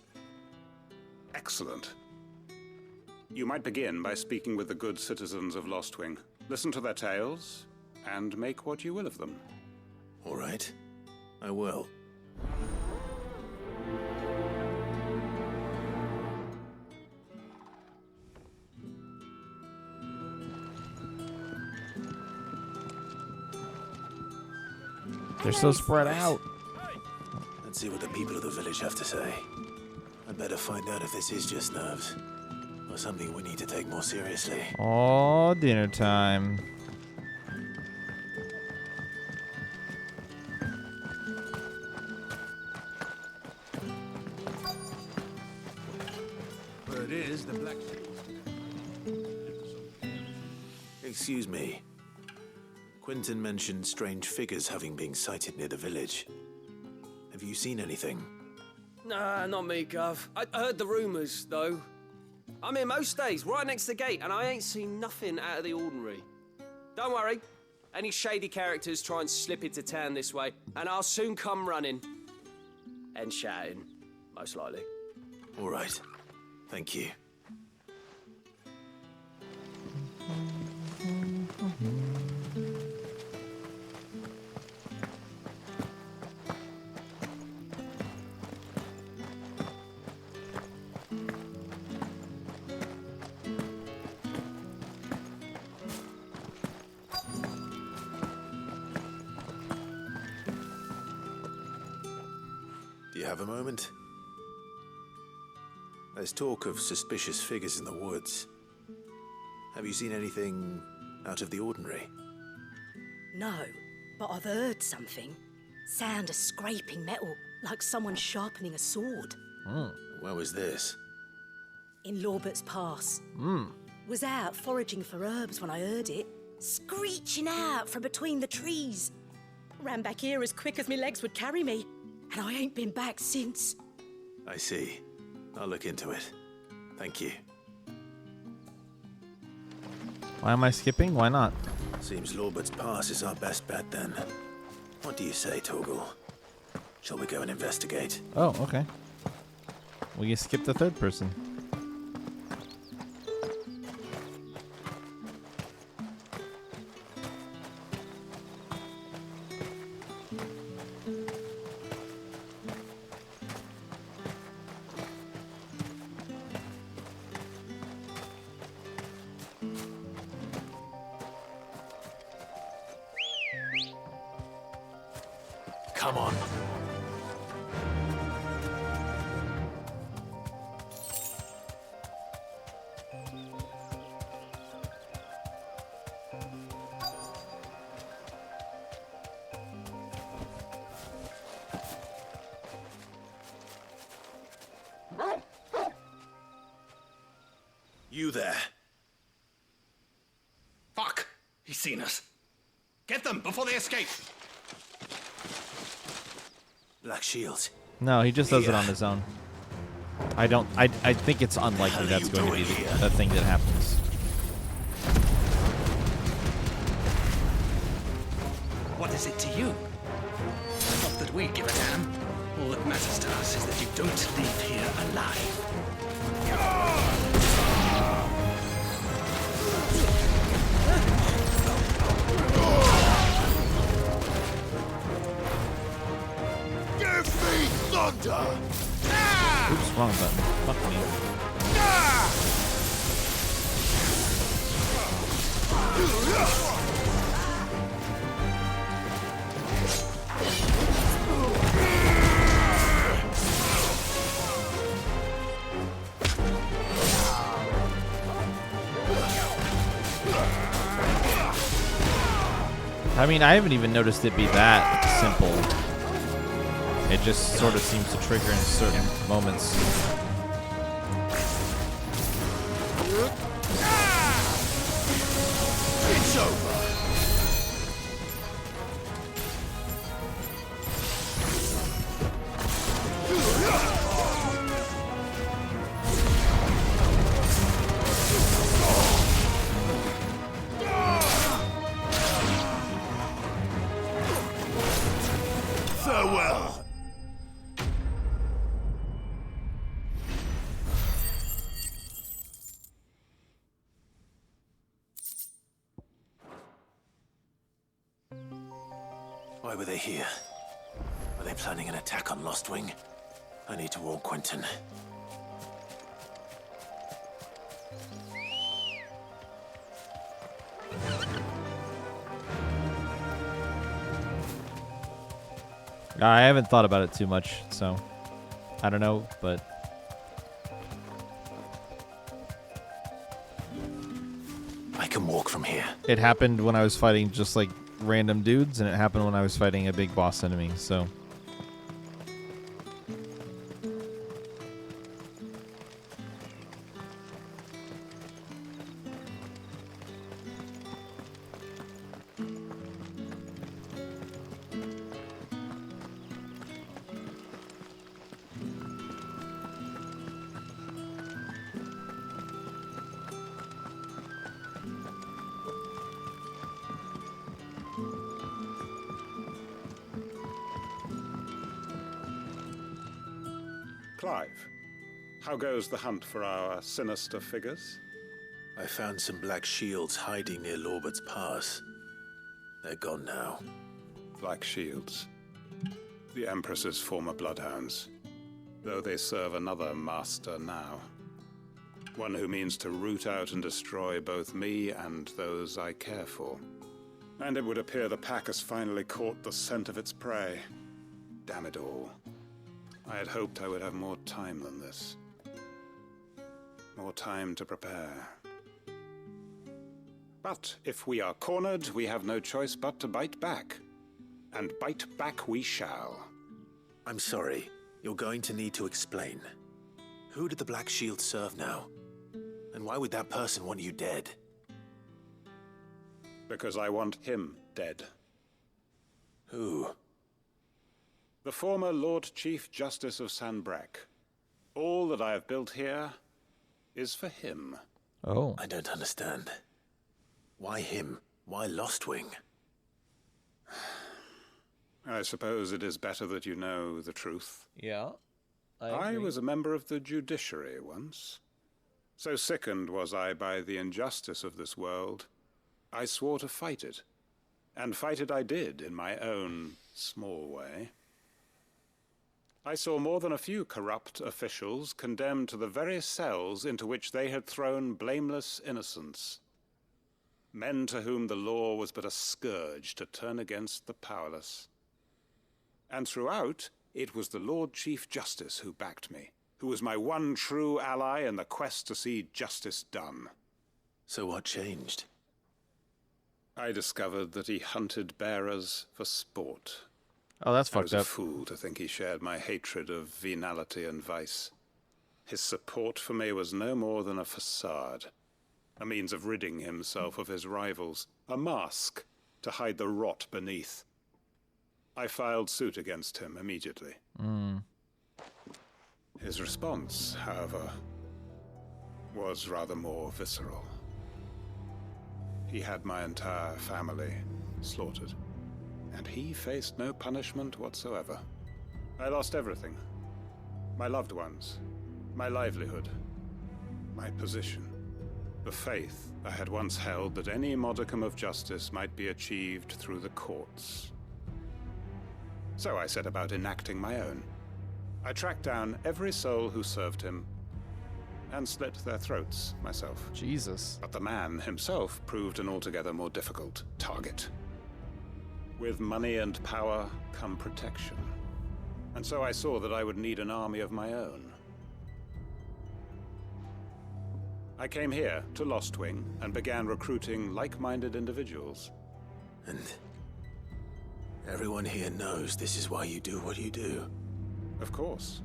Excellent. You might begin by speaking with the good citizens of Lostwing. Listen to their tales, and make what you will of them. All right. I will. They're so spread out. Let's see what the people of the village have to say. I'd better find out if this is just nerves, or something we need to take more seriously. Oh, dinner time. Where it is, the black... Excuse me. Quinton mentioned strange figures having been sighted near the village. Have you seen anything? Nah, not me, Gov. I heard the rumours, though. I'm here most days, right next to the gate, and I ain't seen nothing out of the ordinary. Don't worry. Any shady characters try and slip into town this way, and I'll soon come running. And shouting, most likely. All right. Thank you. Do you have a moment? There's talk of suspicious figures in the woods. Have you seen anything Out of the ordinary? No, but I've heard something. Sound of scraping metal, like someone sharpening a sword. Where was this? In Lorbert's Pass. Was out foraging for herbs when I heard it, screeching out from between the trees. Ran back here as quick as my legs would carry me, and I ain't been back since. I see. I'll look into it. Thank you. Why am I skipping? Why not? Seems Lorbert's Pass is our best bet then. What do you say, Torgal? Shall we go and investigate? Oh, okay. We can skip the third person. Come on. You there. Fuck! He's seen us. Get them before they escape. Black Shields. No, he just does it on his own. I think it's unlikely that's going to be the thing that happens. What is it to you? Not that we give a damn. All that matters to us is that you don't leave here alive. Give me thunder! Oops, wrong button. Fuck me. I mean, I haven't even noticed it be that simple. It just sort of seems to trigger in certain moments. It's over. Farewell. Why were they here? Were they planning an attack on Lostwing? I need to warn Quentin. I haven't thought about it too much, so I don't know, but I can walk from here. it happened when I was fighting just like random dudes, and it happened when I was fighting a big boss enemy, so. Clive, how goes the hunt for our sinister figures? I found some black shields hiding near Lorbert's Pass. They're gone now. Black Shields. The Empress's former bloodhounds. Though they serve another master now. One who means to root out and destroy both me and those I care for. And it would appear the pack has finally caught the scent of its prey. Damn it all. I had hoped I would have more time than this. More time to prepare. But if we are cornered, we have no choice but to bite back. And bite back we shall. I'm sorry. You're going to need to explain. Who did the Black Shield serve now? And why would that person want you dead? Because I want him dead. Who? The former Lord Chief Justice of Sanbreque. All that I have built here is for him. Oh. I don't understand. Why him? Why Lostwing? I suppose it is better that you know the truth. Yeah. I was a member of the judiciary once. So sickened was I by the injustice of this world, I swore to fight it. And fight it I did in my own small way. I saw more than a few corrupt officials condemned to the very cells into which they had thrown blameless innocents. Men to whom the law was but a scourge to turn against the powerless. And throughout, it was the Lord Chief Justice who backed me, who was my one true ally in the quest to see justice done. So what changed? I discovered that he hunted bearers for sport. Oh, that's I fucked was a up. fool to think he shared my hatred of venality and vice. His support for me was no more than a facade, a means of ridding himself of his rivals, a mask to hide the rot beneath. I filed suit against him immediately. His response, however, was rather more visceral. He had my entire family slaughtered, and he faced no punishment whatsoever. I lost everything. My loved ones, my livelihood, my position, the faith I had once held that any modicum of justice might be achieved through the courts. So I set about enacting my own. I tracked down every soul who served him and slit their throats myself. Jesus. But the man himself proved an altogether more difficult target. With money and power come protection. And so I saw that I would need an army of my own. I came here to Lostwing and began recruiting like-minded individuals. And everyone here knows this is why you do what you do. Of course.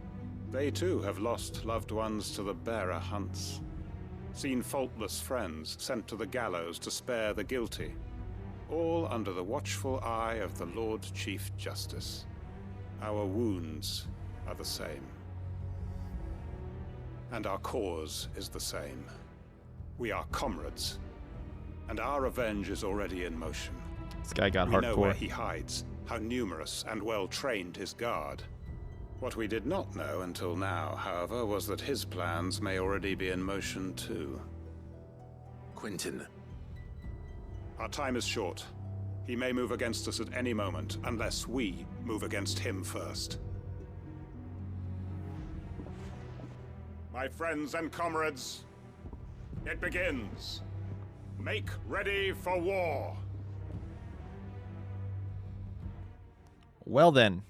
They too have lost loved ones to the bearer hunts. Seen faultless friends sent to the gallows to spare the guilty. All under the watchful eye of the Lord Chief Justice. Our wounds are the same. And our cause is the same. We are comrades. And our revenge is already in motion. This guy got hardcore. We know where hardcore. he hides, how numerous and well-trained his guard. What we did not know until now, however, was that his plans may already be in motion too. Quentin. Our time is short. He may move against us at any moment, unless we move against him first. My friends and comrades, it begins. Make ready for war. Well then.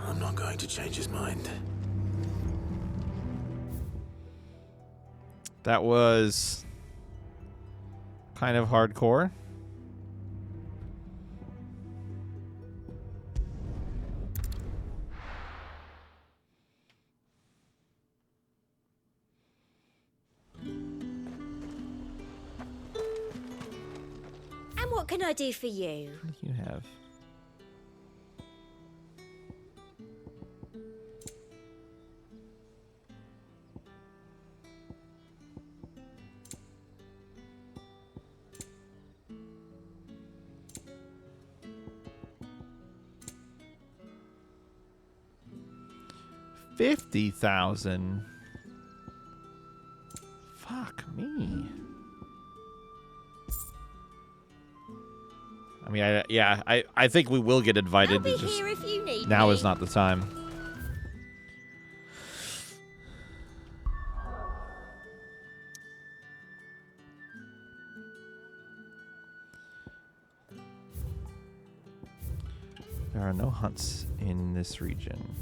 I'm not going to change his mind. That was kind of hardcore. And what can I do for you? What do you have? $50,000. Fuck me. I mean, I think we will get invited. I'll be Just here if you need now me. is not the time. There are no hunts in this region.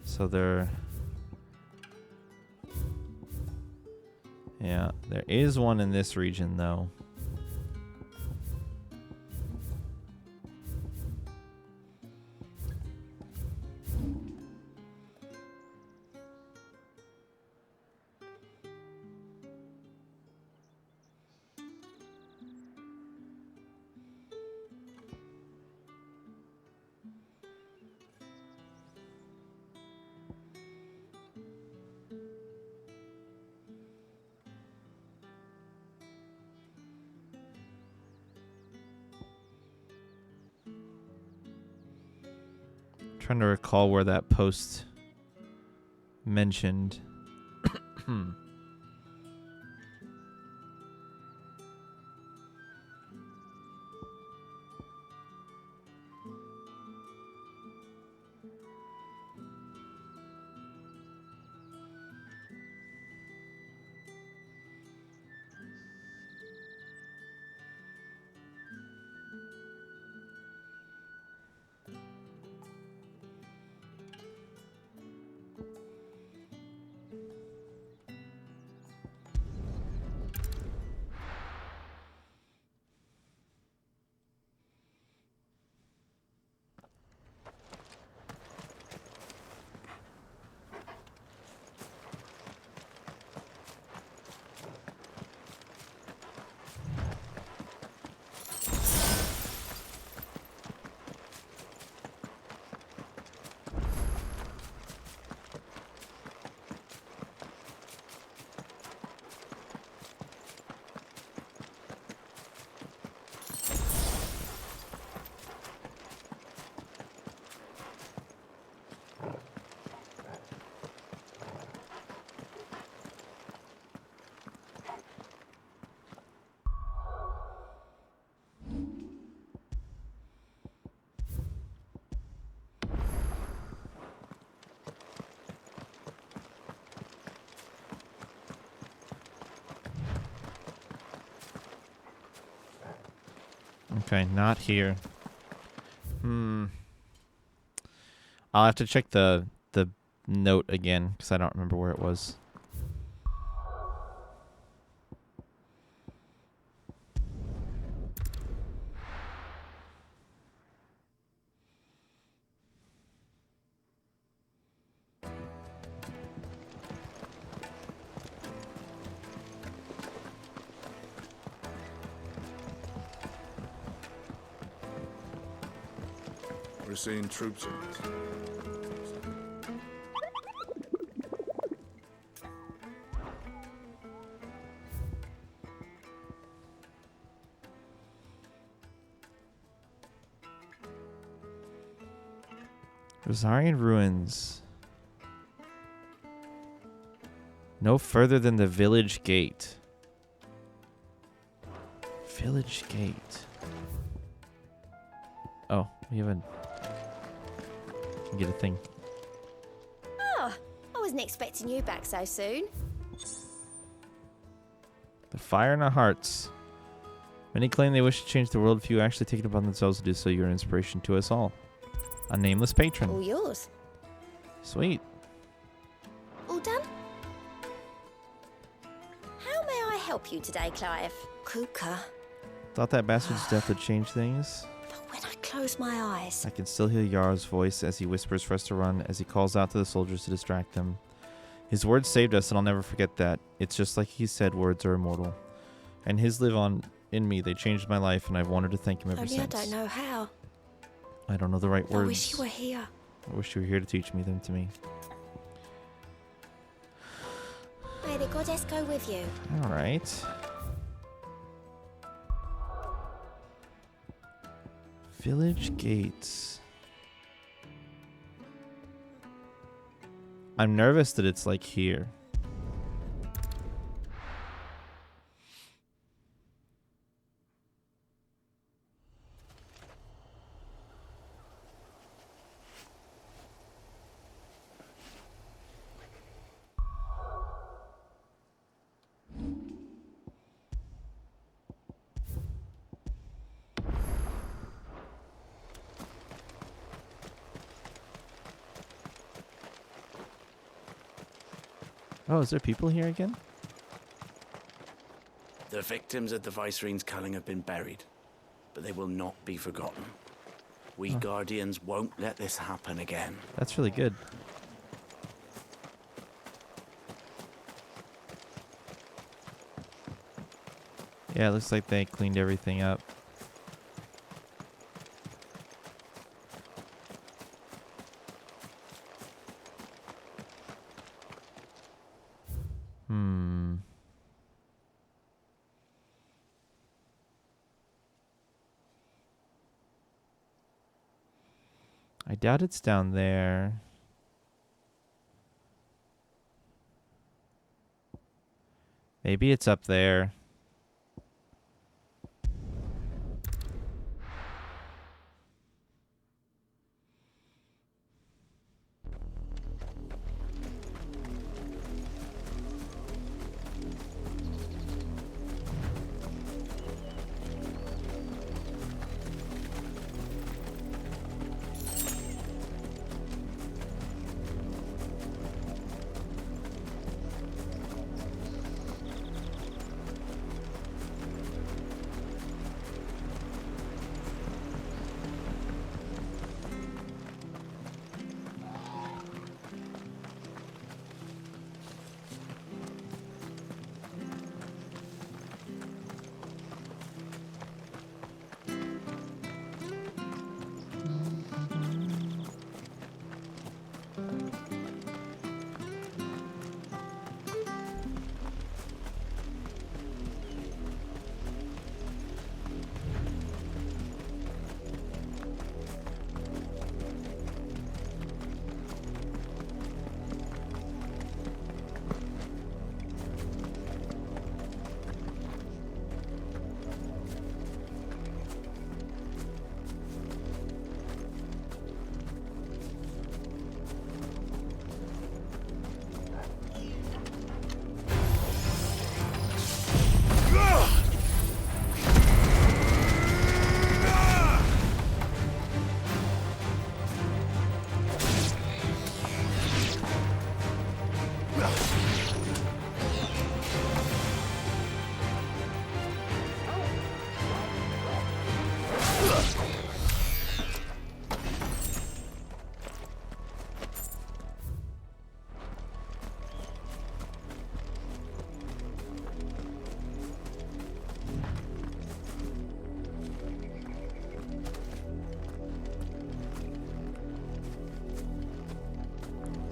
So there... Yeah, there is one in this region, though. Trying to recall where that post mentioned. Okay, not here. I'll have to check the note again because I don't remember where it was. We're seeing troops in this. Rosarian ruins. No further than the village gate. Village gate. Oh, we haven't. Get a thing. Oh, I wasn't expecting you back so soon. The fire in our hearts. Many claim they wish to change the world. Few actually take it upon themselves to do so. You're an inspiration to us all. A nameless patron. All yours. Sweet. All done? How may I help you today, Clive? Kuka. Thought that bastard's death would change things. When I close my eyes. I can still hear Yar's voice as he whispers for us to run, as he calls out to the soldiers to distract them. His words saved us, and I'll never forget that. It's just like he said, words are immortal. And his live on in me. They changed my life, and I've wanted to thank him ever Only since. I don't know how. I don't know the right words. I wish you were here. I wish you were here to teach me them to me. May the goddess go with you. All right. Village gates. I'm nervous that it's like here. Oh, is there people here again? The victims of the Viceroy's culling have been buried, but they will not be forgotten. We Guardians won't let this happen again. That's really good. Yeah, it looks like they cleaned everything up. I doubt it's down there. Maybe it's up there.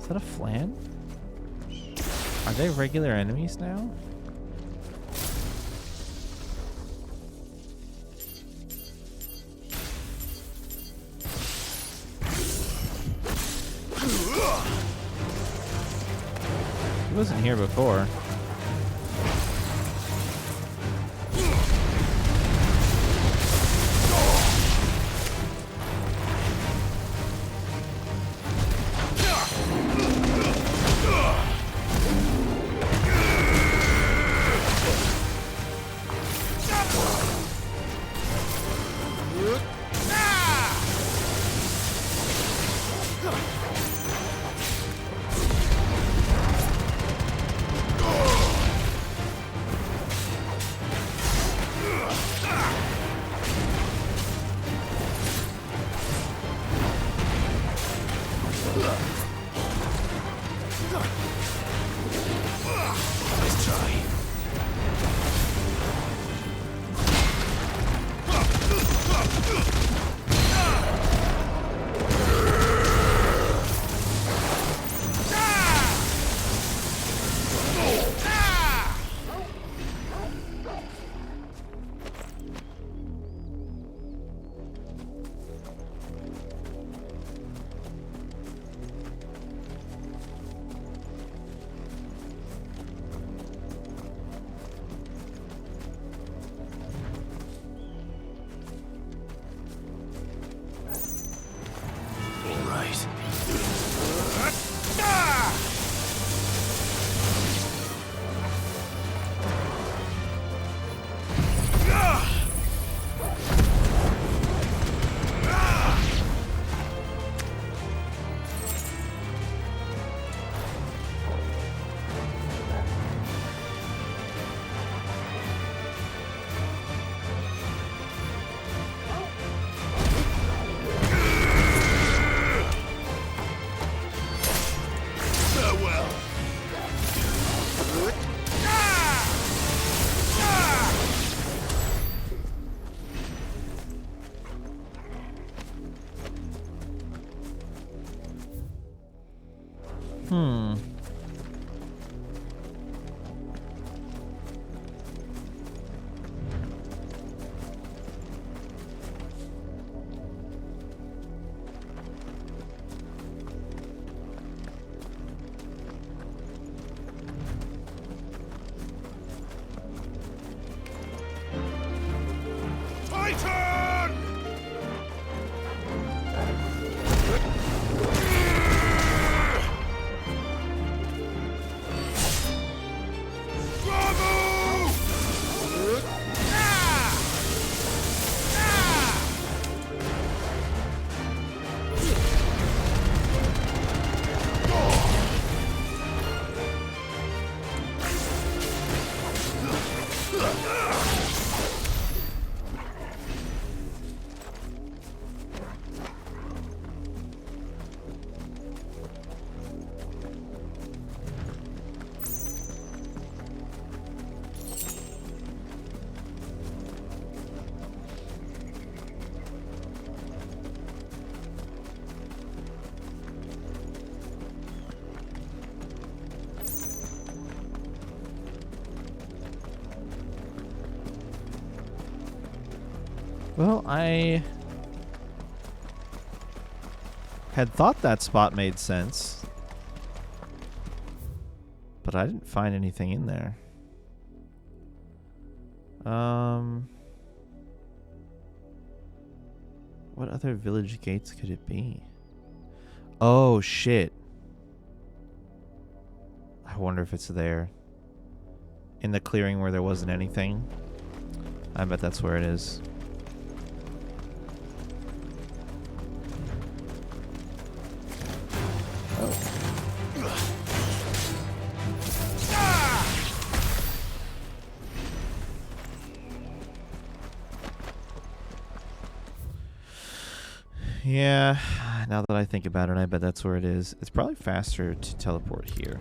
Is that a flan? Are they regular enemies now? He wasn't here before. Titan! Well, I had thought that spot made sense, but I didn't find anything in there. What other village gates could it be? Oh, shit. I wonder if it's there. In the clearing where there wasn't anything. I bet that's where it is. Yeah, now that I think about it, I bet that's where it is. It's probably faster to teleport here.